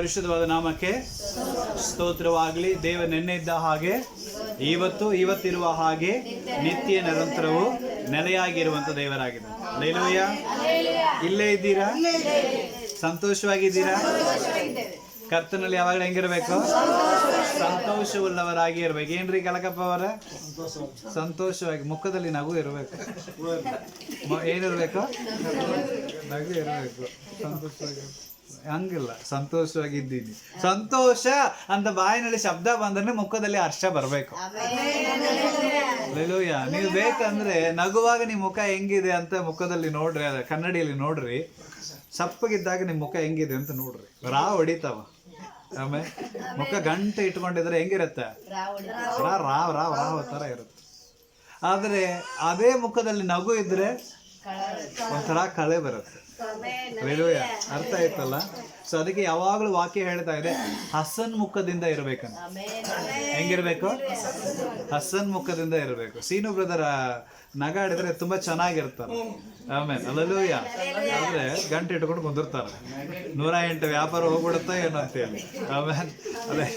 ಪರಿಶುದ್ಧವಾದ ನಾಮಕ್ಕೆ ಸ್ತೋತ್ರವಾಗಲಿ. ದೇವ ನೆನ್ನೆ ಇದ್ದ ಹಾಗೆ ಇವತ್ತಿರುವ ಹಾಗೆ ನಿತ್ಯ ನಿರಂತರವು ನೆಲೆಯಾಗಿರುವಂತ ದೇವರಾಗಿದೆ. ಹಲ್ಲೆಲೂಯಾ. ಇಲ್ಲೇ ಇದ್ದೀರಾ? ಸಂತೋಷವಾಗಿದ್ದೀರಾ? ಕರ್ತನಲ್ಲಿ ಯಾವಾಗಲೂ ಹೆಂಗಿರ್ಬೇಕು? ಸಂತೋಷವುಳ್ಳವರಾಗಿ ಇರ್ಬೇಕು. ಏನ್ರಿ ಕಳಕಪ್ಪ ಅವರ? ಸಂತೋಷವಾಗಿ ಮುಖದಲ್ಲಿ ನಗು ಇರಬೇಕು. ಏನಿರ್ಬೇಕು? ನಗು ಇರಬೇಕು. ಸಂತೋಷವಾಗಿ ಹಂಗಿಲ್ಲ, ಸಂತೋಷವಾಗಿದ್ದೀನಿ. ಸಂತೋಷ ಅಂತ ಬಾಯಿನಲ್ಲಿ ಶಬ್ದ ಬಂದ್ರೆ ಮುಖದಲ್ಲಿ ಹರ್ಷ ಬರಬೇಕು. ಹಲ್ಲೆಲೂಯ. ನೀವು ಬೇಕಂದ್ರೆ ನಗುವಾಗ ನಿಮ್ಮ ಮುಖ ಹೆಂಗಿದೆ ಅಂತ ಮುಖದಲ್ಲಿ ನೋಡ್ರಿ, ಅದ ಕನ್ನಡಿಯಲ್ಲಿ ನೋಡ್ರಿ. ಸಪ್ಪಗಿದ್ದಾಗ ನಿಮ್ಮ ಮುಖ ಹೆಂಗಿದೆ ಅಂತ ನೋಡ್ರಿ. ಹೊಡಿತಾವ. ಆಮೇಲೆ ಮುಖ ಗಂಟೆ ಇಟ್ಕೊಂಡಿದ್ರೆ ಹೆಂಗಿರುತ್ತೆ? ರಾವ್ ತರ ಇರುತ್ತೆ. ಆದ್ರೆ ಅದೇ ಮುಖದಲ್ಲಿ ನಗು ಇದ್ರೆ ಒಂಥರ ಕಳೆ ಬರುತ್ತೆ. ಹಲ್ಲೆಲೂಯ. ಅರ್ಥ ಆಯ್ತಲ್ಲ? ಸೊ ಅದಕ್ಕೆ ಯಾವಾಗಲೂ ವಾಕ್ಯ ಹೇಳ್ತಾ ಇದೆ, ಹಸನ್ ಮುಖದಿಂದ ಇರ್ಬೇಕಂತ. ಹೆಂಗಿರ್ಬೇಕು? ಹಸನ್ ಮುಖದಿಂದ ಇರಬೇಕು. ಸೀನು ಬ್ರದರ್ ನಗಾಡಿದ್ರೆ ತುಂಬಾ ಚೆನ್ನಾಗಿರ್ತಾರೆ. ಆಮೇಲೆ ಹಲ್ಲೆಲೂಯ. ಆದ್ರೆ ಗಂಟೆ ಇಟ್ಕೊಂಡು ಕುಂದಿರ್ತಾರೆ. 108 ವ್ಯಾಪಾರ ಹೋಗ್ಬಿಡುತ್ತೆ ಏನೋ ಅಂತೇಳಿ. ಆಮೇಲೆ ಅದೇ.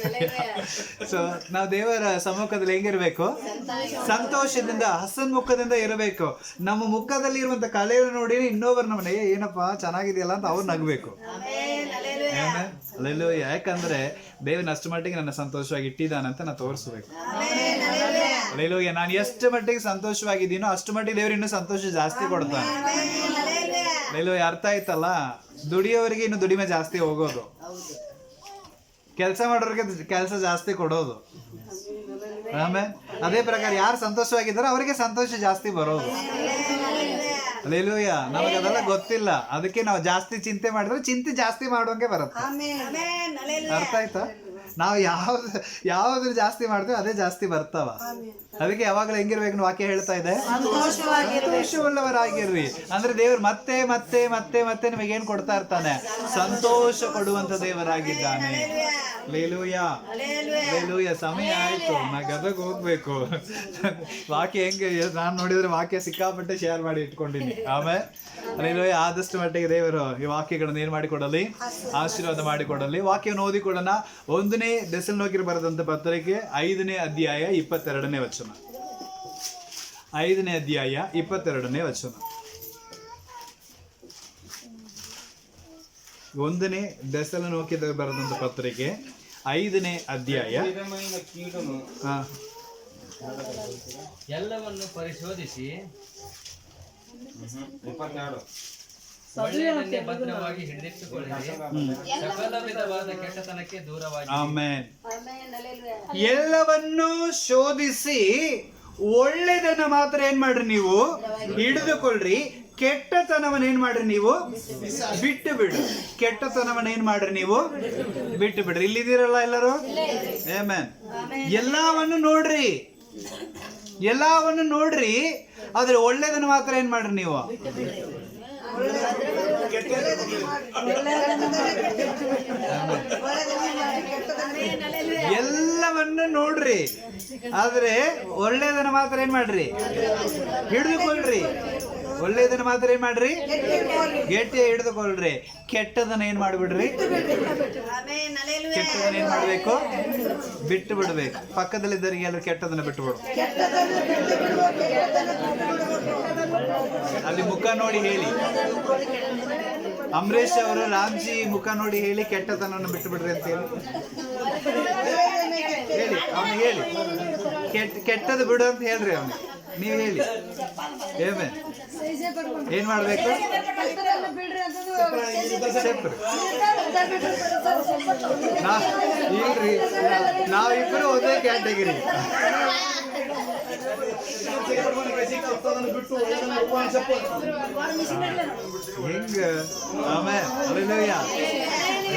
ಸೊ ನಾವು ದೇವರ ಸಮ್ಮುಖದಲ್ಲಿ ಹೆಂಗಿರ್ಬೇಕು? ಸಂತೋಷದಿಂದ, ಹಸನ್ ಮುಖದಿಂದ ಇರಬೇಕು. ನಮ್ಮ ಮುಖದಲ್ಲಿ ಇರುವಂತ ಕಲೆಯನ್ನು ನೋಡಿ ಇನ್ನೊಬ್ಬರು ನಮ್ಮನೆ ಏನಪ್ಪಾ ಚೆನ್ನಾಗಿದೆಯಲ್ಲ ಅಂತ ಅವ್ರು ನಗಬೇಕು. ಹಲ್ಲೆಲೂಯ. ಯಾಕಂದ್ರೆ ದೇವನ ಅಷ್ಟು ಮಟ್ಟಿಗೆ ನನ್ನ ಸಂತೋಷವಾಗಿ ಇಟ್ಟಿದ್ದಾನಂತ ನಾನು ತೋರಿಸ್ಬೇಕು. ಹಲ್ಲೆಲೂಯ. ನಾನು ಎಷ್ಟು ಮಟ್ಟಿಗೆ ಸಂತೋಷವಾಗಿದ್ದೀನೋ ಅಷ್ಟು ಮಟ್ಟಿಗೆ ದೇವರು ಇನ್ನೂ ಸಂತೋಷ ಜಾಸ್ತಿ ಕೊಡ್ತಾನೆ. ಹಲ್ಲೆಲೂಯ. ಅರ್ಥ ಆಯ್ತಲ್ಲ? ದುಡಿಯೋವರಿಗೆ ಇನ್ನು ದುಡಿಮೆ ಜಾಸ್ತಿ ಹೋಗೋದು, ಕೆಲಸ ಮಾಡೋರಿಗೆ ಕೆಲಸ ಜಾಸ್ತಿ ಕೊಡೋದು. ಆಮೇಲೆ ಅದೇ ಪ್ರಕಾರ ಯಾರು ಸಂತೋಷವಾಗಿದ್ದಾರೋ ಅವರಿಗೆ ಸಂತೋಷ ಜಾಸ್ತಿ ಬರೋದು. ಹಲ್ಲೆಲೂಯ. ನಮಗೆ ಅದೆಲ್ಲ ಗೊತ್ತಿಲ್ಲ, ಅದಕ್ಕೆ ನಾವು ಜಾಸ್ತಿ ಚಿಂತೆ ಮಾಡಿದ್ರೆ ಚಿಂತೆ ಜಾಸ್ತಿ ಮಾಡುವಂಗೆ ಬರುತ್ತೆ. ಅರ್ಥ ಆಯ್ತಾ? ನಾವು ಯಾವ್ದು ಜಾಸ್ತಿ ಮಾಡ್ತೀವಿ ಅದೇ ಜಾಸ್ತಿ ಬರ್ತಾವ. ಅದಕ್ಕೆ ಯಾವಾಗಲೂ ಹೆಂಗಿರ್ಬೇಕು ವಾಕ್ಯ ಹೇಳ್ತಾ ಇದೆ, ಸಂತೋಷವುಳ್ಳವರಾಗಿರ್ರಿ. ಅಂದ್ರೆ ದೇವ್ರು ಮತ್ತೆ ಮತ್ತೆ ಮತ್ತೆ ಮತ್ತೆ ನಿಮಗೇನ್ ಕೊಡ್ತಾ ಇರ್ತಾನೆ? ಸಂತೋಷ ಕೊಡುವಂತ ದೇವರಾಗಿದ್ದಾನೆ. ಹಲ್ಲೆಲೂಯ. ಹಲ್ಲೆಲೂಯ. ಸಮಯ ಆಯ್ತು, ನಾ ಗದಗ್ ಹೋಗ್ಬೇಕು. ವಾಕ್ಯ ಹೆಂಗೆ ನಾನ್ ನೋಡಿದ್ರೆ ವಾಕ್ಯ ಸಿಕ್ಕಾಪಟ್ಟೆ ಶೇರ್ ಮಾಡಿ ಇಟ್ಕೊಂಡಿನಿ. ಆಮೇಲೆ ಹಲ್ಲೆಲೂಯ. ಆದಷ್ಟು ಮಟ್ಟಿಗೆ ದೇವರು ಈ ವಾಕ್ಯಗಳನ್ನು ಏನ್ ಮಾಡಿಕೊಡಲಿ? ಆಶೀರ್ವಾದ ಮಾಡಿಕೊಡಲಿ. ವಾಕ್ಯವನ್ನು ಓದಿಕೊಳ್ಳೋಣ. 1ನೇ ಥೆಸಲೋನಿಕರಿಗೆ ಬರೆದಂತ ಪತ್ರಿಕೆ 5ನೇ ಅಧ್ಯಾಯ 22ನೇ ವಚನ. 5ನೇ ಅಧ್ಯಾಯ 22ನೇ ವಚನ. 1ನೇ ಥೆಸಲೋನಿಕರಿಗೆ ಬರೆದಂತ ಪತ್ರಿಕೆ 5ನೇ ಅಧ್ಯಾಯ. ಎಲ್ಲವನ್ನು ಪರಿಶೋಧಿಸಿ ಭದ್ರವಾಗಿ ಹಿಡಿದಿಟ್ಟುಕೊಳ್ಳಿರಿ, ಸಕಲ ವಿಧವಾದ ಕೆಟ್ಟತನಕ್ಕೆ ದೂರವಾಗಿ. ಆಮೆನ್. ಎಲ್ಲವನ್ನೂ ಶೋಧಿಸಿ ಒಳ್ಳೆದನ್ನ ಮಾತ್ರ ಏನ್ ಮಾಡ್ರಿ ನೀವು? ಹಿಡಿದುಕೊಳ್ರಿ. ಕೆಟ್ಟತನವನ್ನ ಏನ್ ಮಾಡ್ರಿ ನೀವು? ಬಿಟ್ಟು ಬಿಡ್ರಿ. ಕೆಟ್ಟತನವನ್ನ ಏನ್ ಮಾಡ್ರಿ ನೀವು? ಬಿಟ್ಟು ಬಿಡ್ರಿ. ಇಲ್ಲಿದ್ದೀರಲ್ಲ ಎಲ್ಲರೂ? ಆಮೆನ್. ಎಲ್ಲವನ್ನು ನೋಡ್ರಿ, ಎಲ್ಲವನ್ನು ನೋಡ್ರಿ, ಆದ್ರೆ ಒಳ್ಳೇದನ್ನ ಮಾತ್ರ ಏನ್ ಮಾಡ್ರಿ ನೀವು? ಎಲ್ಲವನ್ನು ನೋಡ್ರಿ, ಆದ್ರೆ ಒಳ್ಳೇದನ್ನ ಮಾತ್ರ ಏನ್ ಮಾಡ್ರಿ? ಹಿಡಿದುಕೊಳ್ರಿ. ಒಳ್ಳೇದನ್ನ ಮಾತ್ರ ಏನ್ ಮಾಡ್ರಿ? ಗಟ್ಟಿಯಾಗಿ ಹಿಡಿದುಕೊಳ್ರಿ. ಕೆಟ್ಟದನ್ನ ಏನ್ ಮಾಡ್ಬಿಡ್ರಿ? ಕೆಟ್ಟದನ್ನ ಏನ್ ಮಾಡ್ಬೇಕು? ಬಿಟ್ಟು ಬಿಡ್ಬೇಕು. ಪಕ್ಕದಲ್ಲಿದ್ದವರಿಗೆ ಎಲ್ಲರೂ ಕೆಟ್ಟದನ್ನ ಬಿಟ್ಟು ಬಿಡು. ಅಲ್ಲಿ ಮುಖ ನೋಡಿ ಹೇಳಿ. ಅಂಬರೀಷ್ ಅವರು ರಾಮ್ಜಿ ಮುಖ ನೋಡಿ ಹೇಳಿ, ಕೆಟ್ಟತನವನ್ನು ಬಿಟ್ಟು ಬಿಡ್ರಿ ಅಂತ ಹೇಳಿ ಅವನಿಗೆ ಹೇಳಿ. ಕೆಟ್ಟದ್ದು ಬಿಡು ಅಂತ ಹೇಳ್ರಿ ಅವನಿಗೆ. ನೀವು ಹೇಳಿ. ಏನ್ ಮಾಡ್ಬೇಕು? ಇಲ್ರಿ, ನಾವಿಬ್ಬರು ಒಂದೇ ಕ್ಯಾಟಗಿರಿ. ಹೆಂಗ? ಆಮೇಲೆ ಹಲ್ಲೆಲೂಯ.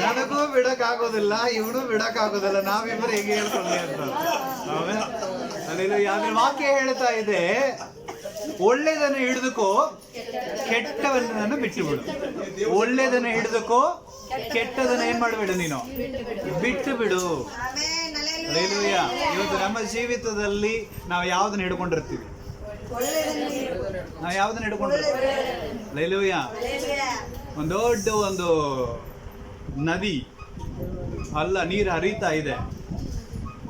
ನನಗೂ ಬಿಡಕ್ ಆಗೋದಿಲ್ಲ, ಇವನು ಬಿಡಕ್ ಆಗೋದಿಲ್ಲ, ನಾವಿಬ್ಬರು ಹೇಗೆ ಹೇಳ್ಕೊಳ್ಳಿ ಅಂತ. ಆಮೇಲೆ ಹಲ್ಲೆಲೂಯ. ಆದ್ರೆ ವಾಕ್ಯ ಹೇಳ್ತಾ ಇದೆ, ಒಳ್ಳೆದನ್ನು ಹಿಡಿದುಕೋ, ಕೆಟ್ಟವನ್ನ ಬಿಟ್ಟು ಬಿಡು. ಒಳ್ಳೆದನ್ನ ಹಿಡಿದುಕೋ, ಕೆಟ್ಟದನ್ನ ಏನ್ ಮಾಡಬೇಡ ನೀನು? ಬಿಟ್ಟು ಬಿಡು. ಹಲ್ಲೆಲೂಯ. ಇವತ್ತು ನಮ್ಮ ಜೀವಿತದಲ್ಲಿ ನಾವು ಯಾವ್ದನ್ನ ಹಿಡ್ಕೊಂಡಿರ್ತೀವಿ? ನಾವು ಯಾವ್ದನ್ನ ಹಿಡ್ಕೊಂಡಿರ್ತೀವಿ? ಹಲ್ಲೆಲೂಯ. ಒಂದು ದೊಡ್ಡ ಒಂದು ನದಿ ಅಲ್ಲ, ನೀರು ಹರಿತಾ ಇದೆ.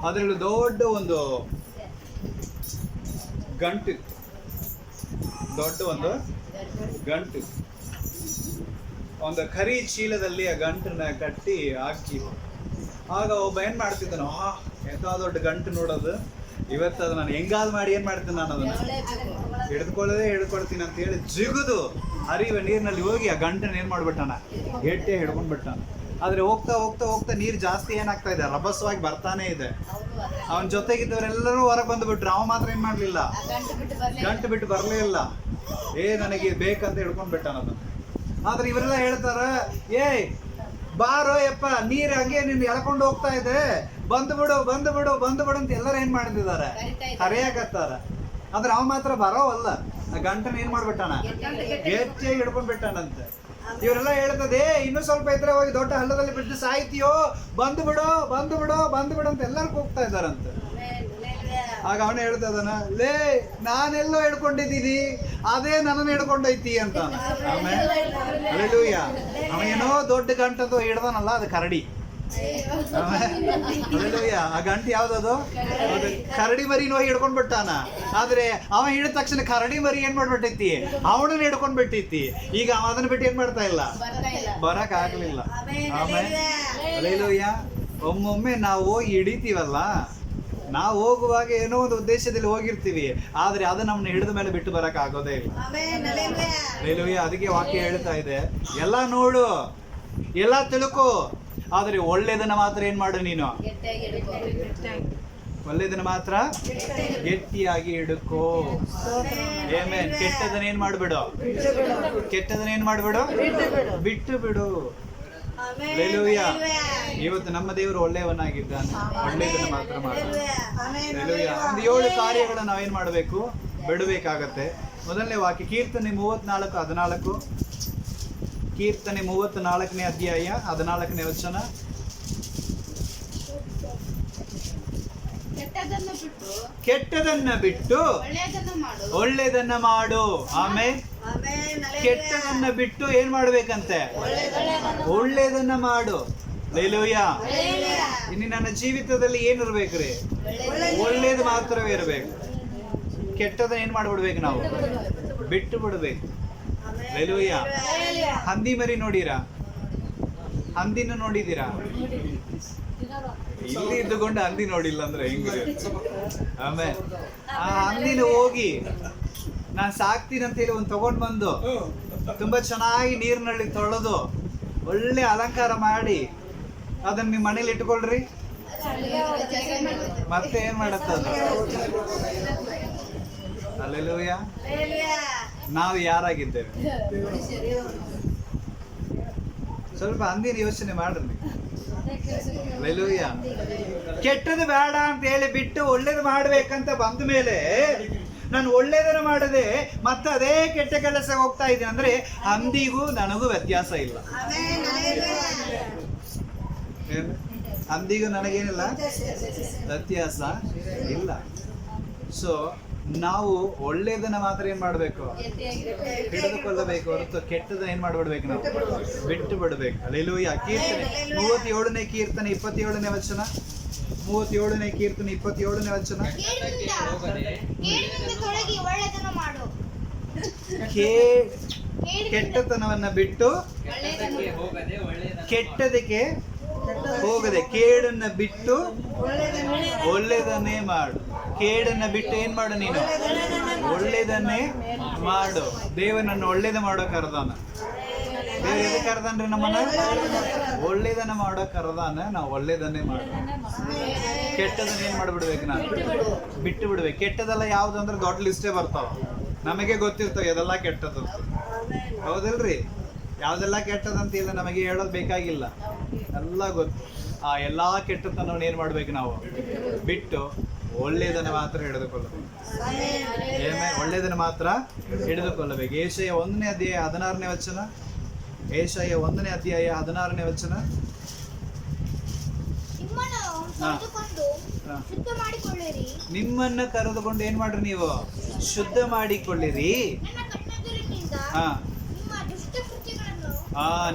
ಅದರಲ್ಲಿ ದೊಡ್ಡ ಒಂದು ಗಂಟಿತ್ತು, ದೊಡ್ಡ ಒಂದು ಗಂಟು. ಒಂದು ಕರಿ ಚೀಲದಲ್ಲಿ ಆ ಗಂಟನ್ನ ಕಟ್ಟಿ ಹಾಕಿ, ಆಗ ಒಬ್ಬ ಏನ್ ಮಾಡ್ತಿದ್ದಾನೋ, ಎಂತ ದೊಡ್ಡ ಗಂಟು ನೋಡೋದು, ಇವತ್ತು ಅದು ನಾನು ಹೆಂಗಾದ್ ಮಾಡಿ ಏನ್ ಮಾಡ್ತೀನಿ, ನಾನು ಅದನ್ನ ಹಿಡ್ಕೊಳ್ತೀನಿ ಅಂತ ಹೇಳಿ ಜಿಗುದು ಹರಿಯುವ ನೀರಿನಲ್ಲಿ ಹೋಗಿ ಆ ಗಂಟನ್ನ ಏನ್ ಮಾಡ್ಬಿಟ್ಟಾನ, ಗಟ್ಟಿಯಾಗಿ ಹಿಡ್ಕೊಂಡ್ಬಿಟ್ಟಾನ. ಆದ್ರೆ ಹೋಗ್ತಾ ಹೋಗ್ತಾ ಹೋಗ್ತಾ ನೀರು ಜಾಸ್ತಿ ಏನಾಗ್ತಾ ಇದೆ, ರಭಸವಾಗಿ ಬರ್ತಾನೆ ಇದೆ. ಅವನ ಜೊತೆಗಿದ್ದವರೆಲ್ಲರೂ ಹೊರಗೆ ಬಂದ್ಬಿಟ್ರು, ಅವ ಮಾತ್ರ ಏನ್ ಮಾಡ್ಲಿಲ್ಲ, ಗಂಟು ಬಿಟ್ಟು ಬರ್ಲೇ ಇಲ್ಲ. ನನಗೆ ಬೇಕಂತ ಹಿಡ್ಕೊಂಡ್ಬಿಟ್ಟಾನ ಅದನ್ನ. ಆದ್ರೆ ಇವರೆಲ್ಲ ಹೇಳ್ತಾರ, ಬಾರೋ ಯಪ್ಪ, ನೀರ್ ಹಂಗೆ ನಿನ್ ಎಳ್ಕೊಂಡು ಹೋಗ್ತಾ ಇದೆ, ಬಂದು ಬಿಡು ಅಂತ ಎಲ್ಲರೂ ಏನ್ ಮಾಡ್ತಿದ್ದಾರೆ, ಕರೆಯಾಕತ್ತಾರ. ಆದ್ರೆ ಅವ ಮಾತ್ರ ಬರೋವಲ್ಲ, ಆ ಗಂಟನ ಏನ್ ಮಾಡ್ಬಿಟ್ಟಾನ, ಗಟ್ಟಿಯಾಗಿ ಹಿಡ್ಕೊಂಡ್ಬಿಟ್ಟಾನಂತೆ. ಇವರೆಲ್ಲ ಹೇಳ್ತದೆ, ಇನ್ನೂ ಸ್ವಲ್ಪ ಇದ್ರೆ ಹೋಗಿ ದೊಡ್ಡ ಹಳ್ಳದಲ್ಲಿ ಬಿಟ್ಟು ಸಾಯ್ತೀಯೋ, ಬಂದು ಬಿಡು ಅಂತ ಎಲ್ಲರೂ ಕೂಗ್ತಾ ಇದ್ದಾರಂತೆ. ಆಗ ಅವನೇ ಹೇಳ್ತಾ ಇದ್ದಾನ, ನಾನೆಲ್ಲೋ ಹಿಡ್ಕೊಂಡಿದ್ದೀನಿ, ಅದೇ ನನ್ನನ್ನು ಹಿಡ್ಕೊಂಡೈತಿ ಅಂತ. ಆಮೇಲೆ ಹಲ್ಲೆಲೂಯಾ, ಅವನೇನೋ ದೊಡ್ಡ ಗಂಟಂತ ಹಿಡ್ದಾನಲ್ಲ, ಅದು ಕರಡಿ. ಹಲ್ಲೆಲೂಯಾ, ಆ ಗಂಟು ಯಾವ್ದದು, ಅದು ಕರಡಿ ಮರಿನೋ ಹಿಡ್ಕೊಂಡ್ಬಿಟ್ಟಾನ. ಆದ್ರೆ ಅವ ಹಿಡಿದ ತಕ್ಷಣ ಕರಡಿ ಮರಿ ಏನ್ ಮಾಡ್ಬಿಟ್ಟೈತಿ, ಅವನನ್ನ ಹಿಡ್ಕೊಂಡ್ಬಿಟ್ಟೈತಿ. ಈಗ ಅವ ಅದನ್ನ ಬಿಟ್ಟು ಏನ್ ಮಾಡ್ತಾ ಇಲ್ಲ, ಬರಕ್ ಆಗ್ಲಿಲ್ಲ. ಆಮೇಲೆ ಹಲ್ಲೆಲೂಯಾ, ಒಮ್ಮೊಮ್ಮೆ ನಾವು ಹೋಗಿ ಹಿಡಿತೀವಲ್ಲ, ನಾವು ಹೋಗುವಾಗ ಏನೋ ಒಂದು ಉದ್ದೇಶದಲ್ಲಿ ಹೋಗಿರ್ತೀವಿ, ಆದ್ರೆ ಅದು ನಮ್ಮನ್ನ ಹಿಡಿದ ಮೇಲೆ ಬಿಟ್ಟು ಬರಕ್ ಆಗೋದೇ ಇಲ್ಲ. ಹಲ್ಲೆಲೂಯಾ, ಅದಕ್ಕೆ ವಾಕ್ಯ ಹೇಳ್ತಾ ಇದೆ, ಎಲ್ಲ ನೋಡು, ಎಲ್ಲ ತಿಳ್ಕೊ, ಆದ್ರೆ ಒಳ್ಳೇದನ್ನ ಮಾತ್ರ ಏನ್ ಮಾಡು, ನೀನು ಒಳ್ಳೇದನ್ನ ಮಾತ್ರ ಗಟ್ಟಿಯಾಗಿ ಹಿಡ್ಕೋ. ಆಮೆನ್. ಕೆಟ್ಟದನ್ನ ಏನ್ ಮಾಡ್ಬಿಡು, ಬಿಟ್ಟು ಬಿಡು. ಹಲ್ಲೆಲೂಯಾ, ಇವತ್ತು ನಮ್ಮ ದೇವರು ಒಳ್ಳೆಯವನಾಗಿದ್ದಾನೆ, ಒಳ್ಳೆಯದನ್ನ ಮಾತ್ರ ಮಾಡೋದು. ಹಲ್ಲೆಲೂಯಾ, ಒಂದು 7 ಕಾರ್ಯಗಳನ್ನ ನಾವೇನ್ ಮಾಡಬೇಕು, ಬಿಡಬೇಕಾಗತ್ತೆ. ಮೊದಲನೇ ವಾಕ್ಯ ಕೀರ್ತನೆ 34:14. ಕೀರ್ತನೆ 34ನೇ ಅಧ್ಯಾಯ 14ನೇ ವಚನ. ಕೆಟ್ಟದನ್ನ ಬಿಟ್ಟು ಒಳ್ಳೆಯದನ್ನ ಮಾಡು. ಆಮೇಲೆ ಕೆಟ್ಟದನ್ನ ಬಿಟ್ಟು ಏನ್ ಮಾಡ್ಬೇಕಂತೆ, ಒಳ್ಳೆಯದನ್ನ ಮಾಡು. ಹಲ್ಲೆಲೂಯಾ, ಇನ್ನು ನನ್ನ ಜೀವಿತದಲ್ಲಿ ಏನಿರ್ಬೇಕ್ರಿ, ಒಳ್ಳೇದು ಮಾತ್ರವೇ ಇರಬೇಕು. ಕೆಟ್ಟದನ್ನ ಏನ್ ಮಾಡ್ಬಿಡ್ಬೇಕು, ನಾವು ಬಿಟ್ಟು ಬಿಡ್ಬೇಕು. ಹಲ್ಲೆಲೂಯಾ, ಹಂದಿ ಮರಿ ನೋಡಿರಾ, ಹಂದಿನ ನೋಡಿದೀರಾ? ಇಲ್ಲಿ ಇದ್ದುಕೊಂಡು ಹಂದಿ ನೋಡಿಲ್ಲ ಅಂದ್ರೆ ಹೆಂಗಿದೆ. ಆಮೇಲೆ ಆ ಹಂದಿನ ಹೋಗಿ ನಾನು ಸಾಕ್ತೀನಿ ಅಂತ ಹೇಳಿ ಒಂದು ತಗೊಂಡ್ ಬಂದು ತುಂಬಾ ಚೆನ್ನಾಗಿ ನೀರಿನಲ್ಲಿ ತೊಳೆದು ಒಳ್ಳೆ ಅಲಂಕಾರ ಮಾಡಿ ಅದನ್ನ ನಿಮ್ಮ ಮನೇಲಿ ಇಟ್ಕೊಳ್ರಿ, ಮತ್ತೆ ಏನ್ ಮಾಡತ್ತದ? ಹಲ್ಲೆಲೂಯಾ, ನಾವು ಯಾರಾಗಿದ್ದೇವೆ? ಸ್ವಲ್ಪ ಹಂದಿನ ಯೋಚನೆ ಮಾಡ್ರಿ. ಹಲ್ಲೆಲೂಯಾ, ಕೆಟ್ಟದ್ದು ಬೇಡ ಅಂತ ಹೇಳಿ ಬಿಟ್ಟು ಒಳ್ಳೇದು ಮಾಡ್ಬೇಕಂತ ಬಂದ ಮೇಲೆ ನಾನು ಒಳ್ಳೇದನ್ನ ಮಾಡದೆ ಮತ್ತೆ ಅದೇ ಕೆಟ್ಟ ಕೆಲಸ ಹೋಗ್ತಾ ಇದ್ದೀನಿ ಅಂದ್ರೆ ಹಂದಿಗೂ ನನಗೂ ವ್ಯತ್ಯಾಸ ಇಲ್ಲ. ಹಂದಿಗೂ ನನಗೇನಿಲ್ಲ ವ್ಯತ್ಯಾಸ ಇಲ್ಲ. ಸೊ ನಾವು ಒಳ್ಳೇದನ್ನ ಮಾತ್ರ ಏನ್ ಮಾಡ್ಬೇಕು, ಹಿಡಿದುಕೊಳ್ಳಬೇಕು ಹೊರತು ಕೆಟ್ಟದನ್ನ ಏನ್ ಮಾಡ್ಬಿಡ್ಬೇಕು, ನಾವು ಬಿಟ್ಟು ಬಿಡ್ಬೇಕು. ಹಲ್ಲೆಲೂಯಾ. ಕೀರ್ತನೆ 37ನೇ ಕೀರ್ತನೆ 27ನೇ ವಚನ. 37ನೇ ಕೀರ್ತನೆ 27ನೇ ವಚನ. ಕೆಟ್ಟತನವನ್ನ ಬಿಟ್ಟು ಕೆಟ್ಟದಕ್ಕೆ ಹೋಗದೆ, ಕೇಡನ್ನ ಬಿಟ್ಟು ಒಳ್ಳೆಯದನ್ನೇ ಮಾಡು. ಕೇಡನ್ನ ಬಿಟ್ಟು ಏನ್ ಮಾಡು, ನೀನು ಒಳ್ಳೇದನ್ನೇ ಮಾಡು. ದೇವನನ್ನು ಒಳ್ಳೇದ ಮಾಡೋ ಕರ್ದಾನ. ದೇವ್ರ ಎದಕ್ಕೆ ಕರ್ದಾನ್ರಿ ನಮ್ಮನ್ನ? ಒಳ್ಳೇದನ್ನ ಮಾಡೋ ಕರ್ದಾನ. ನಾವು ಒಳ್ಳೇದನ್ನೇ ಮಾಡು. ಕೆಟ್ಟದನ್ನ ಏನ್ ಮಾಡ್ಬಿಡ್ಬೇಕು, ನಾವು ಬಿಟ್ಟು ಬಿಡ್ಬೇಕು. ಕೆಟ್ಟದೆಲ್ಲ ಯಾವ್ದು ಅಂದ್ರೆ ದೊಡ್ಡ ಲಿಸ್ಟೇ ಬರ್ತಾವ, ನಮಗೆ ಗೊತ್ತಿರ್ತಾವ ಅದೆಲ್ಲ ಕೆಟ್ಟದ್ದು. ಹೌದಲ್ರಿ? ಯಾವ್ದೆಲ್ಲ ಕೆಟ್ಟದಂತ ಇಲ್ಲ ನಮಗೆ ಹೇಳೋದು ಬೇಕಾಗಿಲ್ಲ, ಎಲ್ಲ ಗೊತ್ತು. ಆ ಎಲ್ಲಾ ಕೆಟ್ಟತನವನ್ನು ಏನ್ ಮಾಡ್ಬೇಕು, ನಾವು ಬಿಟ್ಟು ಒಳ್ಳೆಯದನ್ನ ಮಾತ್ರ ಹಿಡಿದುಕೊಳ್ಳಬೇಕು. ಒಳ್ಳೆಯದನ್ನ ಮಾತ್ರ ಹಿಡಿದುಕೊಳ್ಳಬೇಕು. ಏಷಯ 1ನೇ ಅಧ್ಯಾಯ 16ನೇ ವಚನ. ಏಷಯ 1ನೇ ಅಧ್ಯಾಯ 16ನೇ ವಚನ. ನಿಮ್ಮನ್ನ ಕರೆದುಕೊಂಡು ಏನ್ ಮಾಡ್ರಿ, ನೀವು ಶುದ್ಧ ಮಾಡಿಕೊಳ್ಳಿರಿ.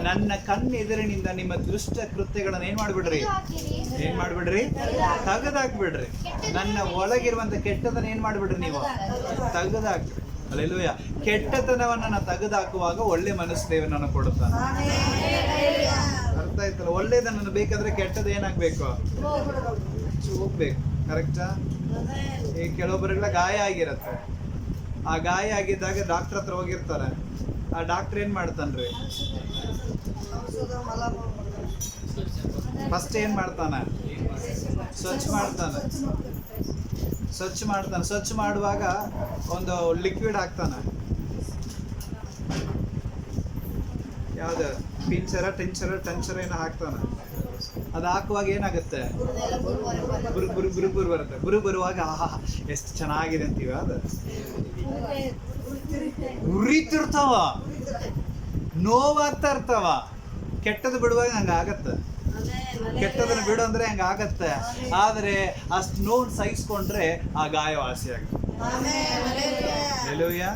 ನನ್ನ ಕಣ್ಣೆದುರಿನಿಂದ ನಿಮ್ಮ ದುಷ್ಟ ಕೃತ್ಯಗಳನ್ನ ಏನ್ ಮಾಡ್ಬಿಡ್ರಿ, ಏನ್ ಮಾಡ್ಬಿಡ್ರಿ, ತೆಗೆದಾಕ್ಬಿಡ್ರಿ. ನನ್ನ ಒಳಗಿರುವಂತ ಕೆಟ್ಟದನ್ನ ಏನ್ ಮಾಡ್ಬಿಡ್ರಿ, ನೀವು ತೆಗೆದಾಕ್ರಿ. ಹಲ್ಲೆಲೂಯಾ. ಕೆಟ್ಟತನವನ್ನ ತೆಗೆದಾಕುವಾಗ ಒಳ್ಳೆ ಮನಸ್ಸು ದೇವರು ನನಗೆ ಕೊಡುತ್ತಾನೆ. ಅರ್ಥ ಆಯ್ತಲ್ಲ? ಒಳ್ಳೇದನ್ನ ಬೇಕಾದ್ರೆ ಕೆಟ್ಟದ್ದು ಏನಾಗ್ಬೇಕು, ಹೋಗ್ಬೇಕು. ಕರೆಕ್ಟಾ? ಈ ಕೆಲವೊಬ್ಬರಿಗೆಲ್ಲ ಗಾಯ ಆಗಿರತ್ತೆ. ಆ ಗಾಯ ಆಗಿದ್ದಾಗ ಡಾಕ್ಟರ್ ಹತ್ರ ಹೋಗಿರ್ತಾರೆ. ಆ ಡಾಕ್ಟರ್ ಏನ್ ಮಾಡ್ತಾನ್ರಿ, ಫಸ್ಟ್ ಏನ್ ಮಾಡ್ತಾನೆ, ಸ್ವಚ್ಛ ಮಾಡ್ತಾನೆ. ಸ್ವಚ್ಛ ಮಾಡುವಾಗ ಒಂದು ಲಿಕ್ವಿಡ್ ಹಾಕ್ತಾನೆ. ಯಾವ್ದು ಟೆಂಚರ್ ಏನೋ ಹಾಕ್ತಾನೆ. ಅದು ಹಾಕುವಾಗ ಏನಾಗುತ್ತೆ, ಬುರು ಬರುತ್ತೆ. ಬುರು ಬರುವಾಗ ಆಹಾ ಎಷ್ಟು ಚೆನ್ನಾಗಿದೆ ಅಂತೀವ. ಅದು ಉರಿತಿರ್ತಾವ, ನೋವಾಗ್ತಾ ಇರ್ತಾವ. ಕೆಟ್ಟದ್ದು ಬಿಡುವಾಗ ಹಂಗಾಗತ್ತೆ. ಕೆಟ್ಟದನ್ನ ಬಿಡು ಅಂದ್ರೆ ಹಂಗಾಗತ್ತೆ. ಆದ್ರೆ ಅಷ್ಟು ನೋವು ಸಹಿಸ್ಕೊಂಡ್ರೆ ಆ ಗಾಯ ವಾಸಿ ಆಗುತ್ತೆ. ಹಲ್ಲೆಲೂಯಾ.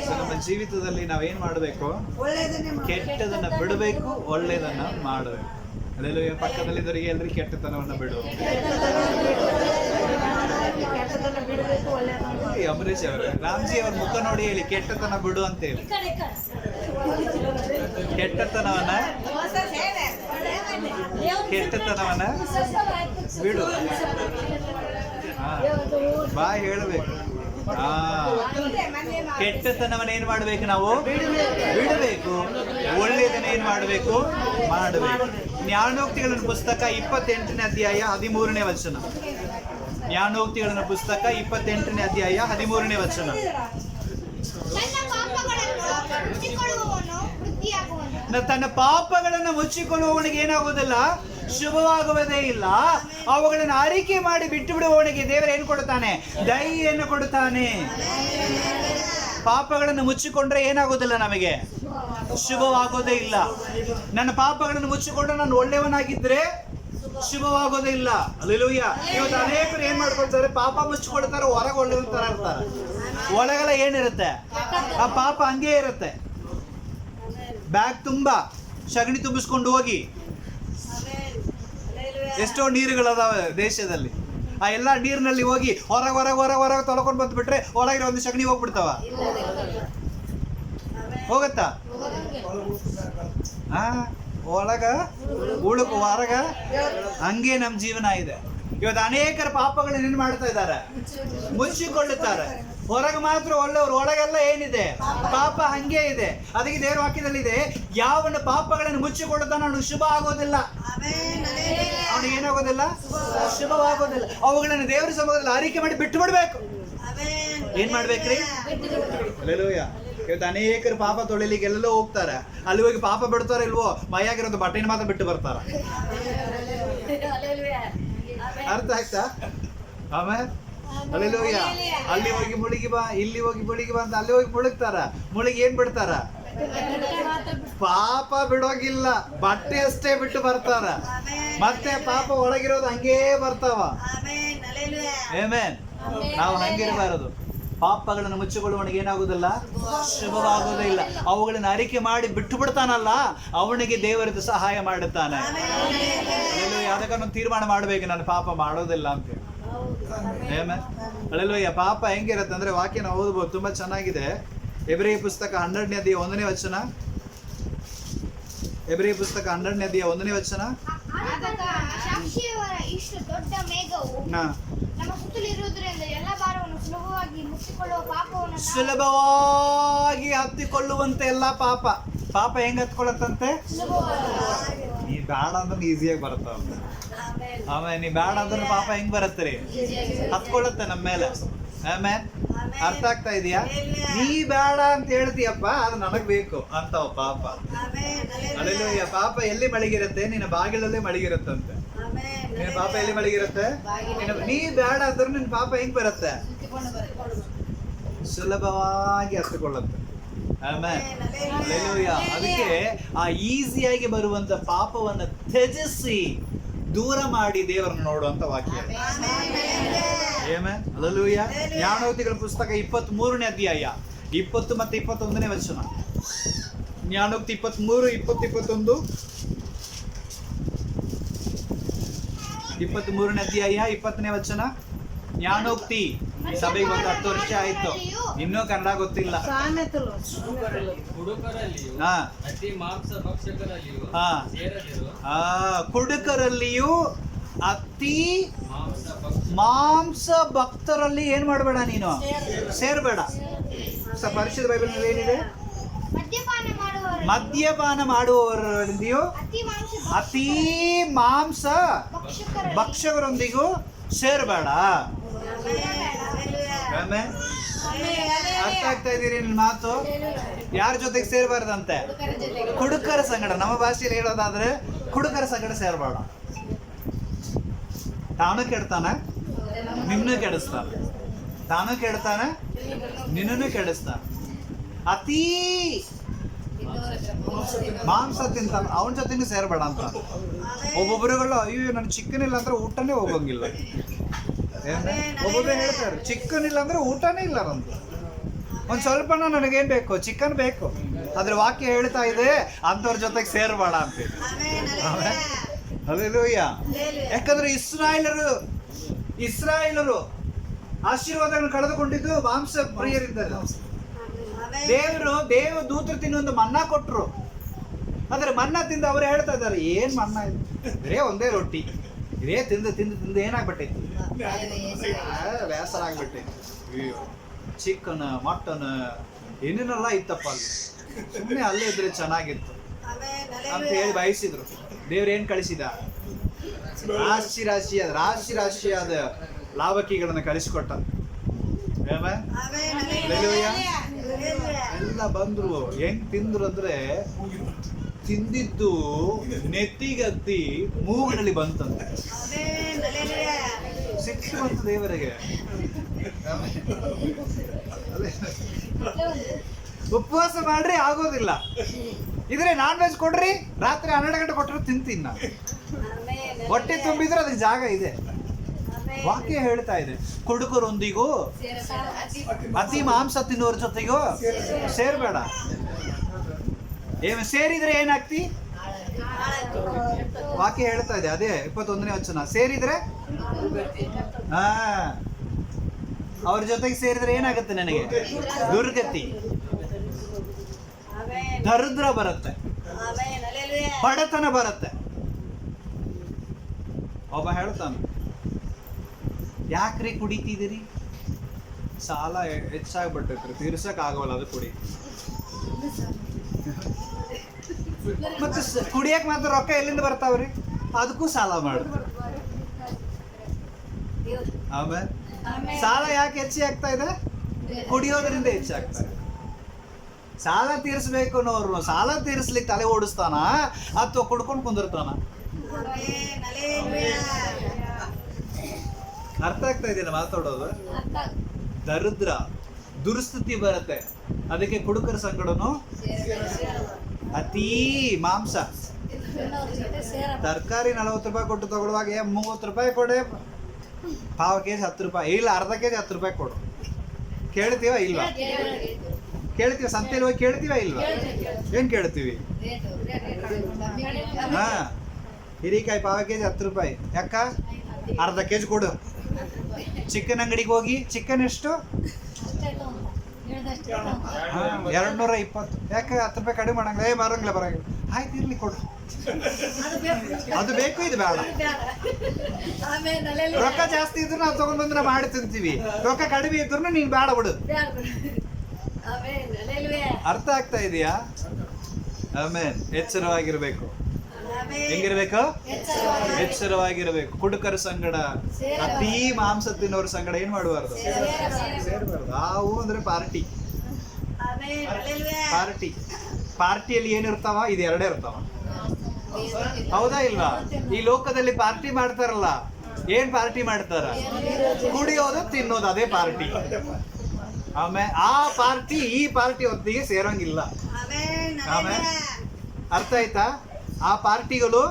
ಸೊ ನಮ್ಮ ಜೀವಿತದಲ್ಲಿ ನಾವೇನ್ ಮಾಡಬೇಕು, ಕೆಟ್ಟದನ್ನ ಬಿಡಬೇಕು, ಒಳ್ಳೇದನ್ನ ಮಾಡಬೇಕು. ಹಲ್ಲೆಲೂಯಾ. ಪಕ್ಕದಲ್ಲಿದ್ದವರಿಗೆ ಎಲ್ರಿ ಕೆಟ್ಟತನವನ್ನ ಬಿಡು. ಅಂಬರೀಷ್ ಅವರು ರಾಮ್ಜಿ ಅವ್ರ ಮುಖ ನೋಡಿ ಹೇಳಿ, ಕೆಟ್ಟತನ ಬಿಡು ಅಂತ ಹೇಳಿ. ಕೆಟ್ಟತನವನ್ನ ಬಿಡು. ಬಾ ಹೇಳಬೇಕು. ಕೆಟ್ಟತನವನ್ನ ಏನ್ ಮಾಡ್ಬೇಕು, ನಾವು ಬಿಡಬೇಕು. ಒಳ್ಳೆಯದನ್ನ ಏನ್ ಮಾಡ್ಬೇಕು, ಮಾಡಬೇಕು. ಜ್ಞಾನೋಕ್ತಿಗಳ ಪುಸ್ತಕ 28ನೇ ಅಧ್ಯಾಯ 13ನೇ ವಚನ. ಜ್ಞಾನೋಕ್ತಿಗಳ ಪುಸ್ತಕ 28ನೇ ಅಧ್ಯಾಯ 13ನೇ ವಚನ. ತನ್ನ ಪಾಪಗಳನ್ನು ಮುಚ್ಚಿಕೊಳ್ಳುವವನಿಗೆ ಏನಾಗುವುದಿಲ್ಲ, ಶುಭವಾಗುವುದೇ ಇಲ್ಲ. ಅವುಗಳನ್ನು ಅರಿಕೆ ಮಾಡಿ ಬಿಟ್ಟು ಬಿಡುವವನಿಗೆ ದೇವರು ಏನು ಕೊಡುತ್ತಾನೆ, ದಯೆಯನ್ನು ಕೊಡುತ್ತಾನೆ. ಪಾಪಗಳನ್ನು ಮುಚ್ಚಿಕೊಂಡ್ರೆ ಏನಾಗೋದಿಲ್ಲ, ನಮಗೆ ಶುಭವಾಗೋದೇ ಇಲ್ಲ. ನನ್ನ ಪಾಪಗಳನ್ನು ಮುಚ್ಚಿಕೊಂಡ್ರೆ ನಾನು ಒಳ್ಳೆಯವನಾಗಿದ್ರೆ ಶುಭವಾಗೋದೇ ಇಲ್ಲ. ಹಲ್ಲೆಲೂಯಾ. ಇವತ್ತು ಅನೇಕರು ಏನ್ ಮಾಡ್ಕೊಳ್ತಾರೆ, ಪಾಪ ಮುಚ್ಚಿಕೊಳ್ತಾರೆ, ಹೊರಗೆ ಒಳ್ಳೆಯವರ ತರ ಇರ್ತಾರೆ. ಒಳಗೆಲ್ಲ ಏನಿರುತ್ತೆ, ಆ ಪಾಪ ಹಂಗೆ ಇರುತ್ತೆ. ಬ್ಯಾಗ್ ತುಂಬಾ ಸಗಣಿ ತುಂಬಿಸ್ಕೊಂಡು ಹೋಗಿ, ಎಷ್ಟೋ ನೀರುಗಳದಾವೆ ದೇಶದಲ್ಲಿ. ಆ ಎಲ್ಲ ನೀರಿನಲ್ಲಿ ಹೋಗಿ ಹೊರಗೆ ತೊಳ್ಕೊಂಡು ಬಂದ್ಬಿಟ್ರೆ ಒಳಗಿರೋ ಒಂದು ಸಗಣಿ ಹೋಗ್ಬಿಡ್ತಾವ, ಹೋಗತ್ತಾ? ಒಳಗ ಉಳುಕು ಹೊರಗ, ಹಂಗೆ ನಮ್ಮ ಜೀವನ ಇದೆ. ಇವತ್ತು ಅನೇಕರ ಪಾಪಗಳನ್ನ ಏನ್ ಮಾಡ್ತಾ ಇದ್ದಾರೆ, ಮುಚ್ಚಿಕೊಳ್ಳುತ್ತಾರೆ. ಹೊರಗೆ ಮಾತ್ರ ಒಳ್ಳೆಯವರು, ಒಳಗೆಲ್ಲ ಏನಿದೆ, ಪಾಪ ಹಂಗೆ ಇದೆ. ಅದಕ್ಕೆ ದೇವರ ವಾಕ್ಯದಲ್ಲಿದೆ, ಯಾವನ ಪಾಪಗಳನ್ನು ಮುಚ್ಚಿಕೊಳ್ಳುತ್ತಾನೆ ಅವನು ಶುಭ ಆಗೋದಿಲ್ಲ. ಅವನಿಗೆ ಏನಾಗೋದಿಲ್ಲ, ಶುಭವಾಗೋದಿಲ್ಲ. ಅವುಗಳನ್ನು ದೇವರ ಸಮೂಹದಲ್ಲಿ ಆರೈಕೆ ಮಾಡಿ ಬಿಟ್ಟು ಬಿಡ್ಬೇಕು. ಏನ್ ಮಾಡ್ಬೇಕ್ರಿ? ಹಲ್ಲೆಲೂಯಾ. ಇವತ್ತು ಅನೇಕರು ಪಾಪ ತೊಳಿಲಿಕ್ಕೆ ಎಲ್ಲೆಲ್ಲೋ ಹೋಗ್ತಾರೆ. ಅಲ್ಲಿ ಹೋಗಿ ಪಾಪ ಬಿಡ್ತಾರ ಇಲ್ವೋ, ಮೈಯಾಗಿರೋದು ಬಟ್ಟೆನ ಮಾತ್ರ ಬಿಟ್ಟು ಬರ್ತಾರ. ಅರ್ಥ ಆಯ್ತಾ? ಆಮೇಲೆ ಹಲ್ಲೆಲೂಯಾ. ಅಲ್ಲಿ ಹೋಗಿ ಮುಳುಗಿ ಬಾ, ಇಲ್ಲಿ ಹೋಗಿ ಮುಳುಗಿ ಬಾ ಅಂತ ಅಲ್ಲಿ ಹೋಗಿ ಮುಳುಗ್ತಾರ. ಮುಳುಗಿ ಏನ್ ಬಿಡ್ತಾರ, ಪಾಪ ಬಿಡೋಗಿಲ್ಲ, ಬಟ್ಟೆ ಅಷ್ಟೇ ಬಿಟ್ಟು ಬರ್ತಾರ. ಮತ್ತೆ ಪಾಪ ಒಳಗಿರೋದು ಹಂಗೇ ಬರ್ತಾವ. ಆಮೆನ್. ನಾವು ಹಂಗಿರಬಾರದು. ಪಾಪಗಳನ್ನು ಮುಚ್ಚಿಕೊಳ್ಳುವವನಿಗೆ ಏನಾಗುದಿಲ್ಲ, ಶುಭವಾಗುವುದೇ ಇಲ್ಲ. ಅವುಗಳನ್ನು ಅರಿಕೆ ಮಾಡಿ ಬಿಟ್ಟು ಬಿಡ್ತಾನಲ್ಲ, ಅವನಿಗೆ ದೇವರದ್ದು ಸಹಾಯ ಮಾಡುತ್ತಾನೆ. ಅದಕ್ಕೆ ತೀರ್ಮಾನ ಮಾಡ್ಬೇಕು, ನಾನು ಪಾಪ ಮಾಡೋದಿಲ್ಲ ಅಂತ. ಹಲ್ಲೆಲೂಯಾ. ಪಾಪ ಹೆಂಗಿರತ್ತೆ ಅಂದ್ರೆ, ವಾಕ್ಯನ ಓದ್ಬೋದು, ತುಂಬಾ ಚೆನ್ನಾಗಿದೆ. ಎಬ್ರೆಯ ಪುಸ್ತಕ 12ನೇ ಅಧ್ಯಾಯ 1ನೇ ವಚನ. ಎಬ್ರೆಯ ಪುಸ್ತಕ 12ನೇ ಅಧ್ಯಾಯ 1ನೇ ವಚನ. ಇಷ್ಟು ದೊಡ್ಡ ಮೇಘವು ನಮ್ಮ ಸುತ್ತಲಿರುವುದರಿಂದ ಎಲ್ಲ ಭಾರವನ್ನು ಸುಲಭವಾಗಿ ಹತ್ತಿಕೊಳ್ಳುವಂತೆ ಎಲ್ಲ ಪಾಪ. ಪಾಪ ಹೆಂಗ್ ಹತ್ಕೊಳ್ಳತ್ತಂತೆ, ನೀ ಬೇಡ ಅಂದ್ರೆ ಈಸಿಯಾಗಿ ಬರುತ್ತಂತೆ. ಆಮೇಲೆ ನೀ ಬೇಡ ಅಂದ್ರೆ ಪಾಪ ಹೆಂಗ್ ಬರತ್ತೀರಿ, ಹತ್ಕೊಳ್ಳುತ್ತೆ ನಮ್ಮ ಮೇಲೆ. ಆಮೇಲೆ ಅರ್ಥ ಆಗ್ತಾ ಇದೆಯಾ? ನೀ ಬೇಡ ಅಂತ ಹೇಳ್ತೀಯಪ್ಪ, ಅದು ನನಗ್ ಬೇಕು ಅಂತವ ಪಾಪ. ಅಲ್ಲೆಲ್ಲೂಯ್ಯ. ಪಾಪ ಎಲ್ಲಿ ಮಳಗಿರುತ್ತೆ, ನಿನ್ನ ಬಾಗಿಲಲ್ಲೇ ಮಳಗಿರುತ್ತಂತೆ. ನಿನ್ನ ಪಾಪ ಎಲ್ಲಿ ಮಳಗಿರುತ್ತೆ, ನೀ ಬೇಡ ಅಂದ್ರೆ ನಿನ್ನ ಪಾಪ ಹೆಂಗ್ ಬರುತ್ತೆ, ಸುಲಭವಾಗಿ ಹತ್ತಿಕೊಳ್ಳುತ್ತೆ. ಆಮೇಲೆ ಅಲ್ಲೆಲ್ಲೂಯ್ಯ. ಅದಕ್ಕೆ ಆ ಈಸಿಯಾಗಿ ಬರುವಂತ ಪಾಪವನ್ನ ತ್ಯಜಿಸಿ ದೂರ ಮಾಡಿ ದೇವರನ್ನು ನೋಡುವಂತ ವಾಕ್ಯ. ಆಮೆನ್. ಹಲ್ಲೆಲೂಯಾ. ಜ್ಞಾನೋಕ್ತಿಗಳ ಪುಸ್ತಕ 23ನೇ ಅಧ್ಯಾಯ 20 ಮತ್ತು 21ನೇ ವಚನ. ಜ್ಞಾನೋಕ್ತಿ 23, 20, 21. 23ನೇ ಅಧ್ಯಾಯ 20ನೇ ವಚನ. ಜ್ಞಾನೋಕ್ತಿ. ಈ ಸಭೆಗೆ ಒಂದು 10 ವರ್ಷ ಆಯ್ತು, ಇನ್ನೂ ಕನ್ನಡ ಗೊತ್ತಿಲ್ಲ. ಹುಡುಗರಲ್ಲಿಯೂ ಹಾ ಅತಿ ಮಾಂಸ ಭಕ್ಷಕರಲ್ಲಿಯೂ ಹಾ ಸೇರದಿರು. ಕುಡುಕರಲ್ಲಿಯೂ ಅತಿ ಮಾಂಸ ಭಕ್ಷ ಮಾಂಸ ಭಕ್ತರಲ್ಲಿ ಏನ್ ಮಾಡಬೇಡ, ನೀನು ಸೇರ್ಬೇಡ. ಪರಿಶುದ್ಧ ಬೈಬಲ್ನಲ್ಲಿ ಏನಿದೆ? ಮದ್ಯಪಾನ ಮಾಡುವವರೊಂದಿಗೂ ಅತಿ ಮಾಂಸ ಭಕ್ಷಕರೊಂದಿಗೂ ಸೇರ್ಬೇಡ. ಆಮೇಲೆ ಅರ್ಥ ಆಗ್ತಾ ಇದೀರಿ ನಿನ್ ಮಾತು? ಯಾರ ಜೊತೆಗೆ ಸೇರ್ಬಾರ್ದಂತೆ? ಕುಡುಕರ ಸಂಗಡ. ನಮ್ಮ ಭಾಷೆಯಲ್ಲಿ ಹೇಳೋದಾದ್ರೆ ಕುಡುಕರ ಸಂಗಡ ಸೇರ್ಬೇಡ. ತಾನು ಕೆಡ್ತಾನೆ, ನಿನ್ನೂ ಕೆಡಿಸ್ತಾನೆ. ತಾನು ಕೆಡ್ತಾನೆ, ನಿನ್ನೂ ಕೆಡಿಸ್ತಾನೆ. ಅತೀ ಮಾಂಸ ತಿಂತಾನ, ಅವನ ಜೊತೆನೂ ಸೇರ್ಬೇಡ ಅಂತ. ಒಬ್ಬೊಬ್ಬರುಗಳು ಅಯ್ಯೋ ನನ್ ಚಿಕನ್ ಇಲ್ಲ ಅಂದ್ರೆ ಊಟನೇ ಹೋಗಂಗಿಲ್ಲ. ಒಬ್ಬೊಬ್ಬರು ಹೇಳ್ತಾರೆ ಚಿಕನ್ ಇಲ್ಲ ಅಂದ್ರೆ ಊಟನೇ ಇಲ್ಲ ನಂದು. ಒಂದ್ ಸ್ವಲ್ಪನ ನನಗೇನ್ ಬೇಕು? ಚಿಕನ್ ಬೇಕು. ಅದ್ರ ವಾಕ್ಯ ಹೇಳ್ತಾ ಇದೆ ಅಂತವ್ರ ಜೊತೆಗೆ ಸೇರ್ಬೇಡ ಅಂತ. ಹಲ್ಲೆಲೂಯ. ಯಾಕಂದ್ರೆ ಇಸ್ರಾಯೇಲರು ಆಶೀರ್ವಾದಗಳನ್ನು ಕಳೆದುಕೊಂಡಿದ್ದು ಮಾಂಸ ಪ್ರಿಯರಿದ್ದಾರೆ. ದೇವ ದೂತರು ತಿನ್ನೊಂದು ಮನ್ನಾ ಕೊಟ್ರು. ಆದ್ರೆ ಮನ್ನಾ ತಿಂದು ಅವರು ಹೇಳ್ತಾ ಇದ್ದಾರೆ, ಏನ್ ಮನ್ನಾ ಇದು? ಬರೇ ಒಂದೇ ರೊಟ್ಟಿ, ಇದೇ ತಿಂದು ತಿಂದು ತಿಂದು ಏನಾಗ್ಬಿಟ್ಟೈತಿ? ಬೇಸರ ಆಗ್ಬಿಟ್ಟೈತಿ. ಚಿಕನ್, ಮಟನ್ ಏನೇನೆಲ್ಲ ಇತ್ತಪ್ಪ ಅಲ್ಲಿ. ಸುಮ್ಮನೆ ಅಲ್ಲೇ ಇದ್ರೆ ಚೆನ್ನಾಗಿತ್ತು ಅಂತ ಹೇಳಿ ಬಯಸಿದ್ರು. ದೇವ್ರೇನ್ ಕಳಿಸಿದ? ರಾಶಿಯಾದ ಲಾಭಕಿಗಳನ್ನ ಕಳಿಸಿಕೊಟ್ಟ. ಎಲ್ಲ ಬಂದ್ರು. ಹೆಂಗ್ ತಿಂದ್ರು ಅಂದ್ರೆ ತಿಂದಿದ್ದು ನೆತ್ತಿಗತ್ತಿ ಮೂಗಿನಲ್ಲಿ ಬಂತಂತೆ. ಸಿಟ್ಟು ಬಂತು ದೇವರಿಗೆ. ಉಪವಾಸ ಮಾಡ್ರಿ ಆಗೋದಿಲ್ಲ. ಇದ್ರೆ ನಾನ್ ವೆಜ್ ಕೊಡ್ರಿ, ರಾತ್ರಿ 12 ಗಂಟೆ ಕೊಟ್ಟರು ತಿಂತೀನಿ ನಾನು. ಹೊಟ್ಟೆ ತುಂಬಿದ್ರೆ ಅದಕ್ಕೆ ಜಾಗ ಇದೆ. ವಾಕ್ಯ ಹೇಳ್ತಾ ಇದೆ, ಕುಡುಕರೊಂದಿಗೂ ಅತಿ ಮಾಂಸ ತಿನ್ನುವರ ಜೊತೆಗೂ ಸೇರ್ಬೇಡ. ಸೇರಿದ್ರೆ ಏನಾಗ್ತಿ? ವಾಕ್ಯ ಹೇಳ್ತಾ ಇದೆ ಅದೇ 21ನೇ ವಚನ. ಸೇರಿದ್ರೆ ಅವ್ರ ಜೊತೆಗೆ ಸೇರಿದ್ರೆ ಏನಾಗುತ್ತೆ? ನನಗೆ ದುರ್ಗತಿ, ದರಿದ್ರ ಬರುತ್ತೆ, ಬಡತನ ಬರುತ್ತೆ. ಒಬ್ಬ ಹೇಳ್ತಾನೆ, ಯಾಕ್ರಿ ಕುಡಿತಿದ್ದೀರಿ? ಸಾಲ ಹೆಚ್ಚಾಗ್ಬಿಟ್ಟೈತ್ರಿ, ತೀರ್ಸಕ್ ಆಗೋಲ್ಲ, ಅದು ಕುಡಿ. ಮತ್ತೆ ಕುಡಿಯಕ್ ಮಾತ್ರ ರೊಕ್ಕ ಎಲ್ಲಿಂದ ಬರ್ತಾವ್ರಿ? ಅದಕ್ಕೂ ಸಾಲ ಮಾಡ್ತಾರೆ. ಆಮೇಲೆ ಸಾಲ ಯಾಕೆ ಹೆಚ್ಚಾಗ್ತಾ ಇದೆ? ಕುಡಿಯೋದ್ರಿಂದ ಹೆಚ್ಚಾಗ್ತಾ ಇದೆ. ಸಾಲ ತೀರಿಸ್ಬೇಕು ಅನ್ನೋರು ಸಾಲ ತೀರಿಸ್ಲಿಕ್ಕೆ ತಲೆ ಓಡಿಸ್ತಾನ ಅಥವಾ ಕುಡ್ಕೊಂಡು ಕುಂದಿರ್ತಾನ? ಅರ್ಥ ಆಗ್ತಾ ಇದೆಯಲ್ಲ ಮಾತಾಡೋದು? ದರಿದ್ರ ದುರ್ಸ್ಥಿತಿ ಬರುತ್ತೆ. ಅದಕ್ಕೆ ಕುಡುಕರ ಸಂಗಡನು ಅತೀ ಮಾಂಸ. ತರಕಾರಿ 40 ರೂಪಾಯಿ ಕೊಟ್ಟು ತಗೊಳ್ಳುವಾಗ 30 ರೂಪಾಯಿ ಕೊಡೆ, ಪಾವ ಕೆಜಿ 10 ರೂಪಾಯಿ, ಇಲ್ಲ ಅರ್ಧ ಕೆಜಿ 10 ರೂಪಾಯಿ ಕೊಡು. ಕೇಳ್ತೀವ ಇಲ್ವಾ? ಕೇಳ್ತೀವಿ, ಸಂತೆಯಲ್ಲಿ ಹೋಗಿ ಕೇಳ್ತೀವ ಇಲ್ವಾ? ಏನ್ ಕೇಳ್ತೀವಿ? ಹಾ, ಹಿರಿಕಾಯಿ ಪಾವ ಕೆಜಿ 10 ರೂಪಾಯಿ. ಯಾಕ? ಅರ್ಧ ಕೆಜಿ ಕೊಡು. ಚಿಕನ್ ಅಂಗಡಿಗೆ ಹೋಗಿ ಚಿಕನ್ ಎಷ್ಟು? 220. ಯಾಕೆ 10 ರೂಪಾಯಿ ಕಡಿಮೆ ಮಾಡಂಗಿಲ್ಲ? ಬರಂಗಿಲ್ಲ. ಆಯ್ತು ಇರ್ಲಿ, ಕೊಡು. ಅದು ಬೇಕು, ಇದು ಬೇಡ. ರೊಕ್ಕ ಜಾಸ್ತಿ ಇದ್ರು ನಾವು ತಗೊಂಡ್ ಬಂದ್ರೆ ಮಾಡಿ ತಿಂತೀವಿ. ರೊಕ್ಕ ಕಡಿಮೆ ಇದ್ರು ನೀನ್ ಬೇಡ ಬಿಡು. ಅರ್ಥ ಆಗ್ತಾ ಇದೆಯಾ? ಆಮೇಲೆ ಎಚ್ಚರವಾಗಿರ್ಬೇಕು. ಹೆಂಗಿರ್ಬೇಕು? ಎಚ್ಚರವಾಗಿರ್ಬೇಕು. ಕುಡುಕರ ಸಂಗಡ, ಅತೀ ಮಾಂಸ ತಿನ್ನೋರ ಸಂಗಡ ಏನ್ ಮಾಡಬಾರ್ದು? ಸೇರ್ಬಾರ್ದು. ಆವು ಅಂದ್ರೆ ಪಾರ್ಟಿಯಲ್ಲಿ ಏನಿರ್ತಾವ? ಇದು ಎರಡೇ ಇರ್ತಾವ. ಹೌದಾ ಇಲ್ವಾ? ಈ ಲೋಕದಲ್ಲಿ ಪಾರ್ಟಿ ಮಾಡ್ತಾರಲ್ಲ, ಏನ್ ಪಾರ್ಟಿ ಮಾಡ್ತಾರ? ಕುಡಿಯೋದು, ತಿನ್ನೋದು, ಅದೇ ಪಾರ್ಟಿ. ಆಮೇಲೆ ಆ ಪಾರ್ಟಿ ಈ ಪಾರ್ಟಿ ಹೊತ್ತಿಗೆ ಸೇರೋಂಗಿಲ್ಲ. ಆಮೇಲೆ ಅರ್ಥ ಆಯ್ತಾ? ಆ ಪಾರ್ಟಿಗಳು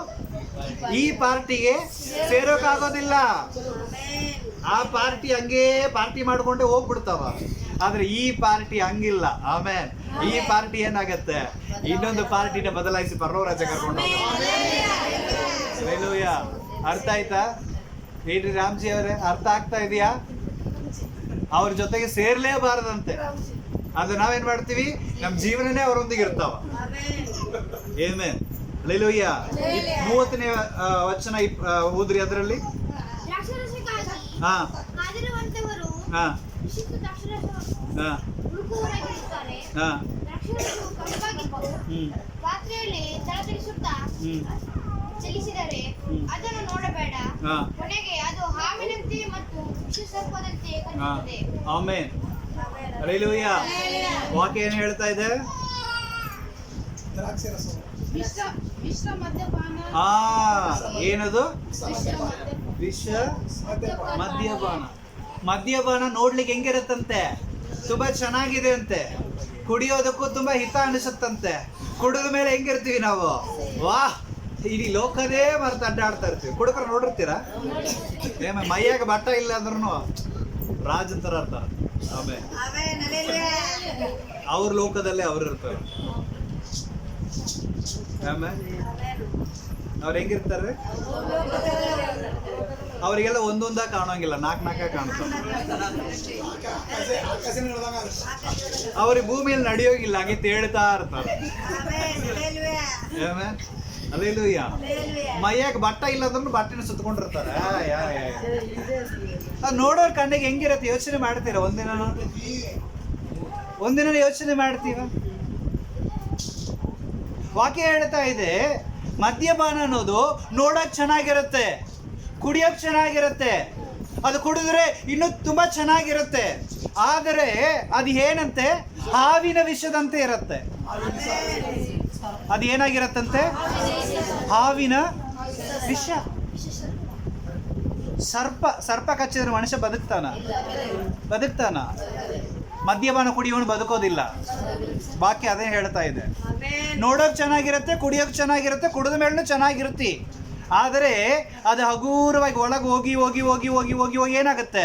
ಈ ಪಾರ್ಟಿಗೆ ಸೇರೋಕ್ಕಾಗೋದಿಲ್ಲ. ಆ ಪಾರ್ಟಿ ಹಂಗೇ ಪಾರ್ಟಿ ಮಾಡ್ಕೊಂಡೆ ಹೋಗ್ಬಿಡ್ತಾವ. ಆದ್ರೆ ಈ ಪಾರ್ಟಿ ಹಂಗಿಲ್ಲ. ಆಮೇಲೆ ಈ ಪಾರ್ಟಿ ಏನಾಗತ್ತೆ, ಇನ್ನೊಂದು ಪಾರ್ಟಿನ ಬದಲಾಯಿಸಿ ಪರಲೋಕ ಕರ್ಕೊಂಡು ಹೋಗ್ತಾರೆ. ಅರ್ಥ ಆಯ್ತಾ ಏನ್ರಿ ರಾಮ್ಜಿ ಅವರೇ, ಅರ್ಥ ಆಗ್ತಾ ಇದೆಯಾ? ಅವ್ರ ಜೊತೆಗೆ ಸೇರ್ಲೇಬಾರದಂತೆ. ಅದು ನಾವೇನ್ ಮಾಡ್ತೀವಿ, ನಮ್ ಜೀವನನೇ ಅವರೊಂದಿಗೆ ಇರ್ತಾವ. Amen hallelujah. 30ನೇ ವಚನ ಓದ್ರಿ ಅದರಲ್ಲಿ. ದ್ರಾಕ್ಷಾರಸಕ್ಕಾಗಿ ಹಾ ಕಾದಿರುವಂತವರು ಹಾ ವಿಶಿಷ್ಟ ದ್ರಾಕ್ಷಾರಸವನ್ನು ಹಾ ಹುಡುಕುವವರಾಗಿರುತ್ತಾರೆ. ಹಾ ದ್ರಾಕ್ಷಾರಸವು ಕಪ್ಪಾಗಿದ್ದು ಪಾತ್ರೆಯಲ್ಲಿ ತಳತಳಿಸುತ್ತಾ ಚಲಿಸಿದರೆ ಅದನ್ನು ನೋಡಬೇಡ. ಹಾ ಕೊನೆಗೆ ಅದು ಹಾವಿನಂತೆ ಮತ್ತು ವಿಷಸರ್ಪದಂತೆ ಕಚ್ಚುತ್ತದೆ. Amen hallelujah. ವಾಕ್ಯ ಏನ್ ಹೇಳ್ತಾ ಇದೆ? ಏನದು? ವಿಷ ಮದ್ಯಪಾನ. ಮದ್ಯಪಾನ ನೋಡ್ಲಿಕ್ಕೆ ಹೆಂಗಿರುತ್ತಂತೆ? ತುಂಬಾ ಚೆನ್ನಾಗಿದೆ ಅಂತೆ. ಕುಡಿಯೋದಕ್ಕೂ ತುಂಬಾ ಹಿತ ಅನಿಸುತ್ತಂತೆ. ಕುಡಿದ ಮೇಲೆ ಹೆಂಗಿರ್ತೀವಿ ನಾವು? ವಾಹ್, ಇಡೀ ಲೋಕದೇ ಮರ್ತ ಅಡ್ಡಾಡ್ತಾ ಇರ್ತೀವಿ. ಕುಡುಕರು ನೋಡಿರ್ತೀರಾ? ಮೈಯಾಗ ಬಟ್ಟ ಇಲ್ಲ ಅಂದ್ರೂ ರಾಜನ್ ತರ ಇರ್ತಾರ. ಆಮೇಲೆ ಅವ್ರ ಲೋಕದಲ್ಲೇ ಅವ್ರು ಇರ್ತಾರೆ. ಆಮೇಲೆ ಅವ್ರು ಹೆಂಗಿರ್ತಾರೆ? ಅವರಿಗೆಲ್ಲ ಒಂದೊಂದ ಕಾಣೋಂಗಿಲ್ಲ, ನಾಲ್ಕ ಕಾಣ್ತಾರೆ. ಅವ್ರಿಗೆ ಭೂಮಿಯಲ್ಲಿ ನಡೆಯೋಗಿಲ್ಲ, ಹಂಗೆ ತೇಳ್ತಾ ಇರ್ತಾರೆ. ಅಲ್ಲೇಲೂಯ್ಯ. ಮೈಯಾಗ ಬಟ್ಟ ಇಲ್ಲ ಅಂದ್ರೂ ಬಟ್ಟೆನ ಸುತ್ಕೊಂಡಿರ್ತಾರೆ. ಅದು ನೋಡೋರ್ ಕಣ್ಣಿಗೆ ಹೆಂಗಿರತ್ತೆ ಯೋಚನೆ ಮಾಡ್ತೀರ? ಒಂದಿನ ಯೋಚನೆ ಮಾಡ್ತೀವ? ವಾಕ್ಯ ಹೇಳ್ತಾ ಇದೆ, ಮದ್ಯಪಾನ ಅನ್ನೋದು ನೋಡಕ್ ಚೆನ್ನಾಗಿರುತ್ತೆ, ಕುಡಿಯೋಕ್ ಚೆನ್ನಾಗಿರುತ್ತೆ, ಅದು ಕುಡಿದ್ರೆ ಇನ್ನೂ ತುಂಬಾ ಚೆನ್ನಾಗಿರುತ್ತೆ. ಆದರೆ ಅದು ಏನಂತೆ? ಹಾವಿನ ವಿಷದಂತೆ ಇರುತ್ತೆ. ಅದು ಏನಾಗಿರತ್ತಂತೆ? ಹಾವಿನ ವಿಷ. ಸರ್ಪ ಕಚ್ಚಿದ್ರೆ ಮನುಷ್ಯ ಬದುಕ್ತಾನ? ಮದ್ಯಪಾನ ಕುಡಿಯೋನು ಬದುಕೋದಿಲ್ಲ. ವಾಕ್ಯ ಅದೇ ಹೇಳ್ತಾ ಇದೆ. ನೋಡೋಕ್ ಚೆನ್ನಾಗಿರುತ್ತೆ, ಕುಡಿಯೋಕ್ ಚೆನ್ನಾಗಿರುತ್ತೆ, ಕುಡಿದ ಮೇಲೂ ಚೆನ್ನಾಗಿರುತ್ತೆ. ಆದರೆ ಅದು ಹಗೂರವಾಗಿ ಒಳಗೆ ಹೋಗಿ ಹೋಗಿ ಹೋಗಿ ಹೋಗಿ ಹೋಗಿ ಹೋಗಿ ಏನಾಗುತ್ತೆ?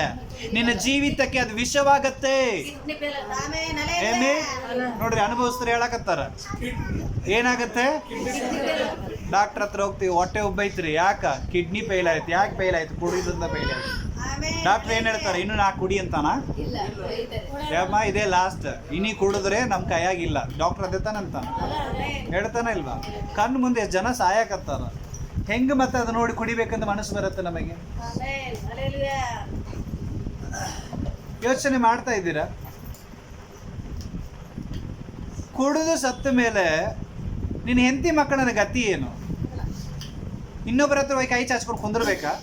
ನಿನ್ನ ಜೀವಿತಕ್ಕೆ ಅದು ವಿಷವಾಗತ್ತೆ. ನೋಡ್ರಿ, ಅನುಭವಿಸ್ತಾರೆ ಹೇಳಕತ್ತಾರ. ಏನಾಗತ್ತೆ? ಡಾಕ್ಟರ್ ಹತ್ರ ಹೋಗ್ತೀವಿ, ಹೊಟ್ಟೆ ಉಬ್ಬೈತ್ರಿ. ಯಾಕ? ಕಿಡ್ನಿ ಫೇಲ್ ಆಯ್ತು. ಯಾಕೆ ಫೇಲ್ ಆಯ್ತು? ಕುಡಿದ್ರಿಂದ ಫೇಲ್ ಆಯ್ತು. ಡಾಕ್ಟರ್ ಏನ್ ಹೇಳ್ತಾರೆ? ಇನ್ನು 4 ಕುಡಿ ಅಂತಾನ? ಯಮ್ಮ ಇದೇ ಲಾಸ್ಟ್, ಇನ್ನೀ ಕುಡಿದ್ರೆ ನಮ್ ಕೈಯಾಗಿಲ್ಲ. ಡಾಕ್ಟರ್ ಅದೇ ತಾನಂತಾನ? ಹೇಳ್ತಾನ ಇಲ್ವಾ? ಕಣ್ಣು ಮುಂದೆ ಜನ ಸಾಯಕತ್ತಾರ. ಹೆಂಗ ಮತ್ತೆ ಅದು ನೋಡಿ ಕುಡಿಬೇಕಂತ ಮನಸ್ಸು ಬರುತ್ತೆ ನಮಗೆ? ಯೋಚನೆ ಮಾಡ್ತಾ ಇದ್ದೀರಾ? ಕುಡಿದು ಸತ್ತ ಮೇಲೆ ನಿನ್ನ ಹೆಂಡತಿ ಮಕ್ಕಳನ್ನ ಗತಿ ಏನು? ಇನ್ನೊಬ್ಬರ ಹತ್ರ ಹೋಗಿ ಕೈ ಚಾಚ್ಕೊಂಡು ಕುಂದಿರ್ಬೇಕಾ?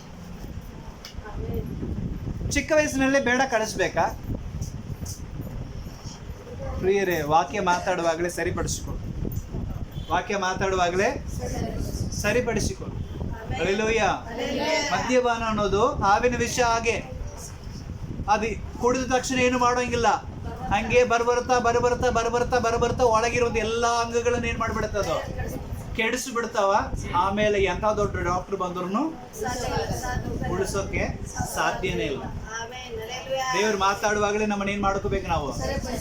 ಚಿಕ್ಕ ವಯಸ್ಸಿನಲ್ಲೇ ಬೇಡ ಕಳಿಸ್ಬೇಕಾ? ಪ್ರಿಯರೇ, ವಾಕ್ಯ ಮಾತಾಡುವಾಗಲೇ ಸರಿಪಡಿಸಿಕೊಳ್ಳು. ಹಲ್ಲೆಲೂಯಾ. ಮದ್ಯಪಾನ ಅನ್ನೋದು ಹಾವಿನ ವಿಷ. ಹಾಗೆ ಅದು ಕುಡಿದ ತಕ್ಷಣ ಏನು ಮಾಡೋಂಗಿಲ್ಲ. ಹಂಗೆ ಬರಬರ್ತಾ ಒಳಗಿರೋದು ಎಲ್ಲ ಅಂಗಗಳನ್ನ ಏನ್ ಮಾಡ್ಬಿಡುತ್ತದು? ಕೆಡಿಸ್ಬಿಡ್ತಾವ. ಆಮೇಲೆ ಎಂಥ ದೊಡ್ಡ ಡಾಕ್ಟರ್ ಬಂದ್ರು ಉಳಿಸೋಕೆ ಸಾಧ್ಯನೇ ಇಲ್ಲ. ದೇವ್ರು ಮಾತಾಡುವಾಗಲೇ ನಮ್ಮನ್ನ ಏನ್ ಮಾಡ್ಕೋಬೇಕು? ನಾವು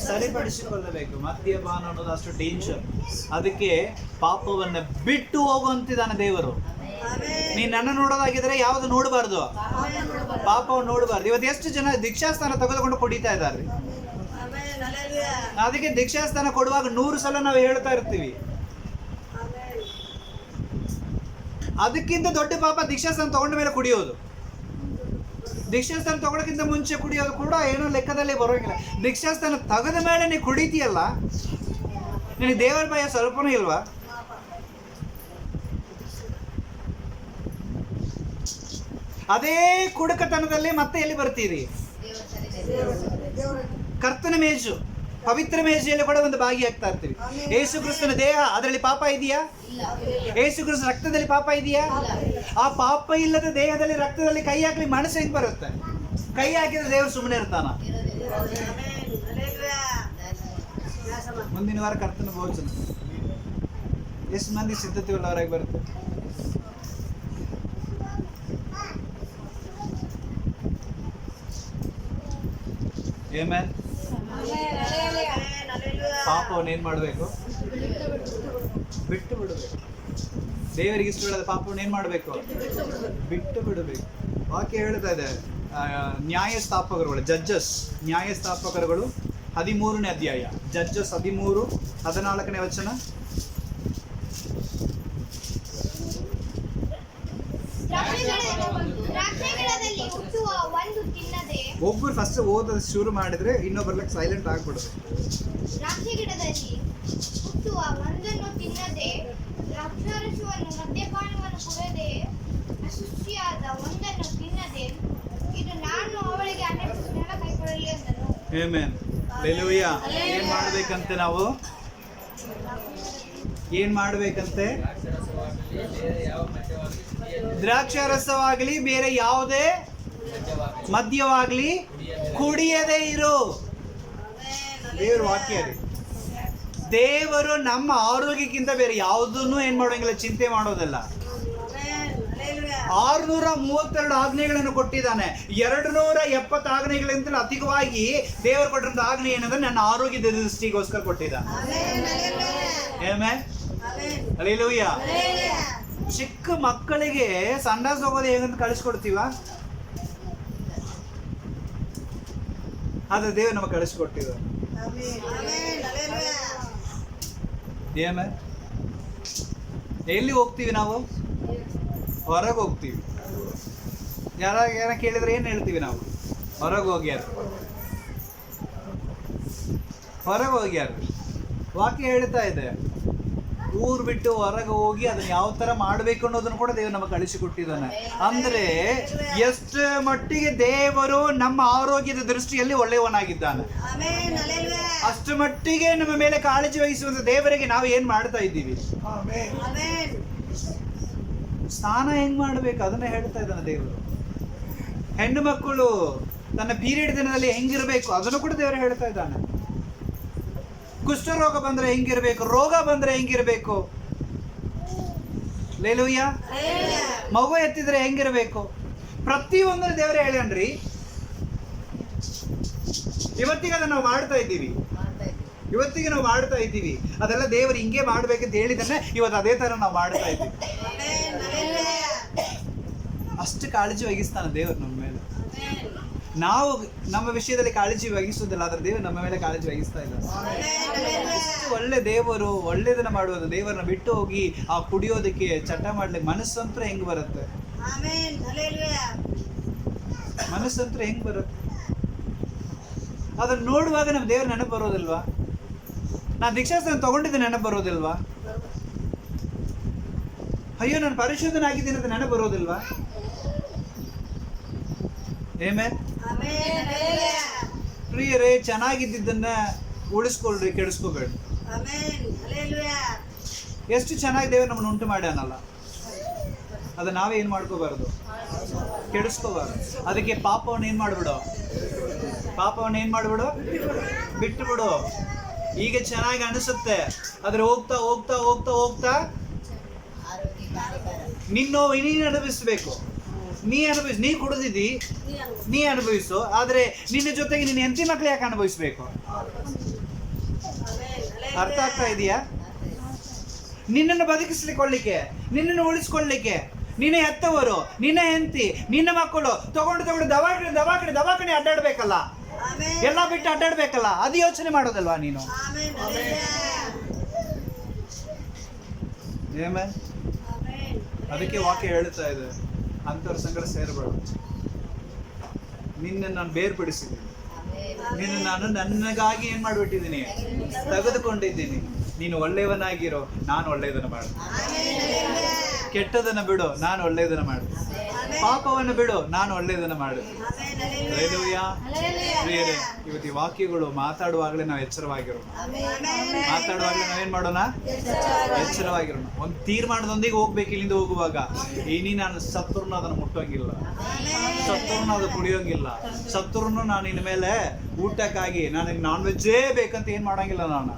ಸರಿಪಡಿಸಿಕೊಳ್ಳಬೇಕು. ಮದ್ಯಪಾನ ಅನ್ನೋದು ಅಷ್ಟು ಡೇಂಜರ್. ಅದಕ್ಕೆ ಪಾಪವನ್ನ ಬಿಟ್ಟು ಹೋಗುವಂತಿದ್ದಾನೆ ದೇವರು. ನೀನ್ ನನ್ನ ನೋಡೋದಾಗಿದ್ರೆ ಯಾವ್ದು ನೋಡಬಾರ್ದು? ಪಾಪವನ್ನು ನೋಡಬಾರ್ದು. ಇವತ್ತು ಎಷ್ಟು ಜನ ದೀಕ್ಷಾಸ್ಥಾನ ತೆಗೆದುಕೊಂಡು ಕುಡಿತಾ ಇದ್ದಾರೆ. ಅದಕ್ಕೆ ದೀಕ್ಷಾಸ್ಥಾನ ಕೊಡುವಾಗ 100 ಸಲ ನಾವು ಹೇಳ್ತಾ ಇರ್ತೀವಿ. ಅದಕ್ಕಿಂತ ದೊಡ್ಡ ಪಾಪ ದೀಕ್ಷಾಸ್ಥಾನ ತಗೊಂಡ ಮೇಲೆ ಕುಡಿಯೋದು. ದೀಕ್ಷಾಸ್ಥಾನ ತಗೊಳಕ್ಕಿಂತ ಮುಂಚೆ ಕುಡಿಯೋದು ಕೂಡ ಏನೋ ಲೆಕ್ಕದಲ್ಲಿ ಬರೋಂಗಿಲ್ಲ. ದೀಕ್ಷಾಸ್ಥಾನ ತೆಗೆದ ಮೇಲೆ ನೀ ಕುಡಿತೀಯಲ್ಲ, ನಿನಗೆ ದೇವರ ಭಯ ಸ್ವಲ್ಪನೂ ಇಲ್ವಾ? ಅದೇ ಕುಡುಕತನದಲ್ಲಿ ಮತ್ತೆ ಎಲ್ಲಿ ಬರ್ತೀರಿ? ಕರ್ತನ ಮೇಜು, ಪವಿತ್ರ ಮೇಜೆಯಲ್ಲಿ ಕೂಡ ಒಂದು ಭಾಗಿಯಾಗ್ತಾ ಇರ್ತೀವಿ. ಯೇಸು ಕ್ರಿಸ್ತನ ದೇಹ, ಅದರಲ್ಲಿ ಪಾಪ ಇದೆಯಾ? ಯೇಸು ಕ್ರಿಸ್ತನ ರಕ್ತದಲ್ಲಿ ಪಾಪ ಇದೆಯಾ? ಆ ಪಾಪ ಇಲ್ಲದ ದೇಹದಲ್ಲಿ ರಕ್ತದಲ್ಲಿ ಕೈ ಹಾಕ್ಲಿ ಮನಸ್ಸು ಹೆಂಗ್ ಬರುತ್ತೆ? ಕೈ ಹಾಕಿದ್ರೆ ದೇವರು ಸುಮ್ಮನೆ ಇರ್ತಾನ? ಮುಂದಿನ ವಾರ ಕರ್ತನ ಭೋಜನ. ಎಷ್ಟು ಮಂದಿ ಸಿದ್ಧತೆ ಉಳ್ಳವರಾಗಿ ಬರುತ್ತೆ? ಆಮೆನ್. ಪಾಪವನ್ನು ಏನ್ ಮಾಡಬೇಕು? ಬಿಟ್ಟು ಬಿಡಬೇಕು. ದೇವರಿಗೆ ಇಷ್ಟವಿಲ್ಲದ ಪಾಪವನ್ನು ಏನ್ ಮಾಡಬೇಕು? ಬಿಟ್ಟು ಬಿಡಬೇಕು. ವಾಕ್ಯ ಹೇಳ್ತಾ ಇದೆ, ನ್ಯಾಯಸ್ಥಾಪಕರುಗಳು, ಜಡ್ಜಸ್, ನ್ಯಾಯಸ್ಥಾಪಕರುಗಳು 13ನೇ ಅಧ್ಯಾಯ, ಜಡ್ಜಸ್ 13:14 ವಚನ. ದ್ರಾಕ್ಷಿಗಿಡದಲ್ಲಿ ಹುಟ್ಟುವ ಒಂದು ತಿನ್ನದೆ. ಒಬ್ಬರು ಫಸ್ಟ್ ಓದೋದು ಶುರು ಮಾಡಿದ್ರೆ ಇನ್ನೊಬ್ಬರ್ಲಕ್ಕೆ ಸೈಲೆಂಟ್ ಆಗ್ಬಿಡುದು. ದ್ರಾಕ್ಷಿಗಿಡದಲ್ಲಿ ಹುಟ್ಟುವ ಒಂದನ್ನು ತಿನ್ನದೆ, ದ್ರಾಕ್ಷಾರಸವನ್ನು ಮದ್ಯಪಾನವನ್ನು ಕುಡಿಯದೆ, ಅಶುಚಿಯಾದ ಒಂದನ್ನು ತಿನ್ನದೆ, ಇದು ನಾನು ಅವಳಿಗೆ ಅನ್ಯಪುತ್ರನ ಕೈಕೊಳ್ಳಲಿ ಅಂದನು. ಆಮೆನ್. ಹಲ್ಲೆಲೂಯಾ. ಏನ್ ಮಾಡ್ಬೇಕಂತೆ ನಾವು? ಏನ್ ಮಾಡ್ಬೇಕಂತೆ? ದ್ರಾಕ್ಷಾರಸವಾಗಲಿ ಬೇರೆ ಯಾವುದೇ ಮದ್ಯವಾಗಲಿ ಕುಡಿಯದೇ ಇರು. ದೇವ್ರ ವಾಕ್ಯ ರೀ. ದೇವರು ನಮ್ಮ ಆರೋಗ್ಯಕ್ಕಿಂತ ಬೇರೆ ಯಾವುದನ್ನು ಏನ್ ಮಾಡೋಂಗಿಲ್ಲ, ಚಿಂತೆ ಮಾಡೋದಲ್ಲ. 632 ಆಜ್ಞೆಗಳನ್ನು ಕೊಟ್ಟಿದ್ದಾನೆ. 270 ಆಜ್ಞೆಗಳಿಂದ ಅಧಿಕವಾಗಿ ದೇವರು ಕೊಟ್ಟಿರೋ ಆಜ್ಞೆ ಏನಂದ್ರೆ ನನ್ನ ಆರೋಗ್ಯದ ದೃಷ್ಟಿಗೋಸ್ಕರ ಕೊಟ್ಟಿದ್ದಾನೆ. ಆಮೆನ್. ಹಲ್ಲೆಲೂಯಾ. ಚಿಕ್ಕ ಮಕ್ಕಳಿಗೆ ಸಂಡಾಸ್ ಹೋಗೋದು ಹೇಗಂತ ಕಳಿಸ್ಕೊಡ್ತೀವ? ಆದ್ರೆ ದೇವರು ನಮಗೆ ಕಳಿಸ್ಕೊಟ್ಟಿದ್ದ. ಆಮೆನ್. ಎಲ್ಲಿ ಹೋಗ್ತೀವಿ ನಾವು? ಹೊರಗೆ ಹೋಗ್ತೀವಿ. ಯಾರ ಕೇಳಿದ್ರೆ ಏನು ಹೇಳ್ತೀವಿ ನಾವು? ಹೊರಗೆ ಹೋಗ್ಯಾರ, ಹೊರಗೆ ಹೋಗ್ಯಾರ. ವಾಕ್ಯ ಹೇಳ್ತಾ ಇದೆ, ಊರು ಬಿಟ್ಟು ಹೊರಗೆ ಹೋಗಿ ಅದನ್ನ ಯಾವ ತರ ಮಾಡಬೇಕು ಅನ್ನೋದನ್ನು ಕೂಡ ದೇವರು ನಮಗೆ ಕಳಿಸಿಕೊಟ್ಟಿದ್ದಾನೆ. ಅಂದ್ರೆ ಎಷ್ಟು ಮಟ್ಟಿಗೆ ದೇವರು ನಮ್ಮ ಆರೋಗ್ಯದ ದೃಷ್ಟಿಯಲ್ಲಿ ಒಳ್ಳೆಯವನಾಗಿದ್ದಾನೆ, ಅಷ್ಟು ಮಟ್ಟಿಗೆ ನಮ್ಮ ಮೇಲೆ ಕಾಳಜಿ ವಹಿಸುವಂತ ದೇವರಿಗೆ ನಾವು ಏನ್ ಮಾಡ್ತಾ ಇದ್ದೀವಿ? ಸ್ನಾನ ಹೆಂಗ್ ಮಾಡ್ಬೇಕು ಅದನ್ನ ಹೇಳ್ತಾ ಇದ್ದಾನೆ ದೇವರು. ಹೆಣ್ಣು ಮಕ್ಕಳು ತನ್ನ ಪೀರಿಯಡ್ ದಿನದಲ್ಲಿ ಹೆಂಗಿರ್ಬೇಕು ಅದನ್ನು ಕೂಡ ದೇವರು ಹೇಳ್ತಾ ಇದ್ದಾನೆ. ಕುಷ್ಠರೋಗ ಬಂದ್ರೆ ಹೆಂಗಿರ್ಬೇಕು, ರೋಗ ಬಂದ್ರೆ ಹೆಂಗಿರ್ಬೇಕು, ಹಲ್ಲೆಲೂಯಾ. ಮಗು ಎತ್ತಿದ್ರೆ ಹೆಂಗಿರ್ಬೇಕು, ಪ್ರತಿಯೊಂದು ದೇವರೇ ಹೇಳ್ಯಾನ್ರಿ. ಇವತ್ತಿಗೆ ಅದನ್ನ ನಾವು ಮಾಡ್ತಾ ಇದ್ದೀವಿ, ಇವತ್ತಿಗೆ ನಾವು ಮಾಡ್ತಾ ಇದ್ದೀವಿ. ಅದೆಲ್ಲ ದೇವರು ಹಿಂಗೆ ಮಾಡ್ಬೇಕಂತ ಹೇಳಿದಾನೆ, ಇವತ್ತು ಅದೇ ತರ ನಾವು ಮಾಡ್ತಾ ಇದ್ದೀವಿ. ಅಷ್ಟು ಕಾಳಜಿ ವಹಿಸ್ತಾನೆ ದೇವರು ನಮ್ಮ ಮೇಲೆ. ನಾವು ನಮ್ಮ ವಿಷಯದಲ್ಲಿ ಕಾಳಜಿ ವಹಿಸುವುದಿಲ್ಲ, ಆದ್ರೆ ದೇವರು ನಮ್ಮ ಮೇಲೆ ಕಾಳಜಿ ವಹಿಸ್ತಾ ಇದ್ದಾರೆ. ಒಳ್ಳೆ ದೇವರು, ಒಳ್ಳೇದನ್ನ ಮಾಡುವುದು. ದೇವರನ್ನ ಬಿಟ್ಟು ಹೋಗಿ ಆ ಕುಡಿಯೋದಕ್ಕೆ, ಚಟ ಮಾಡ್ಲಿಕ್ಕೆ ಮನಸ್ಸಂತ್ರ ಹೆಂಗ್ ಬರುತ್ತೆ? ಮನಸ್ಸಂತ್ರ ಹೆಂಗ್ ಬರುತ್ತೆ? ಅದನ್ನ ನೋಡುವಾಗ ನಮ್ಮ ದೇವ್ರ ನೆನಪು ಬರೋದಿಲ್ವಾ? ನಾನು ದೀಕ್ಷಾಸ್ನಾನ ತಗೊಂಡಿದ್ದೆ ನೆನಪು ಬರೋದಿಲ್ವಾ? ಅಯ್ಯೋ ನಾನು ಪರಿಶುದ್ಧನಾಗಿದ್ದೀನಿ ಅಂತ ನೆನಪು ಬರೋದಿಲ್ವಾ? ಆಮೆನ್. ಪ್ರಿಯರೇ, ಚೆನ್ನಾಗಿದ್ದನ್ನ ಉಳಿಸ್ಕೊಳ್ರಿ, ಕೆಡಿಸ್ಕೋಬೇಡ. ಎಷ್ಟು ಚೆನ್ನಾಗಿ ದೇವರು ನಮ್ಮನ್ನು ಉಂಟು ಮಾಡ್ಯಾನಲ್ಲ, ಅದನ್ನ ನಾವೇ ಏನ್ ಮಾಡ್ಕೋಬಾರ್ದು, ಕೆಡಿಸ್ಕೋಬಾರ್ದು. ಅದಕ್ಕೆ ಪಾಪವನ್ನು ಏನ್ ಮಾಡ್ಬಿಡು, ಪಾಪವನ್ನು ಏನ್ ಮಾಡ್ಬಿಡು, ಬಿಟ್ಟು ಬಿಡು. ಈಗ ಚೆನ್ನಾಗಿ ಅನಿಸುತ್ತೆ, ಆದ್ರೆ ಹೋಗ್ತಾ ಹೋಗ್ತಾ ಹೋಗ್ತಾ ಹೋಗ್ತಾ ನೀನು ಅನುಭವಿಸ್ಬೇಕು. ನೀ ಕುಡಿದಿದ್ದಿ, ನೀ ಅನುಭವಿಸು. ಆದ್ರೆ ನಿನ್ನ ಜೊತೆಗೆ ನಿನ್ನ ಹೆಂಡತಿ ಮಕ್ಳು ಯಾಕೆ ಅನುಭವಿಸ್ಬೇಕು? ಅರ್ಥ ಆಗ್ತಾ ಇದೆಯಾ? ನಿನ್ನನ್ನು ಬದುಕಿಸ್ಲಿಕ್ಕೆ, ನಿನ್ನನ್ನು ಉಳಿಸ್ಕೊಳ್ಳಿಕ್ಕೆ, ನಿನ್ನ ಹೆತ್ತವರು, ನಿನ್ನ ಹೆಂಡತಿ, ನಿನ್ನ ಮಕ್ಕಳು ತಗೊಂಡು ದವಾಖಾನೆ ಅಡ್ಡಾಡ್ಬೇಕಲ್ಲ, ಎಲ್ಲ ಬಿಟ್ಟು ಅಡ್ಡಾಡ್ಬೇಕಲ್ಲ. ಅದು ಯೋಚನೆ ಮಾಡೋದಲ್ವಾ ನೀನು? ಆಮೆನ್. ಅದಕ್ಕೆ ವಾಕ್ಯ ಹೇಳ್ತಾ ಇದೆ, ಅಂಥವ್ರ ಸಂಗಡ ಸೇರಬೇಡ. ನಿನ್ನ ನಾನು ಬೇರ್ಪಡಿಸಿದ್ದೀನಿ, ನಿನ್ನ ನಾನು ನನ್ನಗಾಗಿ ಏನ್ ಮಾಡ್ಬಿಟ್ಟಿದ್ದೀನಿ, ತೆಗೆದುಕೊಂಡಿದ್ದೀನಿ. ನೀನು ಒಳ್ಳೆಯವನಾಗಿರೋ, ನಾನು ಒಳ್ಳೆಯದನ್ನ ಮಾಡು. ಕೆಟ್ಟದನ್ನ ಬಿಡು, ನಾನು ಒಳ್ಳೆಯದನ್ನ ಮಾಡು. ಪಾಪವನ್ನು ಬಿಡು, ನಾನು ಒಳ್ಳೆಯದನ್ನ ಮಾಡು. ಹಲ್ಲೆಲೂಯಾ. ಪ್ರಿಯರೇ, ಇವತ್ತು ಈ ವಾಕ್ಯಗಳು ಮಾತಾಡುವಾಗಲೇ ನಾವು ಎಚ್ಚರವಾಗಿರೋಣ. ಮಾತಾಡುವಾಗಲೇ ನಾವೇನ್ ಮಾಡೋಣ? ಎಚ್ಚರವಾಗಿರೋಣ. ಒಂದು ತೀರ್ಮಾನದೊಂದಿಗೆ ಹೋಗ್ಬೇಕು. ಇಲ್ಲಿಂದ ಹೋಗುವಾಗ ಇನಿ ನಾನು ಸತ್ತೂರ್ನು ಅದನ್ನು ಮುಟ್ಟೋಂಗಿಲ್ಲ, ಸತ್ತೂರ್ನು ಅದು ಕುಡಿಯೋಂಗಿಲ್ಲ, ಸತ್ತೂರ್ನು ನಾನು ಇನ್ ಮೇಲೆ ಊಟಕ್ಕಾಗಿ ನನಗೆ ನಾನ್ ವೆಜ್ಜೇ ಬೇಕಂತ ಏನ್ ಮಾಡಂಗಿಲ್ಲ ನಾನು.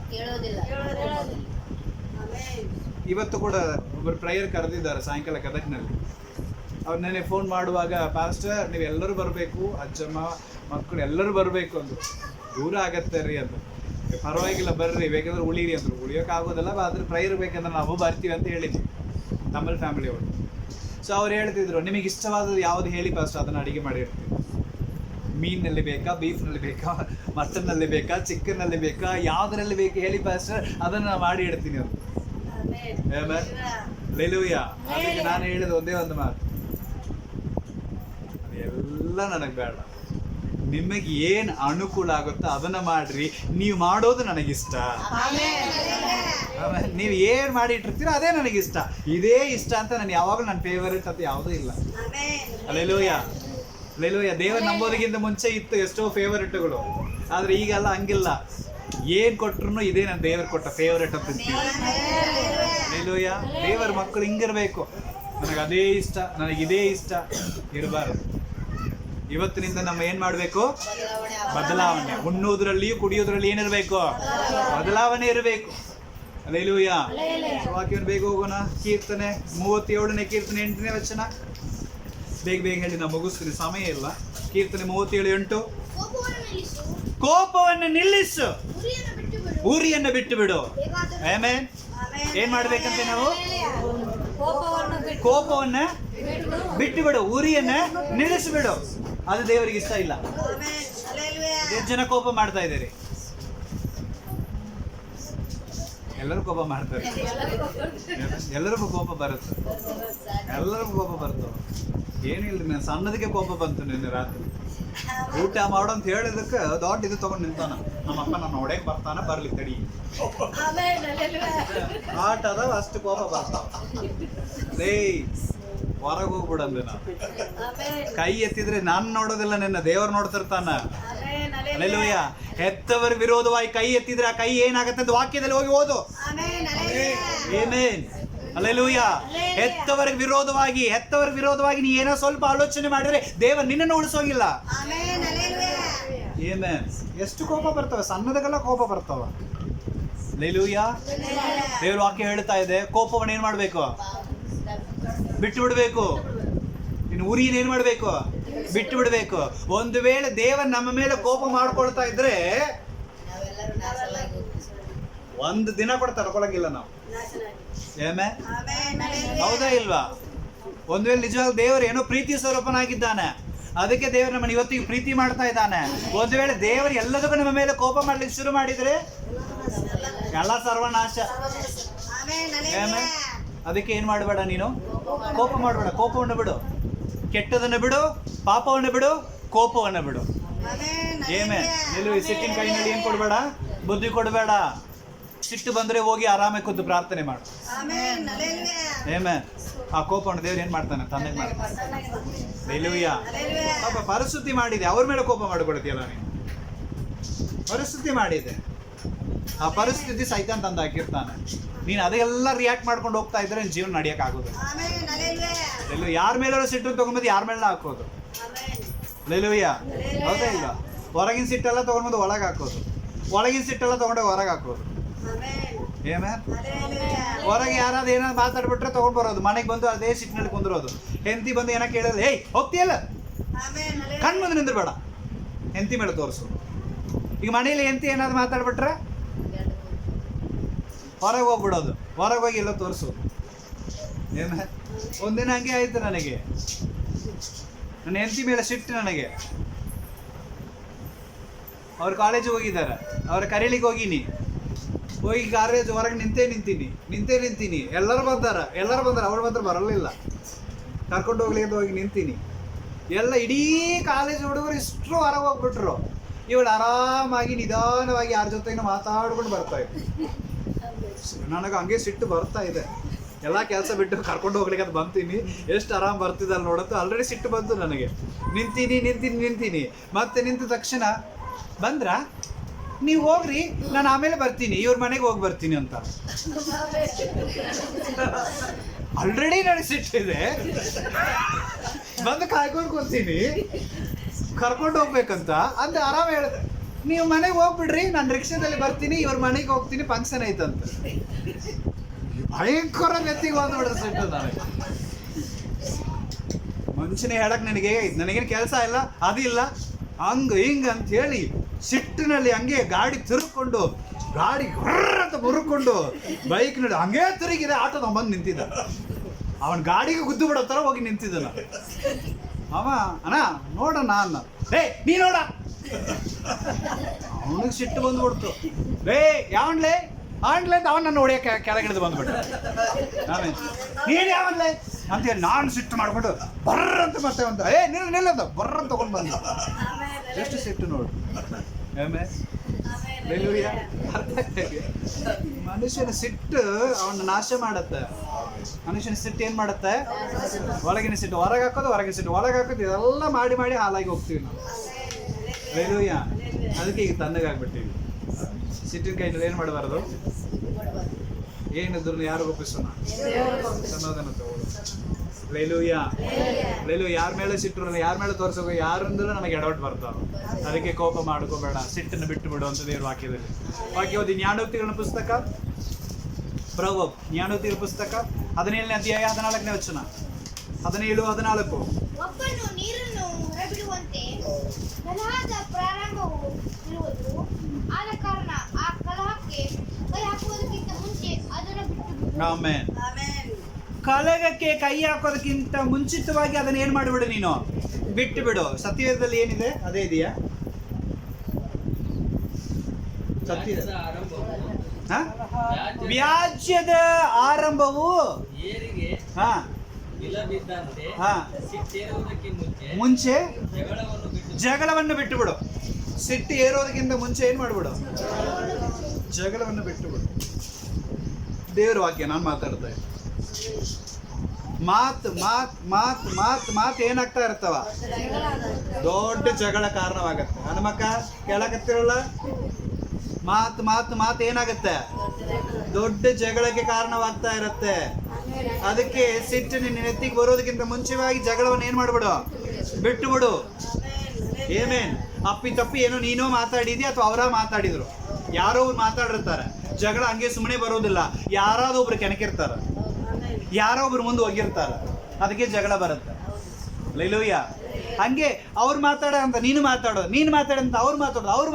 ಇವತ್ತು ಕೂಡ ಒಬ್ಬರು ಪ್ರೇಯರ್ ಕರೆದಿದ್ದಾರೆ ಸಾಯಂಕಾಲ ಗದಗ್ನಲ್ಲಿ. ಅವ್ರು ನೆನೆ ಫೋನ್ ಮಾಡುವಾಗ, ಪಾಸ್ಟರ್ ನೀವೆಲ್ಲರೂ ಬರಬೇಕು, ಅಜ್ಜಮ್ಮ ಮಕ್ಕಳು ಎಲ್ಲರೂ ಬರಬೇಕು ಅಂದ್ರು. ದೂರ ಆಗತ್ತೆ ರೀ ಅಂತ. ಪರವಾಗಿಲ್ಲ ಬರ್ರಿ, ಬೇಕಂದ್ರೆ ಉಳಿರಿ ಅಂದ್ರು. ಉಳಿಯೋಕ್ಕಾಗೋದಲ್ಲ, ಆದ್ರೆ ಪ್ರೈರ್ ಬೇಕಂದ್ರೆ ನಾವು ಬರ್ತೀವಿ ಅಂತ ಹೇಳಿದ್ವಿ ತಮ್ಮಲ್ಲಿ ಫ್ಯಾಮಿಲಿ ಅವರು. ಸೊ ಅವ್ರು ಹೇಳ್ತಿದ್ರು, ನಿಮಗೆ ಇಷ್ಟವಾದದ್ದು ಯಾವುದು ಹೇಳಿ ಫಸ್ಟ್, ಅದನ್ನು ಅಡುಗೆ ಮಾಡಿರ್ತೀವಿ. ಮೀನಲ್ಲಿ ಬೇಕಾ, ಬೀಫ್ನಲ್ಲಿ ಬೇಕಾ, ಮಟನ್ನಲ್ಲಿ ಬೇಕಾ, ಚಿಕನ್ನಲ್ಲಿ ಬೇಕಾ, ಯಾವುದರಲ್ಲಿ ಬೇಕು ಹೇಳಿ ಫಸ್ಟ್, ಅದನ್ನು ನಾನು ಮಾಡಿ ಇಡ್ತೀನಿ ಅಂತ. ಲೆಲೂಯ. ಅದಕ್ಕೆ ನಾನು ಹೇಳಿದ ಒಂದೇ ಒಂದು ಮಾತು, ಅದೆಲ್ಲ ನನಗೆ ಬೇಡ. ನಿಮಗೆ ಏನು ಅನುಕೂಲ ಆಗುತ್ತೋ ಅದನ್ನ ಮಾಡ್ರಿ. ನೀವು ಮಾಡೋದು ನನಗಿಷ್ಟ. ನೀವು ಏನು ಮಾಡಿ ಇಟ್ಟಿರ್ತೀರೋ ಅದೇ ನನಗಿಷ್ಟ. ಇದೇ ಇಷ್ಟ ಅಂತ ನಾನು ಯಾವಾಗಲೂ ನನ್ನ ಫೇವರೇಟ್ ಅಂತ ಯಾವುದೂ ಇಲ್ಲ. Alleluia, alleluia. ದೇವರು ನಂಬೋದಕ್ಕಿಂತ ಮುಂಚೆ ಇತ್ತು ಎಷ್ಟೋ ಫೇವರೇಟ್ಗಳು, ಆದರೆ ಈಗೆಲ್ಲ ಹಂಗಿಲ್ಲ. ಏನು ಕೊಟ್ರು ಇದೇ ನನ್ನ ದೇವರು ಕೊಟ್ಟ ಫೇವರೇಟ್ ಅಂತ. ಅಲ್ಲೆಲೂಯ. ದೇವರ ಮಕ್ಕಳು ಹಿಂಗಿರ್ಬೇಕು. ನನಗೆ ಅದೇ ಇಷ್ಟ, ನನಗಿದೇ ಇಷ್ಟ ಇರಬಾರ್ದು. ಇವತ್ತಿನಿಂದ ನಮ್ಮ ಏನ್ ಮಾಡ್ಬೇಕು? ಬದಲಾವಣೆ. ಉಣ್ಣುವುದರಲ್ಲಿಯೂ ಕುಡಿಯೋದ್ರಲ್ಲಿ ಏನಿರ್ಬೇಕು? ಬದಲಾವಣೆ ಇರಬೇಕು. ಅಲ್ಲೇಲೂಯ. ವಾಕ್ಯವನ್ನು ಬೇಗ ಹೋಗೋಣ. ಕೀರ್ತನೆ 37ನೇ ಕೀರ್ತನೆ 8ನೇ ವಚನ. ಬೇಗ ಬೇಗ ಹೇಳಿ, ನಾವು ಮುಗಿಸ್ತೀನಿ, ಸಮಯ ಇಲ್ಲ. ಕೀರ್ತನೆ 37:8. ಕೋಪವನ್ನು ನಿಲ್ಲಿಸು, ಉರಿಯನ್ನು ಬಿಟ್ಟು ಬಿಡು. ಆಮೆನ್. ಏನ್ ಮಾಡ್ಬೇಕಂತೆ ನಾವು? ಕೋಪವನ್ನ ಬಿಟ್ಟು ಬಿಡು, ಉರಿಯನ್ನ ನಿಲ್ಲಿಸಿಬಿಡು. ಅದು ದೇವರಿಗೆ ಇಷ್ಟ ಇಲ್ಲ. ಎಷ್ಟು ಜನ ಕೋಪ ಮಾಡ್ತಾ ಇದ್ದೀರಿ? ಎಲ್ಲರೂ ಕೋಪ ಮಾಡ್ತಾರೆ. ಎಲ್ಲರಿಗೂ ಕೋಪ ಬರುತ್ತೆ, ಎಲ್ಲರಿಗೂ ಕೋಪ ಬರ್ತವೆ. ಏನಿಲ್ಲ, ನಾನು ಸಣ್ಣದಕ್ಕೆ ಕೋಪ ಬಂತು ನಿನ್ನೆ ರಾತ್ರಿ. ಊಟ ಮಾಡೋ ಅಂತ ಹೇಳಿದಕ್ಕೆ ದೊಡ್ಡ ಇದು ತಗೊಂಡು ನಿಂತಾನ. ನಮ್ಮಪ್ಪ ನಾನು ಹೊಡೆಯಕ್ಕೆ ಬರ್ತಾನ, ಬರ್ಲಿ ತಡಿ. ಆಟ ಅದಾವ, ಅಷ್ಟು ಕೋಪ ಬರ್ತಾವ. ಲೇ, ಹೊರಗೆ ಹೋಗ್ಬಿಡಂದೆ. ನಾನು ಕೈ ಎತ್ತಿದ್ರೆ ನಾನು ನೋಡೋದಿಲ್ಲ, ನಿನ್ನ ದೇವರು ನೋಡ್ತಿರ್ತಾನ. ಅಲ್ಲೇಲೂಯ. ಹೆತ್ತವರ ವಿರೋಧವಾಗಿ ಕೈ ಎತ್ತಿದ್ರೆ ಆ ಕೈ ಏನಾಗತ್ತೆ ಅಂತ ವಾಕ್ಯದಲ್ಲಿ ಹೋಗಿ ಓದು. ಆಮೆನ್. ಅಲ್ಲೇಲೂಯ. ಹೆತ್ತವರ ವಿರೋಧವಾಗಿ ನೀ ಏನೋ ಸ್ವಲ್ಪ ಆಲೋಚನೆ ಮಾಡಿದ್ರೆ ದೇವರು ನಿನ್ನನ್ನು ಉಳಿಸೋಗಿಲ್ಲ. ಆಮೆನ್. ಎಷ್ಟು ಕೋಪ ಬರ್ತವೆ, ಸಣ್ಣದಕ್ಕೆಲ್ಲ ಕೋಪ ಬರ್ತವ. ಅಲ್ಲೇಲೂಯ. ದೇವ್ರ ವಾಕ್ಯ ಹೇಳ್ತಾ ಇದೆ, ಕೋಪವನ್ನು ಏನ್ ಮಾಡ್ಬೇಕು? ಬಿಟ್ಟು ಬಿಡ್ಬೇಕು. ಇನ್ನು ಉರಿನ ಏನ್ ಮಾಡ್ಬೇಕು? ಬಿಟ್ಟು ಬಿಡ್ಬೇಕು. ಒಂದು ವೇಳೆ ದೇವರು ನಮ್ಮ ಮೇಲೆ ಕೋಪ ಮಾಡ್ಕೊಳ್ತಾ ಇದ್ರೆ ಒಂದು ದಿನ ಕೂಡ ತಡ್ಕೊಳಂಗಿಲ್ಲ ನಾವು. ಏಮೇ, ಹೌದಾ ಇಲ್ವಾ? ಒಂದು ವೇಳೆ ನಿಜವಾಗ ದೇವರು ಏನೋ ಪ್ರೀತಿ ಸ್ವರೂಪನಾಗಿದ್ದಾನೆ, ಅದಕ್ಕೆ ದೇವರು ನಮ್ಮನ್ನು ಇವತ್ತಿಗೆ ಪ್ರೀತಿ ಮಾಡ್ತಾ ಇದ್ದಾನೆ. ಒಂದು ವೇಳೆ ದೇವರು ಎಲ್ಲದಕ್ಕೂ ನಮ್ಮ ಮೇಲೆ ಕೋಪ ಮಾಡ್ಲಿಕ್ಕೆ ಶುರು ಮಾಡಿದ್ರೆ ಎಲ್ಲ ಸರ್ವನಾಶ. ಅದಕ್ಕೆ ಏನ್ ಮಾಡಬೇಡ, ನೀನು ಕೋಪ ಮಾಡಬೇಡ. ಕೋಪವನ್ನು ಬಿಡು, ಕೆಟ್ಟದನ್ನು ಬಿಡು, ಪಾಪವನ್ನು ಬಿಡು, ಕೋಪವನ್ನು ಬಿಡು. ಏಮೇ. ನಿಲ್ಲು. ಸಿಟ್ಟಿನ ಕೈನಲ್ಲಿ ಏನ್ ಕೊಡಬೇಡ? ಬುದ್ಧಿ ಕೊಡಬೇಡ. ಸಿಟ್ಟು ಬಂದ್ರೆ ಹೋಗಿ ಆರಾಮಾಗಿ ಕೂತು ಪ್ರಾರ್ಥನೆ ಮಾಡು. ಏಮೇ. ಆ ಕೋಪವನ್ನು ದೇವ್ರು ಏನ್ ಮಾಡ್ತಾನೆ? ತಂದೆ ಮಾಡ್ತಾನೆ. ಹಲ್ಲೆಲೂಯ. ಪಾಪ ಪರಿಸ್ಥಿತಿ ಮಾಡಿದೆ, ಅವ್ರ ಮೇಲೆ ಕೋಪ ಮಾಡಿಕೊಡ್ತೀಯಲ್ಲ ನೀನು. ಪರಿಸ್ಥಿತಿ ಮಾಡಿದೆ, ಆ ಪರಿಸ್ಥಿತಿ ಸೈತಾನ್ ತಂದು ಹಾಕಿರ್ತಾನೆ. ನೀನು ಅದೆಲ್ಲ ರಿಯಾಕ್ಟ್ ಮಾಡ್ಕೊಂಡು ಹೋಗ್ತಾ ಇದ್ರೆ ನಿನ್ನ ಜೀವನ ನಡೆಯಕ್ಕೆ ಆಗೋದಿಲ್ಲ. ಎಲ್ಲೂ ಯಾರ ಮೇಲಾದ್ರೂ ಸಿಟ್ಟು ತಗೊಂಡ್ಬಂದು ಯಾರ ಮೇಲೆ ಹಾಕೋದು. ಅಲ್ಲೇಲೂಯ. ಹೌದಾ ಇಲ್ಲ? ಹೊರಗಿನ ಸಿಟ್ಟೆಲ್ಲ ತಗೊಂಡ್ಬಂದು ಒಳಗೆ ಹಾಕೋದು, ಒಳಗಿನ ಸಿಟ್ಟೆಲ್ಲ ತಗೊಂಡೆ ಹೊರಗೆ ಹಾಕೋದು. ಏಮೇ. ಹೊರಗೆ ಯಾರಾದ್ರು ಏನಾದ್ರು ಮಾತಾಡ್ಬಿಟ್ರೆ ತಗೊಂಡ್ ಬರೋದು, ಮನೆಗೆ ಬಂದು ಅದೇ ಸಿಟ್ಟಿನಲ್ಲಿ ಕುಂದಿರೋದು. ಹೆಂಡತಿ ಬಂದು ಏನೋ ಕೇಳೋದು, ಏಯ್ ಹೋಗ್ತೀಯಲ್ಲ, ಕಣ್ ಮುಂದೆ ನಿಂದ್ರಬೇಡ, ಹೆಂಡತಿ ಮೇಲೆ ತೋರಿಸು. ಈಗ ಮನೇಲಿ ಹೆಂಡತಿ ಏನಾದ್ರು ಮಾತಾಡ್ಬಿಟ್ರೆ ಹೊರಗೆ ಹೋಗ್ಬಿಡೋದು, ಹೊರಗೆ ಹೋಗಿ ಎಲ್ಲ ತೋರಿಸೋದು. ಏನ ಒಂದಿನ ಹಂಗೆ ಆಯ್ತು ನನಗೆ. ನನ್ನ ಹೆಂಡತಿ ಮೇಲೆ ಸಿಟ್ಟು ನನಗೆ. ಅವ್ರು ಕಾಲೇಜಿಗೆ ಹೋಗಿದ್ದಾರೆ, ಅವ್ರ ಕರೀಲಿಕ್ಕೆ ಹೋಗಿನಿ. ಹೋಗಿ ಕಾಲೇಜ್ ಹೊರಗೆ ನಿಂತೇ ನಿಂತೀನಿ. ಎಲ್ಲರೂ ಬಂದಾರ, ಅವ್ರು ಮಾತ್ರ ಬರಲಿಲ್ಲ. ಕರ್ಕೊಂಡು ಹೋಗ್ಲಿ ಅಂತ ಹೋಗಿ ನಿಂತೀನಿ. ಎಲ್ಲ ಇಡೀ ಕಾಲೇಜ್ ಹುಡುಗರು ಇಷ್ಟರು ಹೊರಗೆ ಹೋಗ್ಬಿಟ್ರು. ಇವಳು ಆರಾಮಾಗಿ ನಿಧಾನವಾಗಿ ಯಾರ ಜೊತೆನೂ ಮಾತಾಡ್ಕೊಂಡು ಬರ್ತಾ ಇದ್ದೆ. ನನಗೆ ಹಂಗೆ ಸಿಟ್ಟು ಬರ್ತಾ ಇದೆ. ಎಲ್ಲ ಕೆಲಸ ಬಿಟ್ಟು ಕರ್ಕೊಂಡು ಹೋಗ್ಲಿಕ್ಕೆ ಅಂತ ಬಂತೀನಿ. ಎಷ್ಟು ಆರಾಮ್ ಬರ್ತಿದ್ದಲ್ಲ ನೋಡಂತ ಆಲ್ರೆಡಿ ಸಿಟ್ಟು ಬಂತು ನನಗೆ. ನಿಂತೀನಿ. ಮತ್ತೆ ನಿಂತ ತಕ್ಷಣ ಬಂದ್ರ, ನೀವು ಹೋಗ್ರಿ, ನಾನು ಆಮೇಲೆ ಬರ್ತೀನಿ, ಇವ್ರ ಮನೆಗೆ ಹೋಗಿ ಬರ್ತೀನಿ ಅಂತ. ಆಲ್ರೆಡಿ ನನಗೆ ಸಿಟ್ಟಿದೆ, ಬಂದು ಕಾಯ್ಕೊಂಡು ಕೂತೀನಿ, ಕರ್ಕೊಂಡು ಹೋಗ್ಬೇಕಂತ ಅಂದೆ. ಆರಾಮ ಹೇಳಿದೆ, ನೀವು ಮನೆಗೆ ಹೋಗ್ಬಿಡ್ರಿ, ನಾನು ರಿಕ್ಷಾದಲ್ಲಿ ಬರ್ತೀನಿ, ಇವ್ರ ಮನೆಗೆ ಹೋಗ್ತೀನಿ, ಫಂಕ್ಷನ್ ಐತಂತ. ಭಯಂಕರ ನೆತ್ತಿಗೆ ಬಂದ್ಬಿಡ್ರೆ ಸಿಟ್ಟು ನನಗೆ. ಮನುಷ್ಯನೇ ಹೇಳಕ್ ನನಗೇನು ಕೆಲಸ ಇಲ್ಲ, ಅದಿಲ್ಲ, ಹಂಗ ಹಿಂಗ ಅಂತ ಹೇಳಿ ಸಿಟ್ಟಿನಲ್ಲಿ ಹಂಗೆ ಗಾಡಿ ತಿರುಕೊಂಡು ಗಾಡಿ ಅಂತ ಮುರುಕೊಂಡು ಬೈಕ್ನಲ್ಲಿ ಹಂಗೆ ತಿರುಗಿದೆ ಆಟೋ ಬಂದು ನಿಂತಿದ್ದ. ಅವನ ಗಾಡಿಗೆ ಗುದ್ದು ಬಿಡೋ ಥರ ಹೋಗಿ ನಿಂತಿದ್ದನ. ಅವ ಅಣ್ಣ ನೋಡಣ್ಣ ಅನ್ನ, ನೀ ನೋಡ. ಅವನಿಗೆ ಸಿಟ್ಟು ಬಂದ್ಬಿಡ್ತು. ಯಾವನ್ಲೇ ಆನ್ಲೆ ಅಂತ ಅವನ್ನ ಹೊಡಿಯೋಕೆ ಕೆಳಗಿಳಿದು ಬಂದ್ಬಿಟ್ಟ. ನೀನು ಯಾವನ್ಲೇ ಅಂತೇಳಿ ನಾನು ಸಿಟ್ಟು ಮಾಡ್ಕೊಂಡು ಬರ್ರಂತ ಮತ್ತೆ ಒಂದು ನಿಲ್ಲದ ಬರ್ರಂತ ತಗೊಂಡು ಬಂದ. ಎಷ್ಟು ಸಿಟ್ಟು ನೋಡು. ಮನುಷ್ಯನ ಸಿಟ್ಟು ಅವನ್ನ ನಾಶ ಮಾಡತ್ತೆ. ಮನುಷ್ಯನ ಸಿಟ್ಟು ಏನ್ ಮಾಡತ್ತೆ? ಒಳಗಿನ ಸಿಟ್ಟು ಹೊರಗೆ ಹಾಕೋದು, ಹೊರಗಿನ ಸಿಟ್ಟು ಒಳಗೆ ಹಾಕೋದು, ಇದೆಲ್ಲ ಮಾಡಿ ಮಾಡಿ ಹಾಲಾಗಿ ಹೋಗ್ತೀವಿ ನಾವು. ರೇಲುಯ್ಯ. ಅದಕ್ಕೆ ಈಗ ತಣ್ಣಗಾಗ್ಬಿಟ್ಟಿವಿ. ಸಿಟ್ಟಿನ ಕೈನಲ್ಲಿ ಏನು ಮಾಡಬಾರ್ದು, ಏನಿದ್ರು ಯಾರು ಒಪ್ಪಿಸೋಣ, ಸಮಾಧಾನ ತಗೊಳ್ಳೋದು. ರೇಲುಯ್ಯ. ಯಾರ ಮೇಲೆ ಸಿಟ್ಟರು, ಯಾರ ಮೇಲೆ ತೋರಿಸೋದು, ಯಾರಿಂದಲೂ ನಮಗೆ ಎಡವಟ್ಟು ಬರ್ತಾವೆ. ಅದಕ್ಕೆ ಕೋಪ ಮಾಡ್ಕೋಬೇಡ, ಸಿಟ್ಟನ್ನು ಬಿಟ್ಟು ಬಿಡು ಅಂತ ದೇವ್ರ ವಾಕ್ಯದಲ್ಲಿ. ವಾಕ್ಯ ಓದಿ ಜ್ಞಾನೋಕ್ತಿಗಳ ಪುಸ್ತಕ, ಪ್ರವರ್ಬ್ ಜ್ಞಾನೋಕ್ತಿಗಳ ಪುಸ್ತಕ 17ನೇ ಅಧ್ಯಾಯ 14ನೇ ವಚನ. 17:14. ಒಬ್ಬನು ನೀರನ್ನು ಹೊರಬಿಡುವಂತೆ ಕಲಹದ ಪ್ರಾರಂಭವು ಇರುವುದು, ಆದ ಕಾರಣ ಆ ಕಲಹಕ್ಕೆ ಕೈ ಹಾಕುವುದಕ್ಕಿಂತ ಮುಂಚೆ ಅದನ್ನು ಬಿಟ್ಟು. ಆಮೆನ್. ಕಲಹಕ್ಕೆ ಕೈ ಹಾಕೋದಕ್ಕಿಂತ ಮುಂಚಿತವಾಗಿ ಅದನ್ನ ಏನ್ ಮಾಡಿಬಿಡು, ನೀನು ಬಿಟ್ಟು ಬಿಡು. ಸತ್ಯದಲ್ಲಿ ಏನಿದೆ ಅದೇ ಇದೆಯಾ? ವ್ಯಾಜ್ಯದ ಆರಂಭವು ವ್ಯಾಜ್ಯದ ಆರಂಭವು ಏರಿಗೆ ಹಾ ಬಿದ್ದಂತೆ ಹಾ ಸಿಟ್ಟೇರುವುದಕ್ಕೆ ಮುಂಚೆ ಜಗಳವನ್ನು ಬಿಟ್ಟು ಬಿಡು. ಸಿಟ್ಟು ಏರೋದಕ್ಕಿಂತ ಮುಂಚೆ ಏನ್ ಮಾಡ್ಬಿಡು, ಜಗಳವನ್ನು ಬಿಟ್ಟು ಬಿಡು. ದೇವರ ವಾಕ್ಯ ನಾನು ಮಾತಾಡ್ತಾ ಇದ್ದೆ. ಮಾತು ಏನಾಗ್ತಾ ಇರ್ತಾವ, ದೊಡ್ಡ ಜಗಳ ಕಾರಣವಾಗತ್ತೆ. ಹನುಮಕ್ಕ ಕೇಳಕತ್ತಿರಲ್ಲ, ಮಾತು ಏನಾಗತ್ತೆ, ದೊಡ್ಡ ಜಗಳಕ್ಕೆ ಕಾರಣವಾಗ್ತಾ ಇರತ್ತೆ. ಅದಕ್ಕೆ ಸಿಟ್ಟು ನಿನ್ನ ನೆತ್ತಿಗೆ ಬರೋದಕ್ಕಿಂತ ಮುಂಚೆವಾಗಿ ಜಗಳವನ್ನು ಏನ್ ಮಾಡ್ಬಿಡು, ಬಿಟ್ಟು ಬಿಡು. ಏನೇನ್ ಅಪ್ಪಿ ತಪ್ಪಿ ಏನೋ ನೀನೋ ಮಾತಾಡಿದ್ಯಾ ಅಥವಾ ಅವರ ಮಾತಾಡಿದ್ರು, ಯಾರೋ ಒಬ್ರು ಮಾತಾಡಿರ್ತಾರೆ. ಜಗಳ ಹಂಗೆ ಸುಮ್ಮನೆ ಬರೋದಿಲ್ಲ, ಯಾರಾದ್ರೂ ಒಬ್ರು ಕೆಣಕಿರ್ತಾರ, ಯಾರೋ ಒಬ್ರು ಮುಂದೆ ಹೋಗಿರ್ತಾರ, ಅದಕ್ಕೆ ಜಗಳ ಬರುತ್ತೆ. ಲೇಲೂಯ್ಯ. ಹಂಗೆ ಅವ್ರು ಮಾತಾಡ ಅಂತ ನೀನು ಮಾತಾಡೋ, ನೀನು ಮಾತಾಡಂತ ಅವ್ರು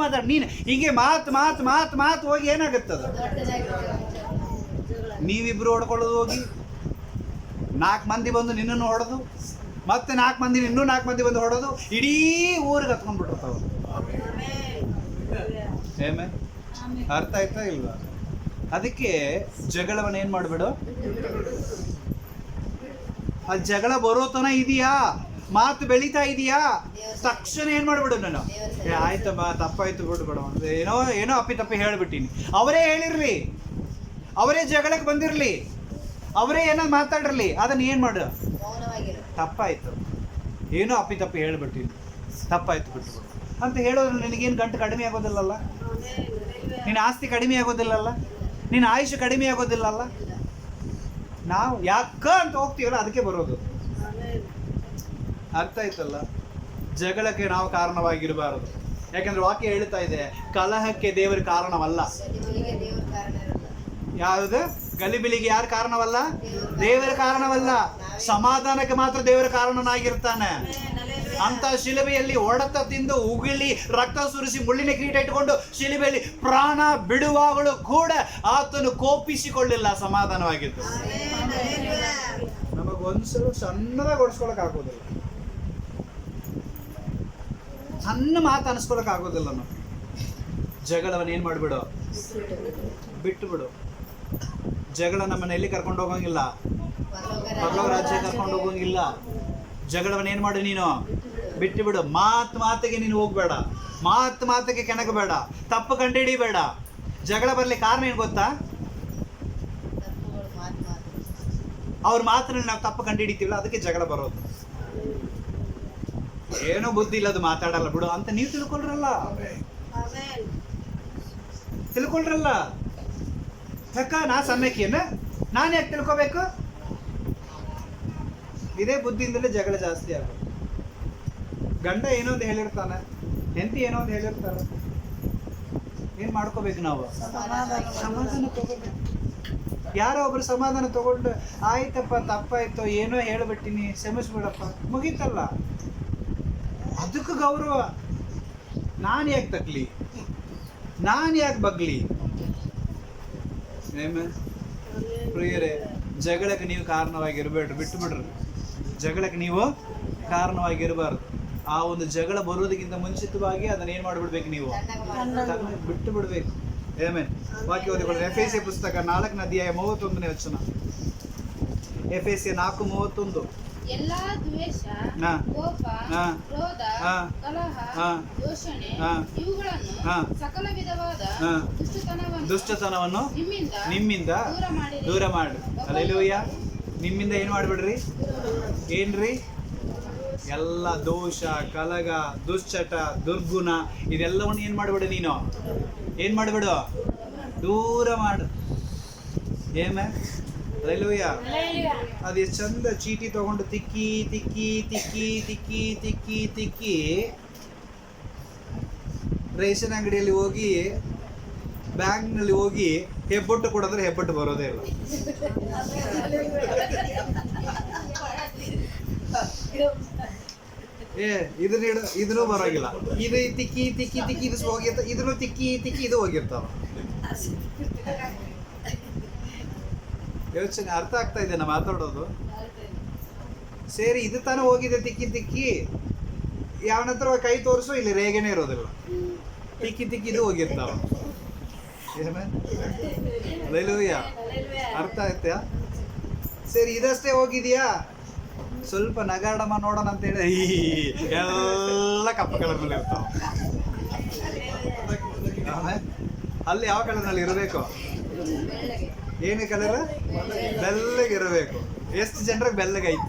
ಮಾತಾಡ ನೀನು, ಹೀಗೆ ಮಾತು ಹೋಗಿ ಏನಾಗುತ್ತದ, ನೀವಿಬ್ರು ಹೊಡ್ಕೊಳ್ಳೋದು ಹೋಗಿ 4 ಮಂದಿ ಬಂದು ನಿನ್ನನ್ನು ಹೊಡೆದು, ಮತ್ತೆ 4 ಮಂದಿ ಇನ್ನೂ 4 ಮಂದಿ ಬಂದು ಹೊಡೋದು, ಇಡೀ ಊರಿಗೆ ಹತ್ಕೊಂಡ್ಬಿಟ್ಟಿರ್ತಾವ. ಏಮೇ ಅರ್ಥ ಆಯ್ತಾ ಇಲ್ವಾ? ಅದಕ್ಕೆ ಜಗಳವನ್ನ ಏನ್ ಮಾಡ್ಬಿಡು. ಆ ಜಗಳ ಬರೋತನ ಇದೆಯಾ, ಮಾತು ಬೆಳೀತಾ ಇದೆಯಾ, ತಕ್ಷಣ ಏನ್ ಮಾಡ್ಬಿಡು, ನಾನು ಆಯ್ತಮ್ಮ ತಪ್ಪಾಯ್ತು ಬಿಡ್ಬೇಡ, ಏನೋ ಅಪ್ಪಿ ತಪ್ಪಿ ಹೇಳ್ಬಿಟ್ಟಿನಿ. ಅವರೇ ಹೇಳಿರ್ಲಿ, ಅವರೇ ಜಗಳಕ್ಕೆ ಬಂದಿರ್ಲಿ, ಅವರೇ ಏನೋ ಮಾತಾಡಿರ್ಲಿ, ಅದನ್ನ ಏನ್ ಮಾಡು, ತಪ್ಪಾಯ್ತು, ಏನೋ ಅಪ್ಪಿ ತಪ್ಪಿ ಹೇಳ್ಬಿಟ್ಟಿನಿ, ತಪ್ಪಾಯ್ತು ಬಿಟ್ಬಿಡು ಅಂತ ಹೇಳೋದ್ರೆ ನಿನಗೇನು ಗಂಟು ಕಡಿಮೆ ಆಗೋದಿಲ್ಲಲ್ಲ, ನಿನ್ನ ಆಸ್ತಿ ಕಡಿಮೆ ಆಗೋದಿಲ್ಲಲ್ಲ, ನಿನ್ನ ಆಯುಷ್ಯ ಕಡಿಮೆ ಆಗೋದಿಲ್ಲಲ್ಲ. ನಾವು ಯಾಕ ಅಂತ ಹೋಗ್ತೀವಲ್ಲ ಅದಕ್ಕೆ ಬರೋದು. ಅರ್ಥ ಆಯ್ತಲ್ಲ? ಜಗಳಕ್ಕೆ ನಾವು ಕಾರಣವಾಗಿರಬಾರದು. ಯಾಕಂದ್ರೆ ವಾಕ್ಯ ಹೇಳ್ತಾ ಇದೆ, ಕಲಹಕ್ಕೆ ದೇವರ ಕಾರಣವಲ್ಲ. ಯಾವುದು ಗಲಿಬಿಲಿಗೆ ಯಾರು ಕಾರಣವಲ್ಲ? ದೇವರ ಕಾರಣವಲ್ಲ. ಸಮಾಧಾನಕ್ಕೆ ಮಾತ್ರ ದೇವರ ಕಾರಣನಾಗಿರ್ತಾನೆ. ಅಂತ ಶಿಲುಬೆಯಲ್ಲಿ ಹೊಡೆತ ತಿಂದು ಉಗುಳಿ ರಕ್ತ ಸುರಿಸಿ ಮುಳ್ಳಿನ ಕಿರೀಟ ಇಟ್ಟುಕೊಂಡು ಶಿಲುಬೆಯಲ್ಲಿ ಪ್ರಾಣ ಬಿಡುವಾಗಲೂ ಕೂಡ ಆತನು ಕೋಪಿಸಿಕೊಳ್ಳಿಲ್ಲ, ಸಮಾಧಾನವಾಗಿದ್ದು. ನಮಗೊಂದ್ಸಲ ಸಣ್ಣದಾಗಿ ಹೊಡ್ಸ್ಕೊಳಕ್ ಆಗೋದಿಲ್ಲ, ಸಣ್ಣ ಮಾತು ಅನಿಸ್ಕೊಳಕ್ ಆಗೋದಿಲ್ಲ. ನಾವು ಜಗಳವನ್ನ ಏನ್ ಮಾಡ್ಬಿಡು, ಬಿಟ್ಟು ಬಿಡು. ಜಗಳ ನಮ್ಮನ್ನ ಎಲ್ಲಿ ಕರ್ಕೊಂಡು ಹೋಗಂಗಿಲ್ಲ, ಪರಲೋಕ ರಾಜ್ಯ ಕರ್ಕೊಂಡು ಹೋಗಂಗಿಲ್ಲ. ಜಗಳವನ್ನ ಏನ್ ಮಾಡು, ನೀನು ಬಿಟ್ಟು ಬಿಡು. ಮಾತಿಗೆ ನೀನು ಹೋಗ್ಬೇಡ, ಮಾತಿಗೆ ಕೆಣಕಬೇಡ, ತಪ್ಪು ಕಂಡುಹಿಡಿಬೇಡ. ಜಗಳ ಬರ್ಲಿ ಕಾರಣ ಏನ್ ಗೊತ್ತಾ? ಅವ್ರ ಮಾತನ್ನ ನಾವು ತಪ್ಪು ಕಂಡುಹಿಡಿತೀವಲ್ಲ, ಅದಕ್ಕೆ ಜಗಳ ಬರೋದು. ಏನೋ ಬುದ್ಧಿ ಇಲ್ಲ, ಅದು ಮಾತಾಡಲ್ಲ ಬಿಡು ಅಂತ ನೀವು ತಿಳ್ಕೊಳ್ರಲ್ಲ. ಯಾಕ ನಾ ಸಣ್ಣಕ್ಕಿಯನ್ನ ನಾನು ಯಾಕೆ ತಿಳ್ಕೊಬೇಕು? ಇದೇ ಬುದ್ಧಿಯಿಂದಲೇ ಜಗಳ ಜಾಸ್ತಿ ಆಗೋದು. ಗಂಡ ಏನೋ ಒಂದು ಹೇಳಿರ್ತಾನೆ, ಹೆಂಡತಿ ಏನೋ ಒಂದು ಹೇಳಿರ್ತಾರೆ, ಏನ್ ಮಾಡ್ಕೋಬೇಕು ನಾವು? ಸಮಾಧಾನ ತಗೋಬೇಕು. ಯಾರೋ ಒಬ್ರು ಸಮಾಧಾನ ತಗೊಂಡು ಆಯ್ತಪ್ಪ ತಪ್ಪಾಯ್ತು, ಏನೋ ಹೇಳ್ಬಿಟ್ಟಿನಿ, ಕ್ಷಮಿಸ್ಬಿಡಪ್ಪ, ಮುಗೀತಲ್ಲ. ಅದಕ್ಕೂ ಗೌರವ. ನಾನು ಯಾಕೆ ತಕ್ಲಿ, ನಾನು ಯಾಕೆ ಬಗ್ಲಿ? ಪ್ರಿಯರೇ, ಜಗಳಕ್ಕೆ ನೀವು ಕಾರಣವಾಗಿರಬೇಡ್ರಿ, ಬಿಟ್ಟು ಬಿಡ್ರಿ. ಜಗಳಕ್ಕೆ ನೀವು ಕಾರಣವಾಗಿರಬಾರ್ದು. ಆ ಒಂದು ಜಗಳ ಬರುವುದಕ್ಕಿಂತ ಮುಂಚಿತವಾಗಿ ಅದನ್ನ ಏನ್ ಮಾಡ್ಬಿಡ್ಬೇಕು, ನೀವು ಬಿಟ್ಟು ಬಿಡ್ಬೇಕು. ಆಮೆನ್. ವಾಕ್ಯ ಓದಿಕೊಳ್ಳಿ. ಎಫೆಸಿಯ ಪುಸ್ತಕ 4ನೇ ಅಧ್ಯಾಯ 31ನೇ ವಚನ. ಎಫೆಸಿಯ 4:31. ಎಲ್ಲಾ ದ್ವೇಷ, ಹಾ. ಕೋಪ, ಹಾ. ಕ್ರೋಧ, ಹಾ. ಕಲಹ, ಹಾ. ದೂಷಣೆ ಹಾ. ಇವುಗಳನ್ನು ಹಾ. ಸಕಲ ವಿಧವಾದ ಹಾ. ದುಷ್ಟತನವನ್ನು ನಿಮ್ಮಿಂದ ದೂರ ಮಾಡಿ. ಹಲ್ಲೆಲೂಯಾ. ನಿಮ್ಮಿಂದ ಏನ್ ಮಾಡ್ಬಿಡ್ರಿ? ಏನ್ರಿ? ಎಲ್ಲ ದೋಷ, ಕಲಗ, ದುಶ್ಚಟ, ದುರ್ಗುಣ ಇದೆಲ್ಲವನ್ನು ಏನ್ ಮಾಡ್ಬಿಡು, ನೀನು ಏನ್ ಮಾಡ್ಬಿಡು, ದೂರ ಮಾಡು. ಏಮೇ ಹಲ್ಲೆಲೂಯಾ. ಅದು ಎಷ್ಟು ಚಂದ ಚೀಟಿ ತಗೊಂಡು ತಿಕ್ಕಿ ತಿಕ್ಕಿ ತಿಕ್ಕಿ ತಿಕ್ಕಿ ತಿಕ್ಕಿ ತಿಕ್ಕಿ ರೇಷನ್ ಅಂಗಡಿಯಲ್ಲಿ ಹೋಗಿ ಬ್ಯಾಂಕ್ನಲ್ಲಿ ಹೋಗಿ ಹೆಬ್ಬೊಟ್ಟು ಕೊಡೋದ್ರೆ ಹೆಬ್ಬೊಟ್ಟು ಬರೋದೇ ಇಲ್ಲ. ಇದನ್ನ ಇದನ್ನು ಬರೋಗಿಲ್ಲ. ಇದು ತಿಕ್ಕಿ ತಿಕ್ಕಿ ತಿಕ್ಕಿ ಇದು ಹೋಗಿರ್ತ, ಇದನ್ನು ತಿಕ್ಕಿ ತಿಕ್ಕಿ ಇದು ಹೋಗಿರ್ತಾವ. ಯೋಚನೆ ಅರ್ಥ ಆಗ್ತಾ ಇದೆ ನಾ ಮಾತಾಡೋದು? ಸೇರಿ ಇದು ತಾನೇ ಹೋಗಿದೆ ತಿಕ್ಕಿ ತಿಕ್ಕಿ. ಯಾವನತ್ರ ಕೈ ತೋರಿಸು, ಇಲ್ಲಿ ರೇಗೇನೆ ಇರೋದಿಲ್ಲ. ತಿಕ್ಕಿ ತಿಕ್ಕಿ ಇದು ಹೋಗಿರ್ತಾವ. ಹಲ್ಲೆಲೂಯಾ. ಅರ್ಥ ಆಯ್ತಾ? ಸರಿ, ಇದಷ್ಟೇ ಹೋಗಿದ್ಯಾ, ಸ್ವಲ್ಪ ನಗಾಡಮ್ಮ ನೋಡೋಣ ಅಂತ ಹೇಳಿ ಎಲ್ಲ ಕಪ್ಪ ಕಲರ್ನಲ್ಲಿ ಇರ್ತಾವ. ಅಲ್ಲಿ ಯಾವ ಕಲರ್ನಲ್ಲಿ ಇರಬೇಕು? ಏನು ಕಲರ್? ಬೆಲ್ಲಗಿರಬೇಕು. ಎಷ್ಟು ಜನರಿಗೆ ಬೆಲ್ಲಗೈತಿ?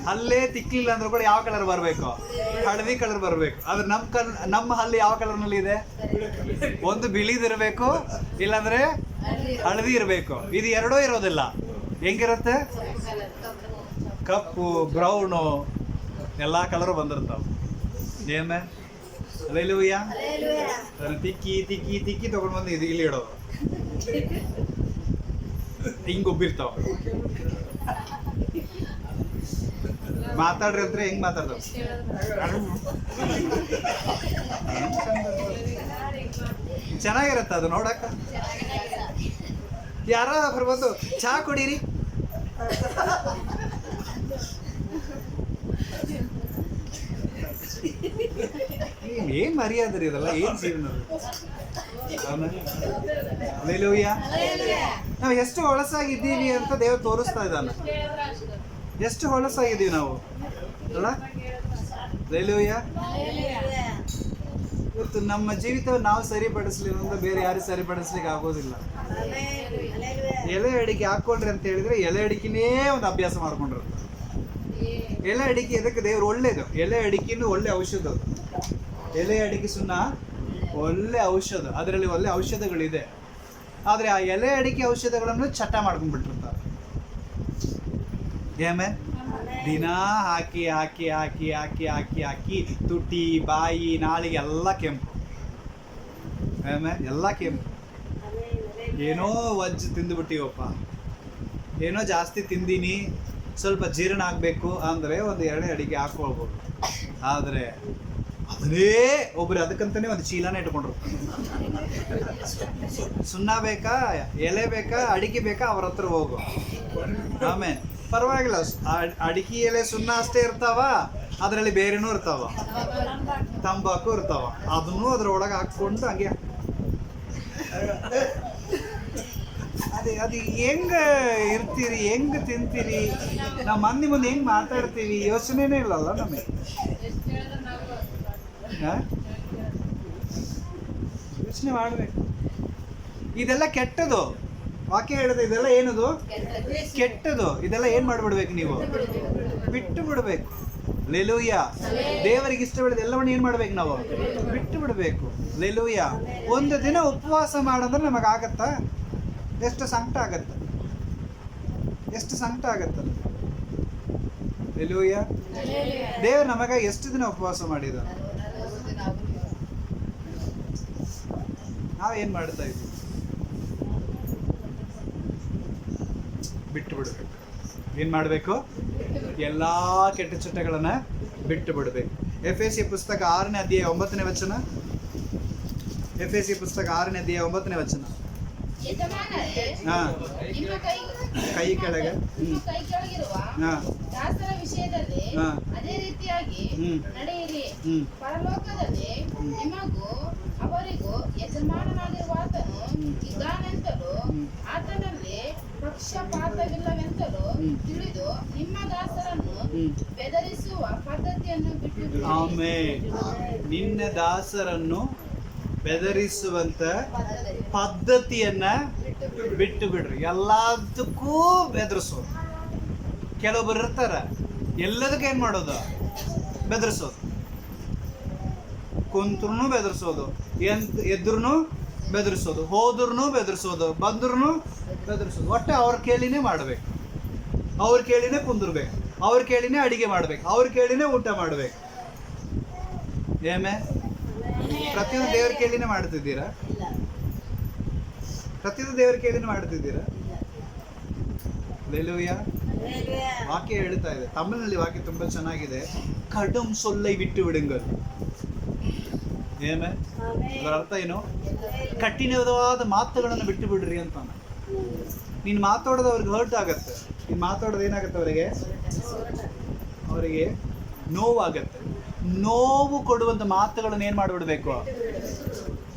ಹಲ್ಲೇ ತಿಕ್ಲಿಲ್ಲ ಅಂದ್ರೂ ಕೂಡ ಯಾವ ಕಲರ್ ಬರಬೇಕು? ಹಳದಿ ಕಲರ್ ಬರಬೇಕು. ಆದ್ರೆ ನಮ್ಮ ಹಲ್ಲಿ ಯಾವ ಕಲರ್ನಲ್ಲಿ ಇದೆ? ಒಂದು ಬಿಳಿದಿರಬೇಕು, ಇಲ್ಲಾಂದ್ರೆ ಹಳದಿ ಇರಬೇಕು. ಇದು ಎರಡೂ ಇರೋದಿಲ್ಲ. ಹೆಂಗಿರುತ್ತೆ? ಕಪ್ಪು, ಬ್ರೌನು ಎಲ್ಲ ಕಲರು ಬಂದಿರ್ತಾವ. ಏಮೇ ಹಲ್ಲೆಲೂಯಾ. ತಿಕ್ಕಿ ತಿಕ್ಕಿ ತಿಕ್ಕಿ ತಗೊಂಡು ಬಂದು ಇದು ಇಲ್ಲಿ ಇಡೋದು. ಹಿಂಗ್ ಒಬ್ಬಿರ್ತಾವ. ಮಾತಾಡ್ರಿ ಅಂದ್ರೆ ಹೆಂಗ್ ಮಾತಾಡ್ತಾವ? ಚೆನ್ನಾಗಿರತ್ತ ಅದು ನೋಡಕ್ಕ. ಯಾರ ಬರ್ಬೋದು, ಚಹಾ ಕುಡೀರಿ. ಏನ್ ಮರ್ಯಾದ್ರಿ ಇದೆಲ್ಲ? ಏನ್ ಜೀವನ? ಹಲ್ಲೆಲೂಯಾ. ನಾವು ಎಷ್ಟು ಹೊಳಸಾಗಿದ್ದೀವಿ ಅಂತ ದೇವ್ರು ತೋರಿಸ್ತಾ ಇದ್ದಾನೆ. ಎಷ್ಟು ಹೊಳಸಾಗಿದ್ದೀವಿ ನಾವು ಅಲ್ಲ? ಹಲ್ಲೆಲೂಯಾ. ಇವತ್ತು ನಮ್ಮ ಜೀವಿತವನ್ನು ನಾವು ಸರಿಪಡಿಸ್ಲಿಲ್ಲ ಅಂದ್ರೆ ಬೇರೆ ಯಾರು ಸರಿಪಡಿಸ್ಲಿಕ್ಕೆ ಆಗೋದಿಲ್ಲ. ಎಲೆ ಅಡಿಕೆ ಹಾಕೊಂಡ್ರಿ ಅಂತ ಹೇಳಿದ್ರೆ ಎಲೆ ಅಡಿಕೆನೇ ಒಂದು ಅಭ್ಯಾಸ ಮಾಡ್ಕೊಂಡಿರುತ್ತೆ. ಎಲೆ ಅಡಿಕೆ ಎದಕ್ಕೆ ದೇವ್ರು ಒಳ್ಳೇದು. ಎಲೆ ಅಡಿಕೆನೂ ಒಳ್ಳೆ ಔಷಧ. ಅದು ಎಲೆ ಅಡಿಕೆ ಸುಣ್ಣ ಒಳ್ಳೆ ಔಷಧ, ಅದರಲ್ಲಿ ಒಳ್ಳೆ ಔಷಧಗಳಿದೆ. ಆದರೆ ಆ ಎಲೆ ಅಡಿಕೆ ಔಷಧಗಳನ್ನು ಚಟ ಮಾಡ್ಕೊಂಡ್ಬಿಟ್ಟಿರ್ತಾರೆ. ಏಮೇ ದಿನ ಹಾಕಿ ಹಾಕಿ ಹಾಕಿ ಹಾಕಿ ಹಾಕಿ ಹಾಕಿ ತುಟಿ, ಬಾಯಿ, ನಾಲಿಗೆ ಎಲ್ಲ ಕೆಂಪು. ಏಮೇ ಎಲ್ಲ ಕೆಂಪು. ಏನೋ ವಜ್ಜು ತಿಂದುಬಿಟ್ಟಿವಪ್ಪ, ಏನೋ ಜಾಸ್ತಿ ತಿಂದೀನಿ, ಸ್ವಲ್ಪ ಜೀರ್ಣ ಆಗಬೇಕು ಅಂದರೆ ಒಂದು ಎಳೆ ಅಡಿಗೆ ಹಾಕ್ಕೊಳ್ಬೋದು. ಆದರೆ ಅದನ್ನೇ ಒಬ್ರು ಅದಕ್ಕಂತಾನೆ ಒಂದು ಚೀಲನೇ ಇಟ್ಕೊಂಡ್ರು. ಸುಣ್ಣ ಬೇಕಾ, ಎಲೆ ಬೇಕಾ, ಅಡಿಕೆ ಬೇಕಾ, ಅವ್ರ ಹತ್ರ ಹೋಗು. ಆಮೇಲೆ ಪರವಾಗಿಲ್ಲ, ಅಡಿಕೆ ಎಲೆ ಸುಣ್ಣ ಅಷ್ಟೇ ಇರ್ತಾವ, ಅದರಲ್ಲಿ ಬೇರೆನೂ ಇರ್ತಾವ, ತಂಬಾಕು ಇರ್ತಾವ. ಅದನ್ನು ಅದ್ರೊಳಗೆ ಹಾಕ್ಕೊಂಡು ಹಂಗೆ ಅದು ಹೆಂಗ ಇರ್ತೀರಿ, ಹೆಂಗ್ ತಿಂತೀರಿ, ನಾವು ಮಂದಿ ಮುಂದೆ ಹೆಂಗ್ ಮಾತಾಡ್ತೀವಿ, ಯೋಚನೆನೇ ಇಲ್ಲಲ್ಲ ನಮಗೆ. ಯೋಚನೆ ಮಾಡ್ಬೇಕು. ಇದೆಲ್ಲ ಕೆಟ್ಟದು. ವಾಕ್ಯ ಹೇಳಿದೆ ಇದೆಲ್ಲ ಏನದು? ಕೆಟ್ಟದು. ಇದೆಲ್ಲ ಏನ್ ಮಾಡ್ಬಿಡ್ಬೇಕು? ನೀವು ಬಿಟ್ಟು ಬಿಡ್ಬೇಕು. ಹಲ್ಲೆಲೂಯಾ. ದೇವರಿಗೆ ಇಷ್ಟವಿಲ್ಲದ ಎಲ್ಲವನ್ನ ಏನ್ ಮಾಡ್ಬೇಕು? ನಾವು ಬಿಟ್ಟು ಬಿಡ್ಬೇಕು. ಹಲ್ಲೆಲೂಯಾ. ಒಂದು ದಿನ ಉಪವಾಸ ಮಾಡಂದ್ರೆ ನಮಗಾಗತ್ತಾ? ಎಷ್ಟು ಸಂಕಟ ಆಗತ್ತೆ, ಎಷ್ಟು ಸಂಕಟ ಆಗತ್ತೆ. ಹಲ್ಲೆಲೂಯಾ. ದೇವರು ನಮಗ ಎಷ್ಟು ದಿನ ಉಪವಾಸ ಮಾಡಿದ? ನಾವೇನ್ ಮಾಡ್ತಾ ಇದ್ದೀವಿ? ಬಿಟ್ಟು ಬಿಡ್ಬೇಕು. ಏನ್ ಮಾಡ್ಬೇಕು? ಎಲ್ಲಾ ಕೆಟ್ಟ ಚಟಗಳನ್ನ ಬಿಟ್ಟು ಬಿಡ್ಬೇಕು. ಎಫೆಸಿ ಪುಸ್ತಕ 6ನೇ ಅಧ್ಯಾಯ 9ನೇ ವಚನ. ಎಫೆಸಿ ಪುಸ್ತಕ 6ನೇ ಅಧ್ಯಾಯ 9ನೇ ವಚನ. ಯಜಮಾನರೇ, ಹಾ, ನಿಮ್ಮ ಕೈ ಕೆಳಗೆ. ನಿಮ್ಮ ಕೈ ಕೆಳಗಿರುವ ಹಾ, ದಾಸರ ವಿಷಯದಲ್ಲಿ ಹಾ. ಅದೇ ರೀತಿಯಾಗಿ ನಡೆಯಿರಿ. ಹ್ಮ್. ಪರಲೋಕದಲ್ಲಿ ನಿಮಗೂ ಅವರಿಗೂ ಯಜಮಾನನಾಗಿರುವ ಆತನು ಇದ್ದಾನೆಂತಲೂ ಆತನಲ್ಲಿ ಪಕ್ಷಪಾತವಿಲ್ಲವೆಂತಲೂ ತಿಳಿದು ನಿಮ್ಮ ದಾಸರನ್ನು ಬೆದರಿಸುವ ಪದ್ಧತಿಯನ್ನು ಬಿಟ್ಟು ಬಿಡಿರಿ. ಆಮೆನ್. ನಿನ್ನ ದಾಸರನ್ನು ಬೆದರಿಸುವಂತ ಪದ್ಧತಿಯನ್ನ ಬಿಟ್ಟು ಬಿಡ್ರಿ. ಎಲ್ಲದಕ್ಕೂ ಬೆದರಿಸೋದು. ಕೆಲವೊಬ್ಬರು ಇರ್ತಾರ, ಎಲ್ಲದಕ್ಕೆ ಏನ್ ಮಾಡೋದು? ಬೆದರಿಸೋದು. ಕುಂತ್ರು ಬೆದರಿಸೋದು, ಎದ್ರೂ ಬೆದರಿಸೋದು, ಹೋದ್ರೂ ಬೆದರಿಸೋದು, ಬಂದ್ರೂ ಬೆದರಿಸೋದು. ಒಟ್ಟೆ ಅವ್ರ ಕೇಳಿನೇ ಮಾಡ್ಬೇಕು, ಅವ್ರ ಕೇಳಿನೇ ಕುಂದಿರ್ಬೇಕು, ಅವ್ರ ಕೇಳಿನೇ ಅಡಿಗೆ ಮಾಡ್ಬೇಕು, ಅವ್ರ ಕೇಳಿನೇ ಊಟ ಮಾಡ್ಬೇಕು. ಏಮೇ ಪ್ರತಿಯೊಂದು ದೇವ್ರ ಕೇಳಿನೇ ಮಾಡ್ತಿದ್ದೀರಾ? ಪ್ರತಿಯೊಂದು ದೇವ್ರ ಕೇಳಿನೇ ಮಾಡ್ತಿದ್ದೀರಾ? ಲೆಲೂಯ. ವಾಕ್ಯ ಹೇಳ್ತಾ ಇದೆ, ತಮಿಳಿನಲ್ಲಿ ವಾಕ್ಯ ತುಂಬಾ ಚೆನ್ನಾಗಿದೆ. ಕಡುಂ ಸೊಲ್ಲೈ ಬಿಟ್ಟು ಬಿಡುಂಗಲ್. ಏಮೇ ಅದರ ಅರ್ಥ ಏನು? ಕಠಿಣವಾದ ಮಾತುಗಳನ್ನು ಬಿಟ್ಟು ಬಿಡ್ರಿ ಅಂತ. ನೀನು ಮಾತಾಡೋದು ಅವ್ರಿಗೆ ಹರ್ಟ್ ಆಗತ್ತೆ. ನೀನು ಮಾತಾಡೋದು ಏನಾಗತ್ತೆ? ಅವರಿಗೆ ನೋವಾಗತ್ತೆ. ನೋವು ಕೊಡುವಂಥ ಮಾತುಗಳನ್ನು ಏನು ಮಾಡಿಬಿಡ್ಬೇಕು?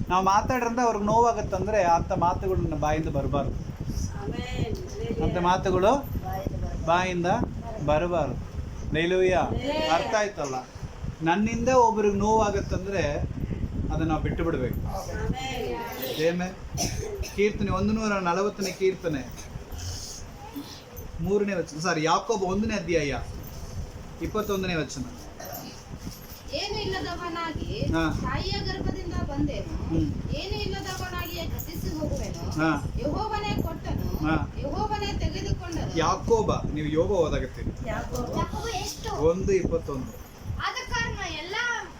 ನಾವು ಮಾತಾಡ್ರಂತ ಅವ್ರಿಗೆ ನೋವಾಗತ್ತಂದ್ರೆ ಅಂಥ ಮಾತುಗಳು ನನ್ನ ಬಾಯಿಂದ ಬರಬಾರ್ದು. ಅಂಥ ಮಾತುಗಳು ಬಾಯಿಂದ ಬರಬಾರ್ದು. ಲೈಲೂಯ್ಯ. ಅರ್ಥ ಆಯ್ತಲ್ಲ? ನನ್ನಿಂದ ಒಬ್ರಿಗೆ ನೋವಾಗತ್ತಂದ್ರೆ ಅದನ್ನು ನಾವು ಬಿಟ್ಟು ಬಿಡಬೇಕು. ಏಮೇ ಕೀರ್ತನೆ 140ನೇ ಕೀರ್ತನೆ 3ನೇ ವಚನ. ಯಾಕೋಬ 1ನೇ ಅಧ್ಯಾಯ 21ನೇ ವಚನ. ಏನು ಇಲ್ಲದವನಾಗಿ ಹಾ. ತಾಯಿಯ ಗರ್ಭದಿಂದ ಬಂದೇನು, ಹ್ಮ್. ಏನು ಇಲ್ಲದವನಾಗಿ ಗತಿಸಿ ಹೋಗುವೆನು. ಹಾ. ಯೆಹೋವನೇ ಕೊಟ್ಟನು, ಹಾ. ಯೆಹೋವನೇ ತೆಗೆದುಕೊಂಡನು. ಯಾಕೋಬ, ನೀವು ಯೋಬ ಓದಾಗತ್ತೀರಿ. ಯಾಕೋಬ ಎಷ್ಟು 1:21. ಆದ ಕಾರಣ ಎಲ್ಲ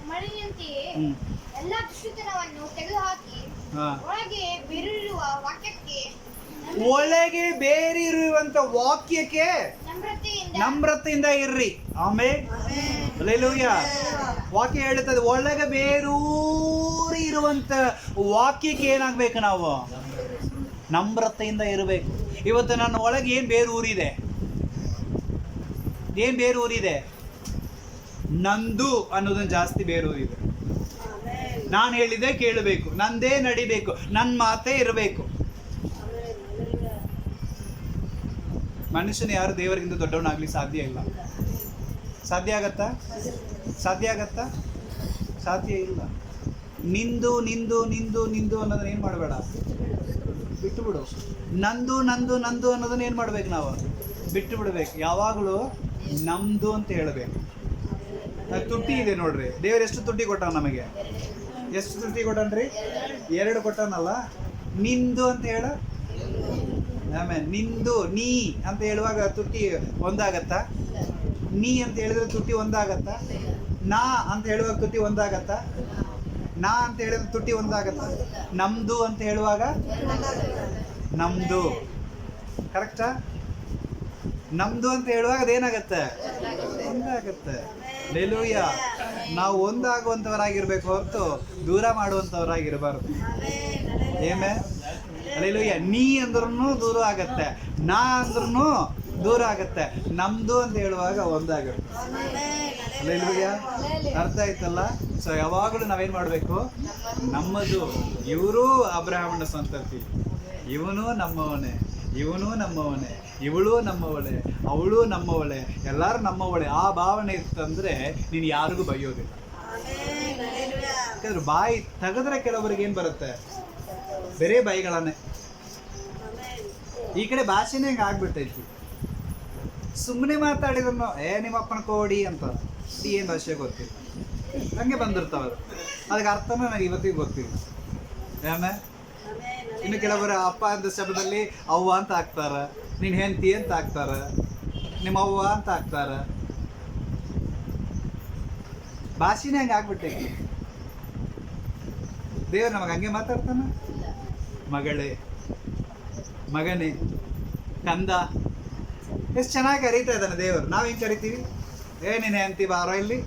ಮಳೆಯಂತೆಯೇ ಹ್ಮ್. ಎಲ್ಲ ದುಷ್ಟತನವನ್ನು ತೆಗೆದುಹಾಕಿ ಹಾ. ಒಳಗೆ ಬೇರಿರುವ ವಾಕ್ಯಕ್ಕೆ ಒಳಗೆ ಬೇರಿರುವಂತ ವಾಕ್ಯಕ್ಕೆ ನಮ್ರತೆಯಿಂದ ಇರ್ರಿ. ಆಮೇಲೆ ಹಲ್ಲೆಲೂಯ. ವಾಕ್ಯ ಹೇಳ್ತದೆ, ಒಳಗೆ ಬೇರೂರಿ ಇರುವಂತ ವಾಕ್ಯಕ್ಕೆ ಏನಾಗ್ಬೇಕು? ನಾವು ನಮ್ರತೆಯಿಂದ ಇರಬೇಕು. ಇವತ್ತು ನನ್ನ ಒಳಗೆ ಏನ್ ಬೇರೂರಿದೆ? ಏನ್ ಬೇರೂರಿದೆ? ನಂದು ಅನ್ನೋದನ್ನ ಜಾಸ್ತಿ ಬೇರೂರಿದೆ. ನಾನು ಹೇಳಿದೆ ಕೇಳಬೇಕು, ನಂದೇ ನಡಿಬೇಕು, ನನ್ನ ಮಾತೇ ಇರಬೇಕು. ಮನುಷ್ಯನ ಯಾರು ದೇವರಿಗಿಂತ ದೊಡ್ಡವನಾಗ್ಲಿಕ್ಕೆ ಸಾಧ್ಯ ಇಲ್ಲ. ಸಾಧ್ಯ ಆಗತ್ತಾ? ಸಾಧ್ಯ ಆಗತ್ತಾ? ಸಾಧ್ಯ ಇಲ್ಲ. ನಿಂದು ನಿಂದು ನಿಂದು ನಿಂದು ಅನ್ನೋದನ್ನ ಏನು ಮಾಡಬೇಡ, ಬಿಟ್ಟು ಬಿಡು. ನಂದು ನಂದು ನಂದು ಅನ್ನೋದನ್ನ ಏನು ಮಾಡ್ಬೇಕು? ನಾವು ಬಿಟ್ಟು ಬಿಡಬೇಕು. ಯಾವಾಗಲೂ ನಮ್ದು ಅಂತ ಹೇಳಬೇಕು. ತುಟಿ ಇದೆ ನೋಡ್ರಿ, ದೇವರು ಎಷ್ಟು ತುಟಿ ಕೊಟ್ಟಾನ ನಮಗೆ? ಎಷ್ಟು ತುಟಿ ಕೊಟ್ಟನ್ರಿ? 2 ಕೊಟ್ಟಾನಲ್ಲ. ನಿಂದು ಅಂತ ಹೇಳ. ಆಮೇಲೆ ನಿಂದು, ನೀ ಅಂತ ಹೇಳುವಾಗ ತುಟಿ ಒಂದಾಗತ್ತಾ? ನೀ ಅಂತ ಹೇಳಿದ್ರೆ ತುಟಿ ಒಂದಾಗತ್ತಾ? ನಾ ಅಂತ ಹೇಳುವಾಗ ತುಟಿ ಒಂದಾಗತ್ತಾ? ನಾ ಅಂತ ಹೇಳಿದ್ರೆ ತುಟಿ ಒಂದಾಗತ್ತಾ? ನಮ್ದು ಅಂತ ಹೇಳುವಾಗ ನಮ್ದು. ಕರೆಕ್ಟಾ? ನಮ್ದು ಅಂತ ಹೇಳುವಾಗ ಅದೇನಾಗತ್ತೆ? ಒಂದಾಗತ್ತೆ. ಹಲ್ಲೆಲೂಯ. ನಾವು ಒಂದಾಗುವಂಥವರಾಗಿರ್ಬೇಕು ಹೊರತು ದೂರ ಮಾಡುವಂಥವರಾಗಿರಬಾರ್ದು. ಏಮೇ ಹಲ್ಲೆಲೂಯ. ನೀ ಅಂದ್ರೂ ದೂರ ಆಗತ್ತೆ, ನಾ ಅಂದ್ರೂ ದೂರ ಆಗತ್ತೆ. ನಮ್ದು ಅಂತ ಹೇಳುವಾಗ ಒಂದಾಗತ್ತೆ. ಹಲ್ಲೆಲೂಯ. ಅರ್ಥ ಆಯ್ತಲ್ಲ? ಸೊ ಯಾವಾಗಲೂ ನಾವೇನು ಮಾಡಬೇಕು? ನಮ್ಮದು. ಇವರು ಅಬ್ರಹಾಮನ ಸಂತತಿ, ಇವನು ನಮ್ಮವನೇ, ಇವನು ನಮ್ಮವನೇ, ಇವಳು ನಮ್ಮವಳೆ, ಅವಳು ನಮ್ಮವಳೆ, ಎಲ್ಲರೂ ನಮ್ಮವಳೆ. ಆ ಭಾವನೆ ಇತ್ತಂದ್ರೆ ನೀನು ಯಾರಿಗೂ ಬೈಯೋದಿಲ್ಲ. ಯಾಕಂದ್ರೆ ಬಾಯಿ ತೆಗೆದ್ರೆ ಕೆಲವರಿಗೆ ಏನು ಬರುತ್ತೆ? ಬೇರೆ ಬಾಯಿಗಳನ್ನೇ. ಈ ಕಡೆ ಭಾಷೆನೇ ಹಿಂಗೆ ಆಗ್ಬಿಟ್ಟೈತಿ. ಸುಮ್ಮನೆ ಮಾತಾಡಿದ್ರು ನಿಮ್ಮಪ್ಪನ ಕೋಡಿ ಅಂತ, ಏನು ಭಾಷೆ ಗೊತ್ತಿಲ್ಲ, ಹಂಗೆ ಬಂದಿರ್ತಾವ. ಅದಕ್ಕೆ ಅರ್ಥನೂ ನನಗೆ ಇವತ್ತಿಗೆ ಗೊತ್ತಿಲ್ಲ. ಆಮೇಲೆ ಇನ್ನು ಕೆಲವರು ಅಪ್ಪ ಅಂತ ಶಬ್ದದಲ್ಲಿ ಅವ್ವ ಅಂತ ಹಾಕ್ತಾರ, ನೀನು ಹೆಂಡತಿ ಅಂತ ಹಾಕ್ತಾರ, ನಿಮ್ಮ ಅವ್ವ ಅಂತ ಹಾಕ್ತಾರ. ಭಾಷೆನೇ ಹಂಗೆ ಆಗ್ಬಿಟ್ಟೈತಿ. ದೇವ್ರು ನಮಗೆ ಹಂಗೆ ಮಾತಾಡ್ತಾನ. ಮಗಳೇ, ಮಗನೇ, ಕಂದ, ಎಷ್ಟು ಚೆನ್ನಾಗಿ ಕರೀತಾ ಇದ್ದಾನೆ ದೇವರು. ನಾವು ಹಿಂಗೆ ಕರಿತೀವಿ, ನೀನು ಹೆಂಡತಿ ಬಾರೋ ಇಲ್ಲಿ,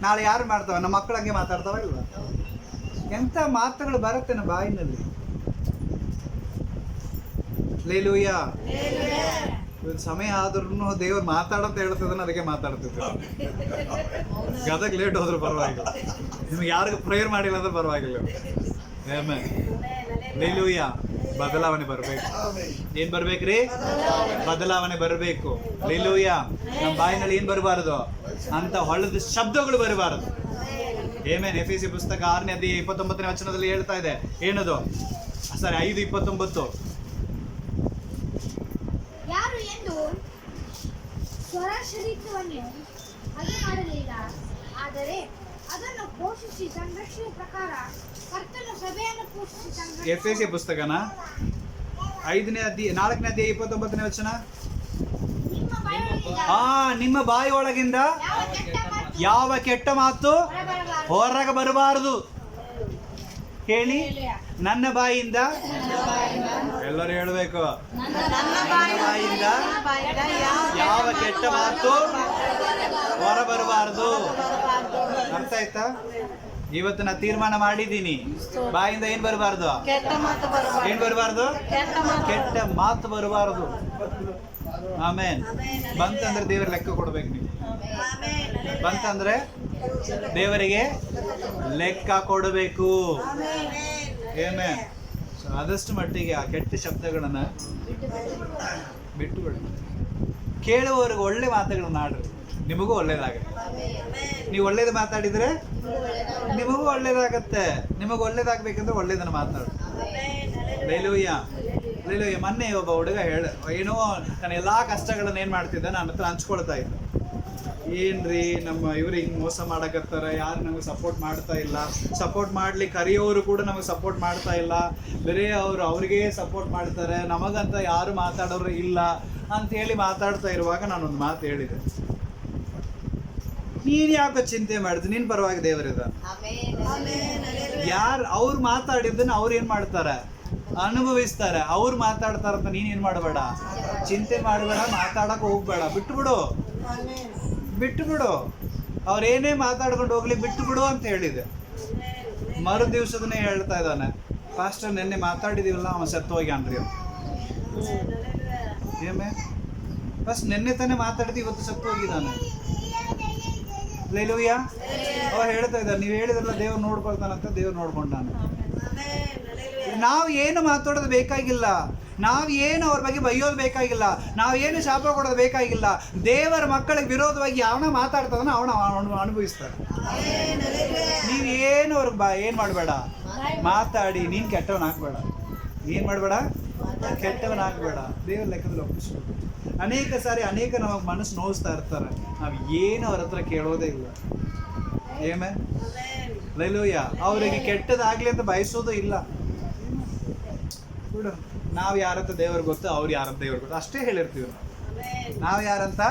ನಾಳೆ ಯಾರು ಮಾಡ್ತಾವ? ನಮ್ಮ ಮಕ್ಕಳು ಹಂಗೆ ಮಾತಾಡ್ತಾವ ಇಲ್ವಾ? ಎಂಥ ಮಾತುಗಳು ಬರುತ್ತೆ ನಮ್ಮ ಬಾಯಿನಲ್ಲಿ. ಲೇಲೂಯ. ಇವತ್ತು ಸಮಯ ಆದ್ರೂ ದೇವ್ರು ಮಾತಾಡಂತ ಹೇಳ್ತಿದ್ದಾನೆ, ಅದಕ್ಕೆ ಮಾತಾಡ್ತಿದ್ದೆ. ಗದಗ್ ಲೇಟ್ ಹೋದ್ರೂ ಪರವಾಗಿಲ್ಲ, ನಿಮ್ಗೆ ಯಾರಿಗೂ ಪ್ರೇಯರ್ ಮಾಡಿಲ್ಲ ಅಂದ್ರೆ ಪರವಾಗಿಲ್ಲ. ಲೇಲೂಯ. ಬದಲಾವಣೆ ಬರ್ಬೇಕು. ಏನ್ ಬರ್ಬೇಕ್ರಿ? ಬದಲಾವಣೆ ಬರಬೇಕು. ಲೇಲೂಯ. ನಮ್ಮ ಬಾಯಿನಲ್ಲಿ ಏನ್ ಬರಬಾರದು? ಅಂತ ಹೊಳದ ಶಬ್ದಗಳು ಬರಬಾರದು. ಏಮೇನ್? ಎಫೆಸಿ ಪುಸ್ತಕ 6ನೇ ಅಧ್ಯಾಯ 29ನೇ ವಚನದಲ್ಲಿ ಹೇಳ್ತಾ ಇದೆ. ಏನದು? ಸರಿ, 5:29. ಯಾರು ಎಂದು ಸ್ವರಶರೀರವನ್ನು ಹಾಗೆ ಮಾಡಲಿಲ್ಲ, ಆದರೆ ಅದನ್ನು ಪೋಷಿಸಿ ಸಂರಕ್ಷಣೆ ಪ್ರಕಾರ ಕರ್ತನು ಸಭೆಯನ್ನು ಪೋಷಿಸಿ ಸಂರಕ್ಷಣೆ. ಎಫೆಸಿ ಪುಸ್ತಕನ 4ನೇ ಅಧ್ಯಾಯ 29ನೇ ವಚನ. ನಿಮ್ಮ ಬಾಯಿಯೊಳಗಿಂದ ನಿಮ್ಮ ಬಾಯಿ ಒಳಗಿಂದ ಯಾವ ಕೆಟ್ಟ ಮಾತು ಯಾವ ಕೆಟ್ಟ ಮಾತು ಹೊರಬರಬಾರದು. ಹೊರಗೆ ಬರಬಾರದು. ಹೇಳಿ, ನನ್ನ ಬಾಯಿಂದ. ಎಲ್ಲರೂ ಹೇಳ್ಬೇಕು, ನನ್ನ ಬಾಯಿಂದ ಯಾವ ಕೆಟ್ಟ ಮಾತು ಹೊರ ಬರಬಾರದು. ಅರ್ಥ ಆಯ್ತಾ? ಇವತ್ತು ನಾ ತೀರ್ಮಾನ ಮಾಡಿದ್ದೀನಿ, ಬಾಯಿಂದ ಏನ್ ಬರಬಾರ್ದು? ಏನ್ ಬರಬಾರ್ದು? ಕೆಟ್ಟ ಮಾತು ಬರಬಾರದು. ಆಮೇನ್. ಬಂತಂದ್ರೆ ದೇವರ ಲೆಕ್ಕ ಕೊಡ್ಬೇಕು ನೀವು. ಬಂತಂದ್ರೆ ದೇವರಿಗೆ ಲೆಕ್ಕ ಕೊಡಬೇಕು. ಆಮೇನ್. ಆದಷ್ಟು ಮಟ್ಟಿಗೆ ಆ ಕೆಟ್ಟ ಶಬ್ದಗಳನ್ನ ಬಿಟ್ಟುಬಿಡಿ. ಕೇಳುವವರಿಗೆ ಒಳ್ಳೆ ಮಾತುಗಳನ್ನ ಆಡ್ರಿ, ನಿಮಗೂ ಒಳ್ಳೇದಾಗತ್ತೆ. ನೀವು ಒಳ್ಳೇದು ಮಾತಾಡಿದ್ರೆ ನಿಮಗೂ ಒಳ್ಳೇದಾಗತ್ತೆ. ನಿಮಗೂ ಒಳ್ಳೇದಾಗಬೇಕಂದ್ರೆ ಒಳ್ಳೇದನ್ನ ಮಾತಾಡು. ಲೇಲೂಯ್ಯ. ಲೇಲೂಯ್ಯ. ಮೊನ್ನೆ ಒಬ್ಬ ಹುಡುಗ ಏನೋ ನಾನು ಎಲ್ಲಾ ಕಷ್ಟಗಳನ್ನ ಏನ್ ಮಾಡ್ತಿದ್ದೆ, ನನ್ನ ಹತ್ರ ಹಂಚ್ಕೊಳ್ತಾ ಇದ್ದ. ಏನ್ರಿ ನಮ್ಮ ಇವ್ರು ಹಿಂಗೆ ಮೋಸ ಮಾಡಕತ್ತಾರ, ಯಾರು ನಮಗೆ ಸಪೋರ್ಟ್ ಮಾಡ್ತಾ ಇಲ್ಲ, ಸಪೋರ್ಟ್ ಮಾಡ್ಲಿಕ್ಕೆ ಕರೆಯೋರು ಕೂಡ ನಮಗೆ ಸಪೋರ್ಟ್ ಮಾಡ್ತಾ ಇಲ್ಲ, ಬೇರೆ ಅವ್ರಿಗೆ ಸಪೋರ್ಟ್ ಮಾಡ್ತಾರೆ, ನಮಗಂತ ಯಾರು ಮಾತಾಡೋರು ಇಲ್ಲ ಅಂತ ಹೇಳಿ ಮಾತಾಡ್ತಾ ಇರುವಾಗ ನಾನೊಂದು ಮಾತು ಹೇಳಿದೆ, ನೀನ್ ಯಾಕೆ ಚಿಂತೆ ಮಾಡಿದ್? ನಿನ್ ಪರವಾಗಿ ದೇವರಿದ್ದಾನೆ. ಯಾರು ಅವ್ರು ಮಾತಾಡಿದ್ದನ್ನ ಅವ್ರು ಏನ್ ಮಾಡ್ತಾರೆ? ಅನುಭವಿಸ್ತಾರೆ. ಅವ್ರು ಮಾತಾಡ್ತಾರಂತ ನೀನ್ ಏನ್ ಮಾಡಬೇಡ, ಚಿಂತೆ ಮಾಡಬೇಡ, ಮಾತಾಡಕ್ ಹೋಗ್ಬೇಡ, ಬಿಟ್ಟು ಬಿಡು. ಅವ್ರೇನೇ ಮಾತಾಡ್ಕೊಂಡು ಹೋಗ್ಲಿ, ಬಿಟ್ಟು ಬಿಡು ಅಂತ ಹೇಳಿದೆ. ಮರು ದಿವ್ಸದನ್ನೇ ಹೇಳ್ತಾ ಇದ್ದಾನೆ, ಪಾಸ್ಟರ್ ನಿನ್ನೆ ಮಾತಾಡಿದೀವಲ್ಲ, ಅವನ್ ಸತ್ತು ಹೋಗ್ಯಾನ್ರಿ. ಏಮೇ ಫಸ್ಟ್ ನಿನ್ನೆ ತಾನೇ ಮಾತಾಡಿದ್ವಿ, ಇವತ್ತು ಸತ್ತು ಹೋಗಿದ್ದಾನೆ. ಲೇಲೂಯ್ಯ. ಅವ ಹೇಳ್ತಾ ಇದ್ದಾರೆ, ನೀವು ಹೇಳಿದ್ರಲ್ಲ ದೇವ್ರು ನೋಡ್ಕೊಳ್ತಾನಂತ, ದೇವ್ರು ನೋಡ್ಕೊಂಡಾನೆ. ನಾವು ಏನು ಮಾತಾಡೋದು ಬೇಕಾಗಿಲ್ಲ, ನಾವು ಏನು ಅವ್ರ ಬಗ್ಗೆ ಬೈಯೋದು ಬೇಕಾಗಿಲ್ಲ, ನಾವು ಏನು ಶಾಪ ಕೊಡೋದು ಬೇಕಾಗಿಲ್ಲ. ದೇವರ ಮಕ್ಕಳಿಗೆ ವಿರೋಧವಾಗಿ ಯಾವನ ಮಾತಾಡ್ತದನ್ನ ಅವನ ಅನುಭವಿಸ್ತಾರೆ. ನೀವೇನು ಅವ್ರಿಗೆ ಏನು ಮಾಡಬೇಡ, ಮಾತಾಡಿ ನೀನು ಕೆಟ್ಟವನ್ ಹಾಕ್ಬೇಡ. ಏನು ಮಾಡಬೇಡ? ಕೆಟ್ಟವನಾಗಬೇಡ. ದೇವ್ರ ಲೆಕ್ಕದಲ್ಲಿ ಒಪ್ಪಿಸ್ಬೇಕು. ಅನೇಕ ಸಾರಿ ನಮಗೆ ಮನಸ್ಸು ನೋಯಿಸ್ತಾ ಇರ್ತಾರೆ, ನಾವು ಏನು ಅವ್ರ ಹತ್ರ ಕೇಳೋದೇ ಇಲ್ಲ. ಏಮೇ ಲೇಲೂಯ್ಯ. ಅವರಿಗೆ ಕೆಟ್ಟದಾಗ್ಲಿ ಅಂತ ಬಯಸೋದು ಇಲ್ಲ. ಬಿಡು, ನಾವು ಯಾರಂತ ದೇವ್ರಿಗೆ ಗೊತ್ತು, ಅವ್ರು ಯಾರಂತ ದೇವ್ರಿಗೆ ಗೊತ್ತು, ಅಷ್ಟೇ ಹೇಳಿರ್ತೀವಿ. ನಾವು ಯಾರಂತ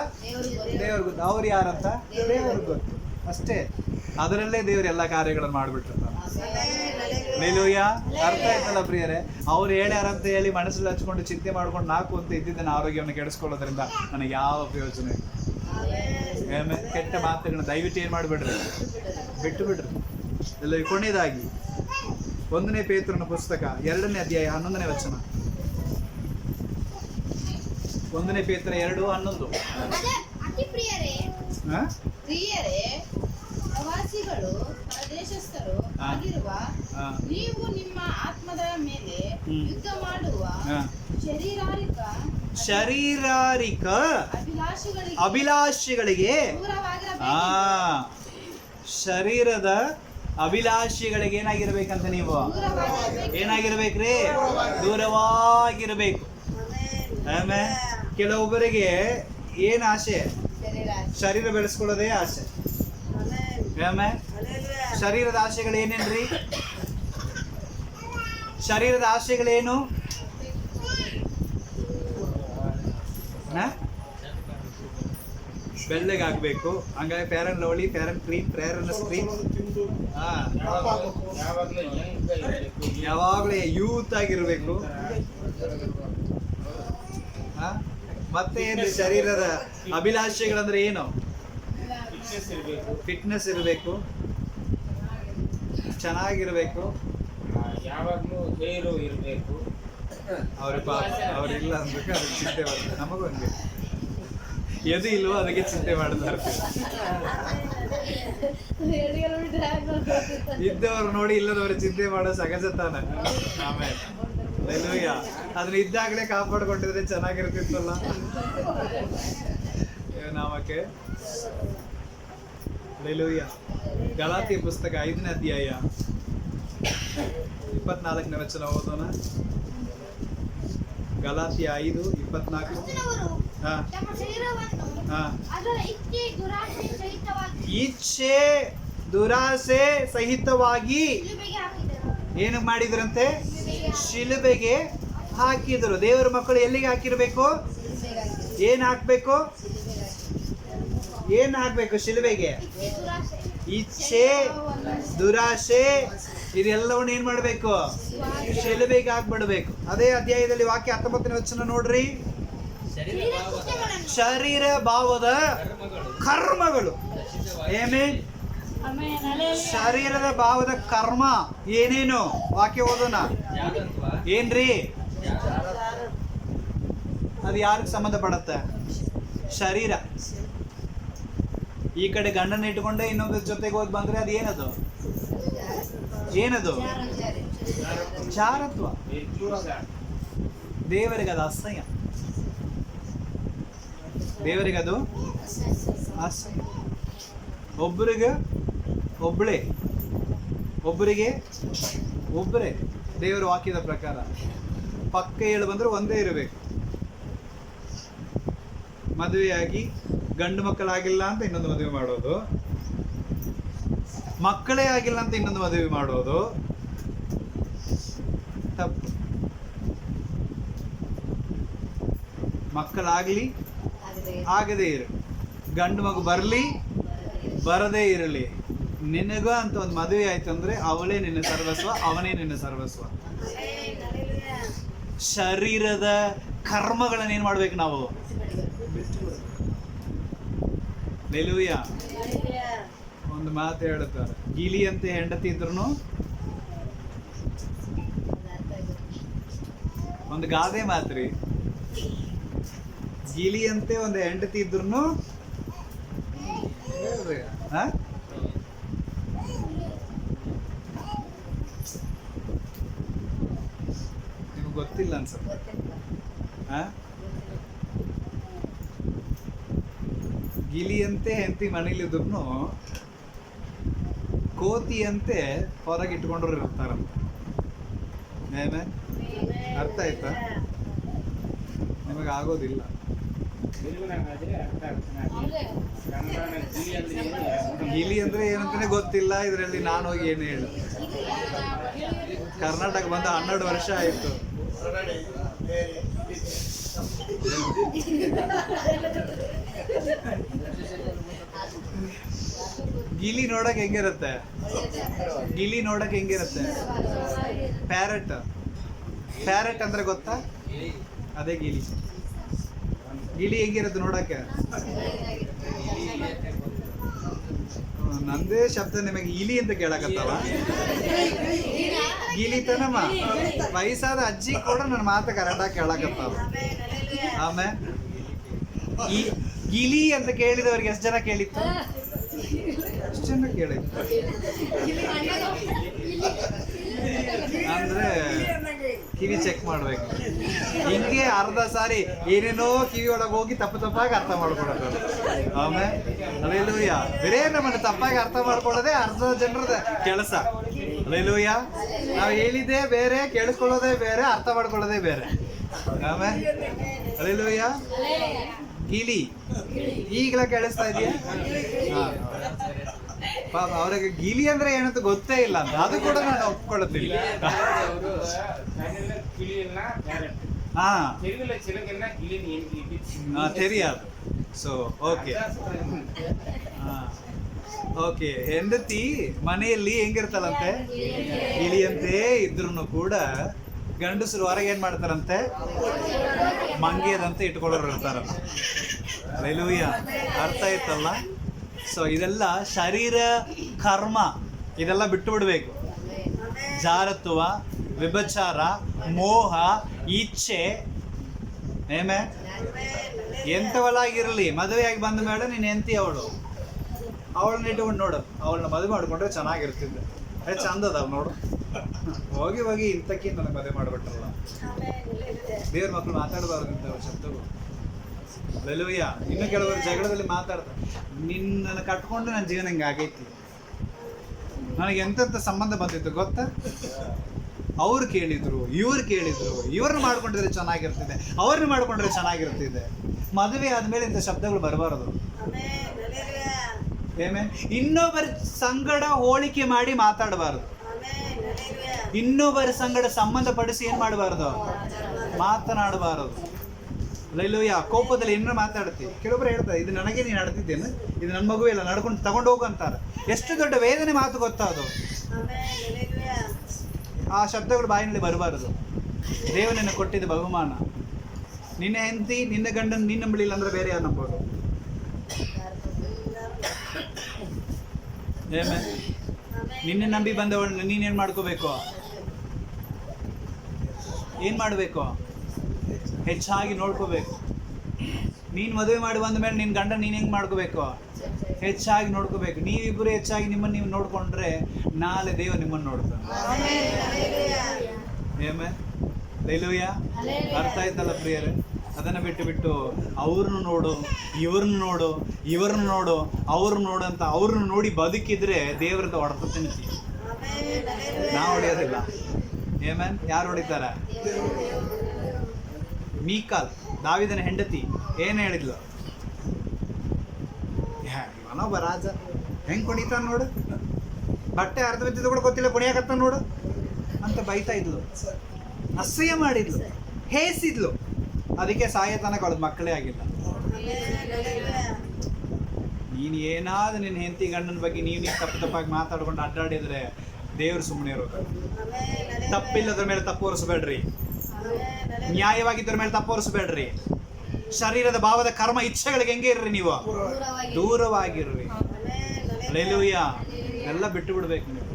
ದೇವ್ರಿಗೆ ಗೊತ್ತು, ಅವ್ರು ಯಾರಂತ ದೇವ್ರಿಗೆ ಗೊತ್ತು, ಅಷ್ಟೇ. ಅದರಲ್ಲೇ ದೇವ್ರು ಎಲ್ಲ ಕಾರ್ಯಗಳನ್ನು ಮಾಡಿಬಿಟ್ಟಿರ್ತಾರೆ. ಲೇಲೂಯ್ಯ. ಅರ್ಥ ಆಯ್ತಲ್ಲ ಪ್ರಿಯರೇ? ಅವ್ರು ಹೇಳ್ಯಾರಂತ ಹೇಳಿ ಮನಸ್ಸಲ್ಲಿ ಹಚ್ಕೊಂಡು ಚಿಂತೆ ಮಾಡ್ಕೊಂಡು ನಾಲ್ಕು ಅಂತ ಇದ್ದಿದ್ದನ್ನ ಆರೋಗ್ಯವನ್ನು ಕೆಡಿಸ್ಕೊಳ್ಳೋದ್ರಿಂದ ನನಗೆ ಯಾವ ಪ್ರಯೋಜನ ಇಲ್ಲ. ಕೆಟ್ಟ ಮಾತುಗಳನ್ನ ದಯವಿಟ್ಟು ಏನು ಮಾಡಿಬಿಡ್ರಿ, ಬಿಟ್ಟು ಬಿಡ್ರಿ. ಎಲ್ಲ ಕೊನೆಯದಾಗಿ 1ನೇ ಪೇತ್ರನ ಪುಸ್ತಕ 2ನೇ ಅಧ್ಯಾಯ 11ನೇ ವಚನ. 1ನೇ ಪೇತ್ರ 2:11. ಅತಿ ಪ್ರಿಯರೇ, ಪ್ರವಾಸಿಗಳು ಪರದೇಶಸ್ಥರು ಆಗಿರುವ ನೀವು ನಿಮ್ಮ ಆತ್ಮದ ಮೇಲೆ ಯುದ್ಧ ಮಾಡುವ ಶಾರೀರಿಕ ಅಭಿಲಾಷೆಗಳಿಗೆ ಶರೀರದ ಅಭಿಲಾಷೆಗಳಿಗೆ ಏನಾಗಿರ್ಬೇಕಂತ ನೀವು ಏನಾಗಿರ್ಬೇಕ್ರಿ? ದೂರವಾಗಿರ್ಬೇಕು. ಆಮೇಲೆ ಕೆಲವೊಬ್ಬರಿಗೆ ಏನ್ ಆಸೆ? ಶರೀರ ಬೆಳೆಸ್ಕೊಳ್ಳೋದೇ ಆಸೆ. ಆಮೇಲೆ ಶರೀರದ ಆಸೆಗಳು ಏನೇನ್ರಿ? ಶರೀರದ ಆಸೆಗಳೇನು? ಬೆಳ್ಳಗಾಗಬೇಕು, ಹಂಗಾಗಿ fair and lovely, fair and cream, fair and scream, ಯಾವಾಗಲೂ ಯೂತ್ ಆಗಿರ್ಬೇಕು. ಮತ್ತೆ ಏನು ಶರೀರದ ಅಭಿಲಾಷೆಗಳಂದ್ರೆ ಏನು? ಫಿಟ್ನೆಸ್ ಇರಬೇಕು, ಚೆನ್ನಾಗಿರ್ಬೇಕು, ಯಾವಾಗಲೂ ಹೇರು ಇರಬೇಕು. ಅವ್ರಿಲ್ಲ ಅಂದ್ಬೇಕು, ಅದಕ್ಕೆ ಚಿಂತೆ ಮಾಡ್ತಾರೆ. ನಮಗೂ ಹಂಗೆ ಎದು ಇಲ್ವೋ ಅದಕ್ಕೆ ಚಿಂತೆ ಮಾಡ್ತಾ ಇರ್ತೀವಿ. ಇದ್ದವ್ರು ನೋಡಿ ಇಲ್ಲದವ್ರು ಚಿಂತೆ ಮಾಡೋ ಸಹಜ ತಾನೆ. ಆಮೇಲೆ ಅದನ್ನ ಇದ್ದಾಗಲೇ ಕಾಪಾಡ್ಕೊಂಡಿದ್ರೆ ಚೆನ್ನಾಗಿರ್ತಿತ್ತಲ್ಲ ನಾಮಕ್ಕೆ. ಲೆಲೂಯ. ಗಲಾತಿ ಪುಸ್ತಕ 5ನೇ ಅಧ್ಯಾಯ 24ನೇ ವಚನ ಓದೋಣ. ಗಲಾತಿ 5:24. ಮುಂದಿನವರು ಹಾ ತಮ್ಮ ಶರೀರವನ್ನು ಹಾ. ಅದರ ಇಚ್ಛೆ ದುರಾಶೆ ಸಹಿತವಾಗಿ ಇಚ್ಛೆ ದುರಾಸೆ ಸಹಿತವಾಗಿ ಶಿಲುಬೆಗೆ ಹಾಕಿದರು. ಏನು ಮಾಡಿದ್ರಂತೆ? ಶಿಲುಬೆಗೆ ಹಾಕಿದರು. ದೇವರ ಮಕ್ಕಳು ಎಲ್ಲಿಗೆ ಹಾಕಿರ್ಬೇಕು? ಏನ್ ಹಾಕ್ಬೇಕು? ಏನ್ ಹಾಕ್ಬೇಕು ಶಿಲುಬೆಗೆ? ಇಚ್ಛೆ ದುರಾಶೆ ಇಚ್ಛೆ ದುರಾಶೆ ಇದೆಲ್ಲವನ್ನು ಏನ್ ಮಾಡ್ಬೇಕು? ಶಿಲುಬೆಗೆ ಹಾಕ್ಬಿಡ್ಬೇಕು. ಅದೇ ಅಧ್ಯಾಯದಲ್ಲಿ ವಾಕ್ಯ 19ನೇ ವಚನ ನೋಡ್ರಿ. ಶರೀರ ಭಾವದ ಕರ್ಮಗಳು. ಆಮೆನ್. ಶರೀರದ ಭಾವದ ಕರ್ಮ ಏನೇನು? ವಾಕ್ಯ ಓದೋಣ. ಜಾರತ್ವ, ಏನ್ರಿ? ಅದು ಯಾರಿಗೆ ಸಂಬಂಧಪಡತ್ತೆ? ಶರೀರ. ಈ ಕಡೆ ಗಂಡನ ಇಟ್ಕೊಂಡೆ ಇನ್ನೊಂದ್ರ ಜೊತೆಗೆ ಹೋಗಿ ಬಂದ್ರೆ ಅದು ಏನದು? ಏನದು? ಜಾರತ್ವ. ದೇವರಿಗೆ ಅದು ಅಸಹ್ಯ. ದೇವರಿಗೆ ಅದು ಅಸಹ್ಯ. ಒಬ್ಬರಿಗೆ ಒಬ್ಬಳೇ, ಒಬ್ಬರಿಗೆ ಒಬ್ಬರೇ. ದೇವರ ವಾಕ್ಯದ ಪ್ರಕಾರ ಪಕ್ಕ ಹೇಳಿ ಬಂದ್ರೆ ಒಂದೇ ಇರಬೇಕು. ಮದುವೆಯಾಗಿ ಗಂಡು ಮಕ್ಕಳಾಗಿಲ್ಲ ಅಂತ ಇನ್ನೊಂದು ಮದುವೆ ಮಾಡೋದು, ಮಕ್ಕಳೇ ಆಗಿಲ್ಲ ಅಂತ ಇನ್ನೊಂದು ಮದುವೆ ಮಾಡೋದು ತಪ್ಪು. ಮಕ್ಕಳಾಗ್ಲಿ ಆಗದೇ ಇರಲಿ, ಗಂಡು ಮಗು ಬರಲಿ ಬರದೇ ಇರಲಿ, ನಿನಗ ಅಂತ ಒಂದು ಮದುವೆ ಆಯ್ತು ಅಂದ್ರೆ ಅವಳೇ ನಿನ್ನ ಸರ್ವಸ್ವ, ಅವನೇ ನಿನ್ನ ಸರ್ವಸ್ವ. ಶರೀರದ ಕರ್ಮಗಳನ್ನ ಏನ್ ಮಾಡ್ಬೇಕು ನಾವು? ಲೆಲೂಯ. ಒಂದು ಮಾತು ಹೇಳುತ್ತಾರೆ, ಗಿಲಿಯಂತೆ ಹೆಂಡತಿ ಇದ್ರು ಒಂದು ಗಾದೆ ಮಾತ್ರಿ, ಗಿಲಿಯಂತೆ ಒಂದು ಹೆಂಡತಿ ಇದ್ರು ನಿಮ್ಗೆ ಗೊತ್ತಿಲ್ಲ ಅನ್ಸುತ್ತೆ. ಗಿಲಿಯಂತೆ ಹೆಂಡತಿ ಮನೇಲಿದ್ರು ಕೋತಿಯಂತೆ ಹೊರಗೆ ಇಟ್ಕೊಂಡ್ರು ಇರ್ತಾರಂತ. ಅರ್ಥ ಆಯ್ತಾ? ನಿಮಗೆ ಆಗೋದಿಲ್ಲ. ಗಿಲಿ ಅಂದ್ರೆ ಏನಂತಾನೆ ಗೊತ್ತಿಲ್ಲ. ಇದರಲ್ಲಿ ನಾನು ಹೋಗಿ ಏನು ಹೇಳು. ಕರ್ನಾಟಕ ಬಂದ 12 ವರ್ಷ ಆಯ್ತು. ಗಿಲಿ ನೋಡಕ್ ಹೆಂಗಿರುತ್ತೆ? ಗಿಲಿ ನೋಡಕ್ ಹೆಂಗಿರುತ್ತೆ? ಪ್ಯಾರೆಟ್. ಪ್ಯಾರೆಟ್ ಅಂದ್ರೆ ಗೊತ್ತಾ? ಅದೇ ಗಿಲಿ. ಗಿಲಿ ಹೆಂಗಿರುತ್ತೆ ನೋಡಕ್ಕೆ? ನಂದೇ ಶಬ್ದ ನಿಮಗೆ ಇಲಿ ಅಂತ ಕೇಳಕತ್ತವ. ಗಿಲಿ ತನಮ್ಮ ವಯಸ್ಸಾದ ಅಜ್ಜಿ ಕೂಡ ನನ್ನ ಮಾತು ಕರೆಕ್ಟಾಗಿ ಕೇಳಕತ್ತವ. ಆಮೇಲೆ ಈ ಗಿಲಿ ಅಂತ ಕೇಳಿದವ್ರಿಗೆ ಎಷ್ಟು ಜನ ಕೇಳಿತ್ತು? ಎಷ್ಟು ಜನ ಕೇಳಿತ್ತು ಅಂದ್ರೆ ಕಿವಿ ಚೆಕ್ ಮಾಡ್ಬೇಕು. ಹಿಂಗೆ ಅರ್ಧ ಸಾರಿ ಏನೇನೋ ಕಿವಿ ಒಳಗೆ ಹೋಗಿ ತಪ್ಪಾಗಿ ಅರ್ಥ ಮಾಡ್ಕೊಳೋದು. ಆಮೇಲೆ ಅಲ್ಲೆಲ್ಲೂಯ್ಯ. ಬೇರೆ ನಮ್ಮನ್ನು ತಪ್ಪಾಗಿ ಅರ್ಥ ಮಾಡ್ಕೊಳ್ಳೋದೇ ಅರ್ಧ ಜನರದ ಕೆಲಸ. ಅಲ್ಲೆಲ್ಲೂಯ್ಯ. ನಾವು ಹೇಳಿದ್ದೇ ಬೇರೆ, ಕೇಳಿಸ್ಕೊಳ್ಳೋದೇ ಬೇರೆ, ಅರ್ಥ ಮಾಡ್ಕೊಳ್ಳೋದೇ ಬೇರೆ. ಆಮೇಲೆ ಅಲ್ಲೆಲ್ಲೂಯ್ಯ. ಗಿಲಿ ಈಗಲ ಕೇಳಿಸ್ತಾ ಇದೆಯಾ? ಪಾಪ ಅವ್ರಿಗೆ ಗಿಲಿ ಅಂದ್ರೆ ಏನಂತ ಗೊತ್ತೇ ಇಲ್ಲ ಅಂತ. ಅದು ಕೂಡ ನಾನು ಒಪ್ಕೊಳ್ಳುತ್ತೀನಿ. ಹಾ தெரியாது. So okay okay. ಹೆಂಡತಿ ಮನೆಯಲ್ಲಿ ಹೆಂಗಿರ್ತಾರಂತೆ? ಗಿಲಿಯಂತೆ ಇದ್ರು ಕೂಡ ಗಂಡಸರು ಹೊರಗೆ ಏನ್ ಮಾಡ್ತಾರಂತೆ? ಮಂಗಿಯದಂತೆ ಇಟ್ಕೊಳ್ಳೋರು ಇರ್ತಾರಂತೆ. ಲೆಲೂಯ್ಯ. ಅರ್ಥ ಆಯ್ತಲ್ಲ? ಸೊ ಇದೆಲ್ಲ ಶರೀರ ಕರ್ಮ, ಇದೆಲ್ಲ ಬಿಟ್ಟು ಬಿಡಬೇಕು. ಜಾರತ್ವ, ವ್ಯಭಿಚಾರ, ಮೋಹ, ಇಚ್ಛೆ, ಏಮೇ ಎಂಥವಲ್ಲಾಗಿರಲಿ, ಮದುವೆಯಾಗಿ ಬಂದ ಮೇಲೆ ನೀನು ಎಂತಿ ಅವಳನ್ನ ಇಟ್ಕೊಂಡು ನೋಡು, ಅವಳನ್ನ ಮದುವೆ ಮಾಡಿಕೊಂಡ್ರೆ ಚೆನ್ನಾಗಿರ್ತಿದ್ದೆ. ಚಂದ ಅದಾವ ನೋಡು, ಹೋಗಿ ಹೋಗಿ ಇಂಥಕ್ಕಿಂತ ನನಗೆ ಮದುವೆ ಮಾಡಿಬಿಟ್ರಲ್ಲ. ದೇವ್ರ ಮಕ್ಕಳು ಮಾತಾಡಬಾರ್ದು ಶಬ್ದಗಳು. ಲೆಲೂಯ್ಯ. ಇನ್ನು ಕೆಲವರು ಜಗಳದಲ್ಲಿ ಮಾತಾಡ್ತಾರೆ, ನಿನ್ನನ್ನು ಕಟ್ಕೊಂಡು ನನ್ನ ಜೀವನ ಹಿಂಗೆ ಆಗೈತಿ. ನನಗೆ ಎಂತೆಂಥ ಸಂಬಂಧ ಬಂದಿತ್ತು ಗೊತ್ತಾ? ಅವ್ರು ಕೇಳಿದ್ರು, ಇವ್ರನ್ನ ಮಾಡ್ಕೊಂಡಿದ್ರೆ ಚೆನ್ನಾಗಿರ್ತಿದೆ, ಅವ್ರನ್ನ ಮಾಡ್ಕೊಂಡ್ರೆ ಚೆನ್ನಾಗಿರ್ತಿದೆ. ಮದುವೆ ಆದ್ಮೇಲೆ ಇಂಥ ಶಬ್ದಗಳು ಬರಬಾರದು. ಇನ್ನೊಬ್ಬರ ಸಂಗಡ ಹೋಲಿಕೆ ಮಾಡಿ ಮಾತಾಡಬಾರದು. ಇನ್ನೊಬ್ಬರ ಸಂಗಡ ಸಂಬಂಧಪಡಿಸಿ ಏನ್ ಮಾಡಬಾರದು? ಮಾತನಾಡಬಾರದು. ಲೈಲೂಯ್ಯ. ಕೋಪದಲ್ಲಿ ಏನಾರ ಮಾತಾಡ್ತೀವಿ. ಕೆಲವೊಬ್ರು ಹೇಳ್ತಾರೆ, ಇದು ನನಗೆ ನೀನು ನಡೆದಿದ್ದೇನೆ, ಇದು ನನ್ನ ಮಗು ಇಲ್ಲ, ನಡ್ಕೊಂಡು ತಗೊಂಡು ಹೋಗು ಅಂತಾರೆ. ಎಷ್ಟು ದೊಡ್ಡ ವೇದನೆ ಮಾತು ಗೊತ್ತಾ ಅದು? ಆ ಶಬ್ದಗಳು ಬಾಯಿನಲ್ಲಿ ಬರಬಾರದು. ದೇವನನ್ನು ಕೊಟ್ಟಿದ್ದ ಬಹುಮಾನ. ನಿನ್ನ ಹೆಂಡತಿ, ನಿನ್ನ ಗಂಡನ ನೀನು ನಂಬಲಿಲ್ಲ ಅಂದ್ರೆ ಬೇರೆ ಯಾರು ನಂಬೋದು? ನಿನ್ನೆ ನಂಬಿ ಬಂದವಳನ್ನ ನೀನೇನು ಮಾಡ್ಕೋಬೇಕು? ಏನು ಮಾಡಬೇಕು? ಹೆಚ್ಚಾಗಿ ನೋಡ್ಕೋಬೇಕು. ನೀನು ಮದುವೆ ಮಾಡಿ ಬಂದ ಮೇಲೆ ನಿನ್ನ ಗಂಡ ನೀನು ಹೆಂಗೆ ಮಾಡ್ಕೋಬೇಕು? ಹೆಚ್ಚಾಗಿ ನೋಡ್ಕೋಬೇಕು. ನೀವಿಬ್ಬರು ಹೆಚ್ಚಾಗಿ ನಿಮ್ಮನ್ನು ನೀವು ನೋಡ್ಕೊಂಡ್ರೆ ನಾಳೆ ದೇವ ನಿಮ್ಮನ್ನು ನೋಡ್ತಾನೆ. ಲೆಲೂಯ್ಯ. ಅರ್ಥ ಆಯ್ತಲ್ಲ ಪ್ರಿಯರೇ? ಅದನ್ನು ಬಿಟ್ಟು ಅವ್ರನ್ನ ನೋಡು, ಇವ್ರನ್ನ ನೋಡು, ಅವ್ರನ್ನ ನೋಡು ಅಂತ ಅವ್ರನ್ನ ನೋಡಿ ಬದುಕಿದ್ರೆ ದೇವರದ ಹೊಡೆತ ತಿಂತೀವಿ. ನಾವು ಹೊಡೆಯೋದಿಲ್ಲ. ಯಾರು ಹೊಡಿತಾರೆ? ಮೀಕಾಲ್, ದಾವಿದನ ಹೆಂಡತಿ, ಏನು ಹೇಳಿದ್ಲು? ಇವನೊಬ್ಬ ರಾಜ, ಹೆಂಗೆ ಕುಣಿತಾನ ನೋಡು, ಬಟ್ಟೆ ಅರ್ಧ ಬಿದ್ದಿದ್ದು ಕೂಡ ಗೊತ್ತಿಲ್ಲ, ಕುಣಿಯಾಕತ್ತ ನೋಡು ಅಂತ ಬೈತಾ ಇದ್ಲು, ಅಸಹ್ಯ ಮಾಡಿದ್ಲು, ಹೇಸಿದ್ಲು. ಅದಕ್ಕೆ ಸಾಯತನಕ ಅವಳದ ಮಕ್ಕಳೇ ಆಗಿಲ್ಲ. ನೀನು ಏನಾದ್ರು ನಿನ್ನ ಹೆಂಡತಿ ಗಂಡನ ಬಗ್ಗೆ ನೀವು ತಪ್ಪಾಗಿ ಮಾತಾಡ್ಕೊಂಡು ಅಡ್ಡಾಡಿದ್ರೆ ದೇವ್ರು ಸುಮ್ಮನೆ ಇರೋದು. ತಪ್ಪಿಲ್ಲದ್ರ ಮೇಲೆ ತಪ್ಪು ಹೊರಿಸಬೇಡ್ರಿ, ನ್ಯಾಯವಾಗಿದ್ದರ ಮೇಲೆ ತಪ್ಪು ಹೊರಿಸಬೇಡ್ರಿ. ಶರೀರದ ಭಾವದ ಕರ್ಮ ಇಚ್ಛೆಗಳಿಗೆ ಹೆಂಗೆ ಇರ್ರಿ, ನೀವು ದೂರವಾಗಿರ್ರಿ. ಲೆಲೂಯ್ಯ. ಎಲ್ಲ ಬಿಟ್ಟು ಬಿಡ್ಬೇಕು ನೀವು.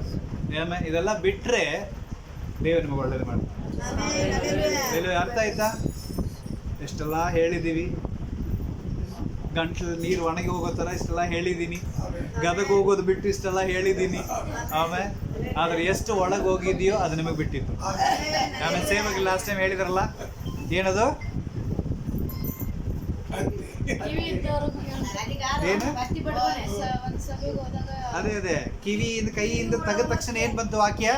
ಇದೆಲ್ಲ ಬಿಟ್ರೆ ದೇವ್ರು ನಿಮಗೆ ಒಳ್ಳೇದು ಮಾಡ್ತಾರೆ. ಅರ್ಥ ಆಯ್ತಾ? ಎಷ್ಟೆಲ್ಲ ಹೇಳಿದ್ದೀವಿ, ಗಂಟ್ಲು ನೀರು ಒಣಗಿ ಹೋಗೋ ಥರ ಇಷ್ಟೆಲ್ಲ ಹೇಳಿದ್ದೀನಿ, ಗದಗ ಹೋಗೋದು ಬಿಟ್ಟು ಇಷ್ಟೆಲ್ಲ ಹೇಳಿದ್ದೀನಿ. ಆದರೆ ಎಷ್ಟು ಒಳಗೆ ಹೋಗಿದೆಯೋ ಅದು ನಿಮಗೆ ಬಿಟ್ಟಿತ್ತು. ಸೇವಾಗಿ ಲಾಸ್ಟ್ ಟೈಮ್ ಹೇಳಿದ್ರಲ್ಲ, ಏನದು? ಏನು? ಅದೇ ಕಿವಿಯಿಂದ ಕೈಯಿಂದ ತೆಗೆದ ತಕ್ಷಣ ಏನ್ ಬಂತು ವಾಕ್ಯ?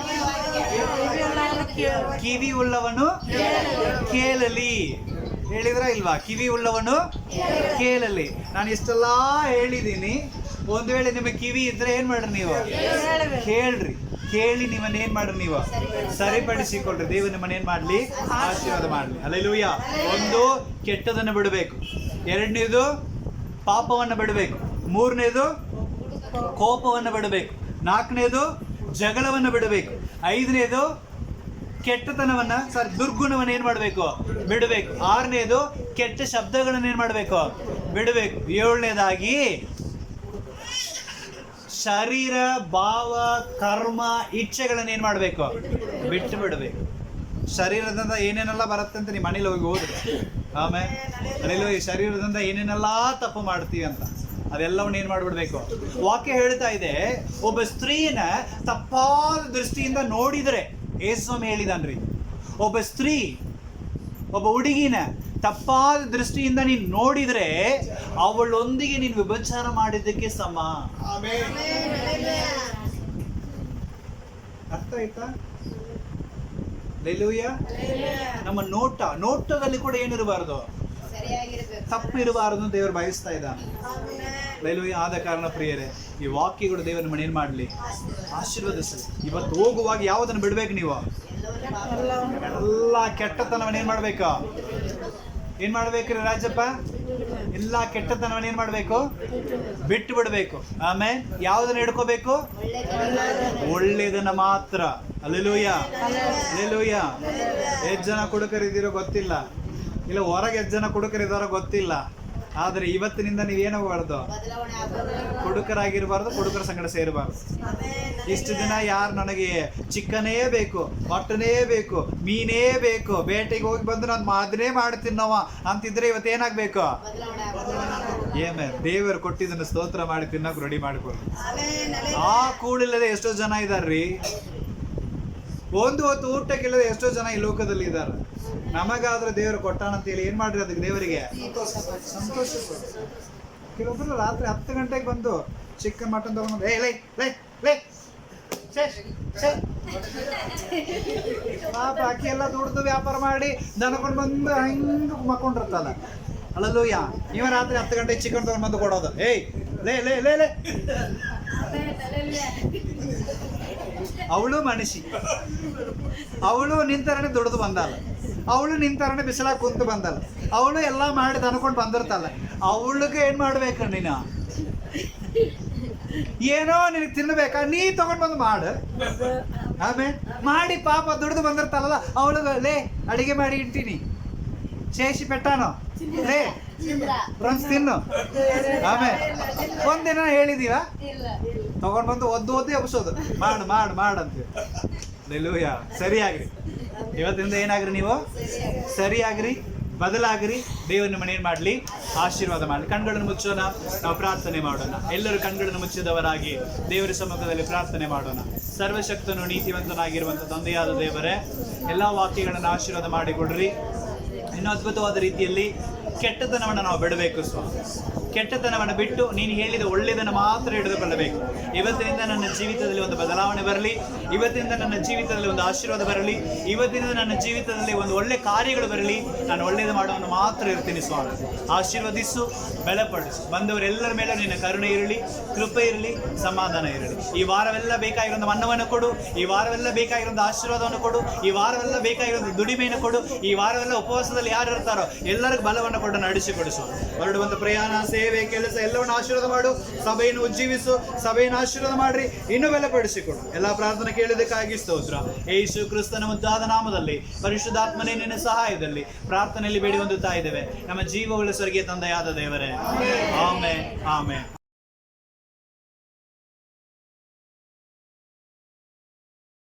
ಕಿವಿ ಉಳ್ಳವನು ಕೇಳಲಿ. ಹೇಳಿದ್ರ ಇಲ್ವಾ? ಕಿವಿ ಉಳ್ಳವನು ಕೇಳಲಿ. ನಾನು ಇಷ್ಟೆಲ್ಲ ಹೇಳಿದ್ದೀನಿ. ಒಂದು ವೇಳೆ ನಿಮಗೆ ಕಿವಿ ಇದ್ರೆ ಏನ್ ಮಾಡ್ರಿ, ನೀವು ಕೇಳ್ರಿ. ಕೇಳಿ ನಿಮ್ಮನ್ನ ಏನ್ ಮಾಡ್ರಿ, ನೀವು ಸರಿಪಡಿಸಿಕೊಳ್ರಿ. ದೇವರು ನಿಮ್ಮನ್ನ ಏನ್ ಮಾಡ್ಲಿ? ಆಶೀರ್ವಾದ ಮಾಡ್ಲಿ. ಹಲ್ಲೆಲೂಯಾ. ಒಂದು, ಕೆಟ್ಟದನ್ನು ಬಿಡಬೇಕು. ಎರಡನೇದು, ಪಾಪವನ್ನು ಬಿಡಬೇಕು. ಮೂರನೇದು, ಕೋಪವನ್ನು ಬಿಡಬೇಕು. ನಾಲ್ಕನೇದು, ಜಗಳವನ್ನು ಬಿಡಬೇಕು. ಐದನೇದು, ಕೆಟ್ಟತನವನ್ನ ದುರ್ಗುಣವನ್ನು ಏನ್ ಮಾಡಬೇಕು? ಬಿಡಬೇಕು. ಆರನೇದು, ಕೆಟ್ಟ ಶಬ್ದಗಳನ್ನು ಏನ್ ಮಾಡಬೇಕು? ಬಿಡಬೇಕು. ಏಳನೇದಾಗಿ, ಶರೀರ ಭಾವ ಕರ್ಮ ಇಚ್ಛೆಗಳನ್ನು ಏನ್ ಮಾಡಬೇಕು? ಬಿಟ್ಟು ಬಿಡಬೇಕು. ಶರೀರದಿಂದ ಏನೇನೆಲ್ಲ ಬರುತ್ತೆ ಅಂತ ನಿಮ್ಮ ಮನೇಲಿ ಹೋಗಿ ಓದ್ರಿ. ಆಮೇಲೆ ಈ ಶರೀರದಿಂದ ಏನೇನೆಲ್ಲ ತಪ್ಪು ಮಾಡ್ತೀವಿ ಅಂತ ಅದೆಲ್ಲವನ್ನು ಏನ್ ಮಾಡ್ಬಿಡ್ಬೇಕು? ವಾಕ್ಯ ಹೇಳ್ತಾ ಇದೆ, ಒಬ್ಬ ಸ್ತ್ರೀನ ತಪ್ಪಾದ ದೃಷ್ಟಿಯಿಂದ ನೋಡಿದ್ರೆ, ಯೇಸುಸ್ವಾಮಿ ಹೇಳಿದಾನ್ರಿ, ಒಬ್ಬ ಸ್ತ್ರೀ, ಒಬ್ಬ ಹುಡುಗಿನ ತಪ್ಪಾದ ದೃಷ್ಟಿಯಿಂದ ನೀನು ನೋಡಿದ್ರೆ ಅವಳೊಂದಿಗೆ ನೀನು ವ್ಯಭಿಚಾರ ಮಾಡಿದ್ದಕ್ಕೆ ಸಮ. ಅರ್ಥ ಆಯ್ತಾ? ಲೆಲೂಯ್ಯ. ನಮ್ಮ ನೋಟದಲ್ಲಿ ಕೂಡ ಏನಿರಬಾರ್ದು? ತಪ್ಪು ಇರಬಾರದು. ದೇವರು ಬಯಸ್ತಾ ಇದ್ದಾನೆ. ಲೆಲೂಯ್ಯ. ಆದ ಕಾರಣ ಪ್ರಿಯರೇ, ಈ ವಾಕ್ಯಗಳು ದೇವರ ಮನೆ ಏನ್ ಮಾಡ್ಲಿ? ಆಶೀರ್ವದಿಸಲಿ. ಇವತ್ತು ಹೋಗುವಾಗ ಯಾವುದನ್ನು ಬಿಡ್ಬೇಕು? ನೀವು ಎಲ್ಲ ಕೆಟ್ಟತನವನ್ನ ಏನ್ ಮಾಡ್ಬೇಕು? ಏನ್ ಮಾಡ್ಬೇಕ್ರಿ ರಾಜಪ್ಪ? ಎಲ್ಲ ಕೆಟ್ಟತನವನ್ನ ಏನ್ ಮಾಡ್ಬೇಕು? ಬಿಟ್ಟು ಬಿಡ್ಬೇಕು. ಆಮೇಲೆ ಯಾವುದನ್ನ ಹಿಡ್ಕೋಬೇಕು? ಒಳ್ಳೇದನ್ನ ಮಾತ್ರ. ಹಲ್ಲೆಲೂಯಾ. ಹಲ್ಲೆಲೂಯಾ. ಎಷ್ಟು ಜನ ಕುಡುಕರಿದ್ದೀರೋ ಗೊತ್ತಿಲ್ಲ, ಇಲ್ಲ ಹೊರಗೆ ಎಷ್ಟು ಜನ ಕುಡುಕರಿದ್ದಾರೋ ಗೊತ್ತಿಲ್ಲ. ಆದ್ರೆ ಇವತ್ತಿನಿಂದ ನೀವೇನಾಗಬಾರ್ದು, ಕುಡುಕರಾಗಿರ್ಬಾರ್ದು, ಕುಡುಕರ ಸಂಗಡ ಸೇರಬಾರ್ದು. ಇಷ್ಟು ದಿನ ಯಾರು ನನಗೆ ಚಿಕ್ಕನೇ ಬೇಕು, ಮಟನೇ ಬೇಕು, ಮೀನೇ ಬೇಕು, ಬೇಟೆಗೆ ಹೋಗಿ ಬಂದು ನಾನು ಅದನ್ನೇ ಮಾಡಿ ತಿನ್ನವ ಅಂತಿದ್ರೆ ಇವತ್ತೇನಾಗ್ಬೇಕು? ದೇವರು ಕೊಟ್ಟಿದ್ದನ್ನು ಸ್ತೋತ್ರ ಮಾಡಿ ತಿನ್ನೋಕೆ ರೆಡಿ ಮಾಡಿಕೊಳ್ಳಿ. ಆ ಕೂಡಿಲ್ಲದೆ ಎಷ್ಟೋ ಜನ ಇದಾರ್ರಿ, ಒಂದು ಹೊತ್ತು ಊಟಕ್ಕಿಲ್ಲದೆ ಎಷ್ಟೋ ಜನ ಈ ಲೋಕದಲ್ಲಿ ಇದ್ದಾರೆ. ನಮಗಾದ್ರೆ ದೇವರು ಕೊಟ್ಟಾನಂತೇಳಿ ಏನ್ ಮಾಡ್ರಿ ಅದಕ್ಕೆ ದೇವರಿಗೆ ಸಂತೋಷ. ಕೆಲವೊಬ್ರು ರಾತ್ರಿ 10 ಗಂಟೆಗೆ ಬಂದು ಚಿಕನ್ ಮಟನ್ ತಗೊಂಡು ಪಾಪ ಅಕ್ಕಿ ಎಲ್ಲ ದುಡ್ದು ವ್ಯಾಪಾರ ಮಾಡಿ ದನಕೊಂಡು ಬಂದು ಹಂಗ ಮಕ್ಕೊಂಡಿರ್ತಲ್ಲ. ಅಲ್ಲಲ್ಲೂಯ್ಯ, ಇವ ರಾತ್ರಿ 10 ಗಂಟೆಗೆ ಚಿಕನ್ ತಗೊಂಡು ಬಂದು ಕೊಡೋದು. ಏಯ್ ಲೇ ಲೇ ಲೇ ಲೇ ಅವಳು ಮನುಷ್ಯ, ಅವಳು ನಿಂತರನೇ ದುಡ್ದು ಬಂದಲ್ಲ, ಅವಳು ನಿಂತರನೇ ಬಿಸಿಲಾಗ ಕುಂತು ಬಂದಲ್ಲ, ಅವಳು ಎಲ್ಲ ಮಾಡಿ ಅನ್ಕೊಂಡು ಬಂದಿರ್ತಲ್ಲ. ಅವಳಿಗೆ ಏನ್ ಮಾಡ್ಬೇಕು ನೀನು? ಏನೋ ನಿನಗೆ ತಿನ್ನಬೇಕಾ, ನೀ ತಗೊಂಡ್ ಬಂದು ಮಾಡು. ಆಮೇಲೆ ಮಾಡಿ ಪಾಪ ದುಡ್ದು ಬಂದಿರ್ತಲ್ಲ, ಅವಳಿಗೆ ಲೇ ಅಡಿಗೆ ಮಾಡಿ ಇಡ್ತೀನಿ, ಶೇಷಿ ಪೆಟ್ಟಾನೋ ಲೇ ಫ್ರೆಂಡ್ಸ್ ತಿನ್ನು. ಆಮೇಲೆ ಒಂದಿನ ಹೇಳಿದೀವ ತಗೊಂಡ್ ಬಂದು ಒದ್ದು ಎಬ್ಸೋದು, ಮಾಡು ಮಾಡು ಮಾಡಂತೀವಿ. ಲೆಲೂಯಾ. ಸರಿಯಾಗ್ರಿ, ಇವತ್ತಿಂದ ಏನಾಗ್ರಿ, ನೀವು ಸರಿಯಾಗ್ರಿ, ಬದಲಾಗ್ರಿ. ದೇವರ ಮನೇನು ಮಾಡಲಿ, ಆಶೀರ್ವಾದ ಮಾಡಲಿ. ಕಣ್ಗಳನ್ನು ಮುಚ್ಚೋಣ, ನಾವು ಪ್ರಾರ್ಥನೆ ಮಾಡೋಣ. ಎಲ್ಲರೂ ಕಣ್ಗಳನ್ನು ಮುಚ್ಚಿದವರಾಗಿ ದೇವರ ಸಮ್ಮುಖದಲ್ಲಿ ಪ್ರಾರ್ಥನೆ ಮಾಡೋಣ. ಸರ್ವಶಕ್ತನು ನೀತಿವಂತನಾಗಿರುವಂಥ ತಂದೆಯಾದ ದೇವರೇ, ಎಲ್ಲ ವಾಕ್ಯಗಳನ್ನು ಆಶೀರ್ವಾದ ಮಾಡಿಕೊಡ್ರಿ. ಇನ್ನೂ ಅದ್ಭುತವಾದ ರೀತಿಯಲ್ಲಿ ಕೆಟ್ಟತನವನ್ನು ನಾವು ಬಿಡಬೇಕು ಸ್ವಾಮಿ. ಕೆಟ್ಟತನವನ್ನು ಬಿಟ್ಟು ನೀನು ಹೇಳಿದ ಒಳ್ಳೆಯದನ್ನು ಮಾತ್ರ ಹಿಡಿದುಕೊಳ್ಳಬೇಕು. ಇವತ್ತಿನಿಂದ ನನ್ನ ಜೀವಿತದಲ್ಲಿ ಒಂದು ಬದಲಾವಣೆ ಬರಲಿ, ಇವತ್ತಿನಿಂದ ನನ್ನ ಜೀವಿತದಲ್ಲಿ ಒಂದು ಆಶೀರ್ವಾದ ಬರಲಿ, ಇವತ್ತಿನಿಂದ ನನ್ನ ಜೀವಿತದಲ್ಲಿ ಒಂದು ಒಳ್ಳೆ ಕಾರ್ಯಗಳು ಬರಲಿ. ನಾನು ಒಳ್ಳೆಯದು ಮಾಡುವನ್ನು ಮಾತ್ರ ಇರ್ತೀನಿ ಸ್ವಾಮಿ. ಆಶೀರ್ವದಿಸು, ಬಲಪಡಿಸು. ಬಂದವರೆಲ್ಲರ ಮೇಲೆ ನಿನ್ನ ಕರುಣೆ ಇರಲಿ, ಕೃಪೆ ಇರಲಿ, ಸಮಾಧಾನ ಇರಲಿ. ಈ ವಾರವೆಲ್ಲ ಬೇಕಾಗಿರೋ ಅನ್ನವನ್ನು ಕೊಡು, ಈ ವಾರವೆಲ್ಲ ಬೇಕಾಗಿರೋ ಆಶೀರ್ವಾದವನ್ನು ಕೊಡು, ಈ ವಾರವೆಲ್ಲ ಬೇಕಾಗಿರೋ ದುಡಿಮೆಯನ್ನು ಕೊಡು. ಈ ವಾರವೆಲ್ಲ ಉಪವಾಸದಲ್ಲಿ ಯಾರು ಇರ್ತಾರೋ ಎಲ್ಲರಿಗೂ ಬಲವನ್ನು ಕೊಟ್ಟು ನಡೆಸಿಕೊಡಿಸು. ಹೊರಡುವಂಥ ಪ್ರಯಾಣ, ಸೇವೆ, ಕೆಲಸ ಎಲ್ಲವನ್ನು ಆಶೀರ್ವಾದ ಮಾಡು. ಸಭೆಯನ್ನು ಉಜ್ಜೀವಿಸು, ಸಭೆಯನ್ನು ಆಶೀರ್ವಾದ ಮಾಡ್ರಿ, ಇನ್ನೂ ಬಲಪಡಿಸಿಕೊಡು. ಎಲ್ಲ ಪ್ರಾರ್ಥನೆ ಕೇಳಿದಕ್ಕಾಗಿ ಸ್ತೋತ್ರ. ಯೇಸು ಕ್ರಿಸ್ತನ ಮುದ್ದಾದ ನಾಮದಲ್ಲಿ, ಪರಿಶುದ್ಧಾತ್ಮನೇ ನಿನ್ನ ಸಹಾಯದಲ್ಲಿ ಪ್ರಾರ್ಥನೆಯಲ್ಲಿ ಬೇಡಿ ಹೊಂದುತ್ತಾ ಇದ್ದೇವೆ ನಮ್ಮ ಜೀವವುಳ್ಳ ಸ್ವರ್ಗೀಯ ತಂದೆಯಾದ ದೇವರೇ. Amen, amen.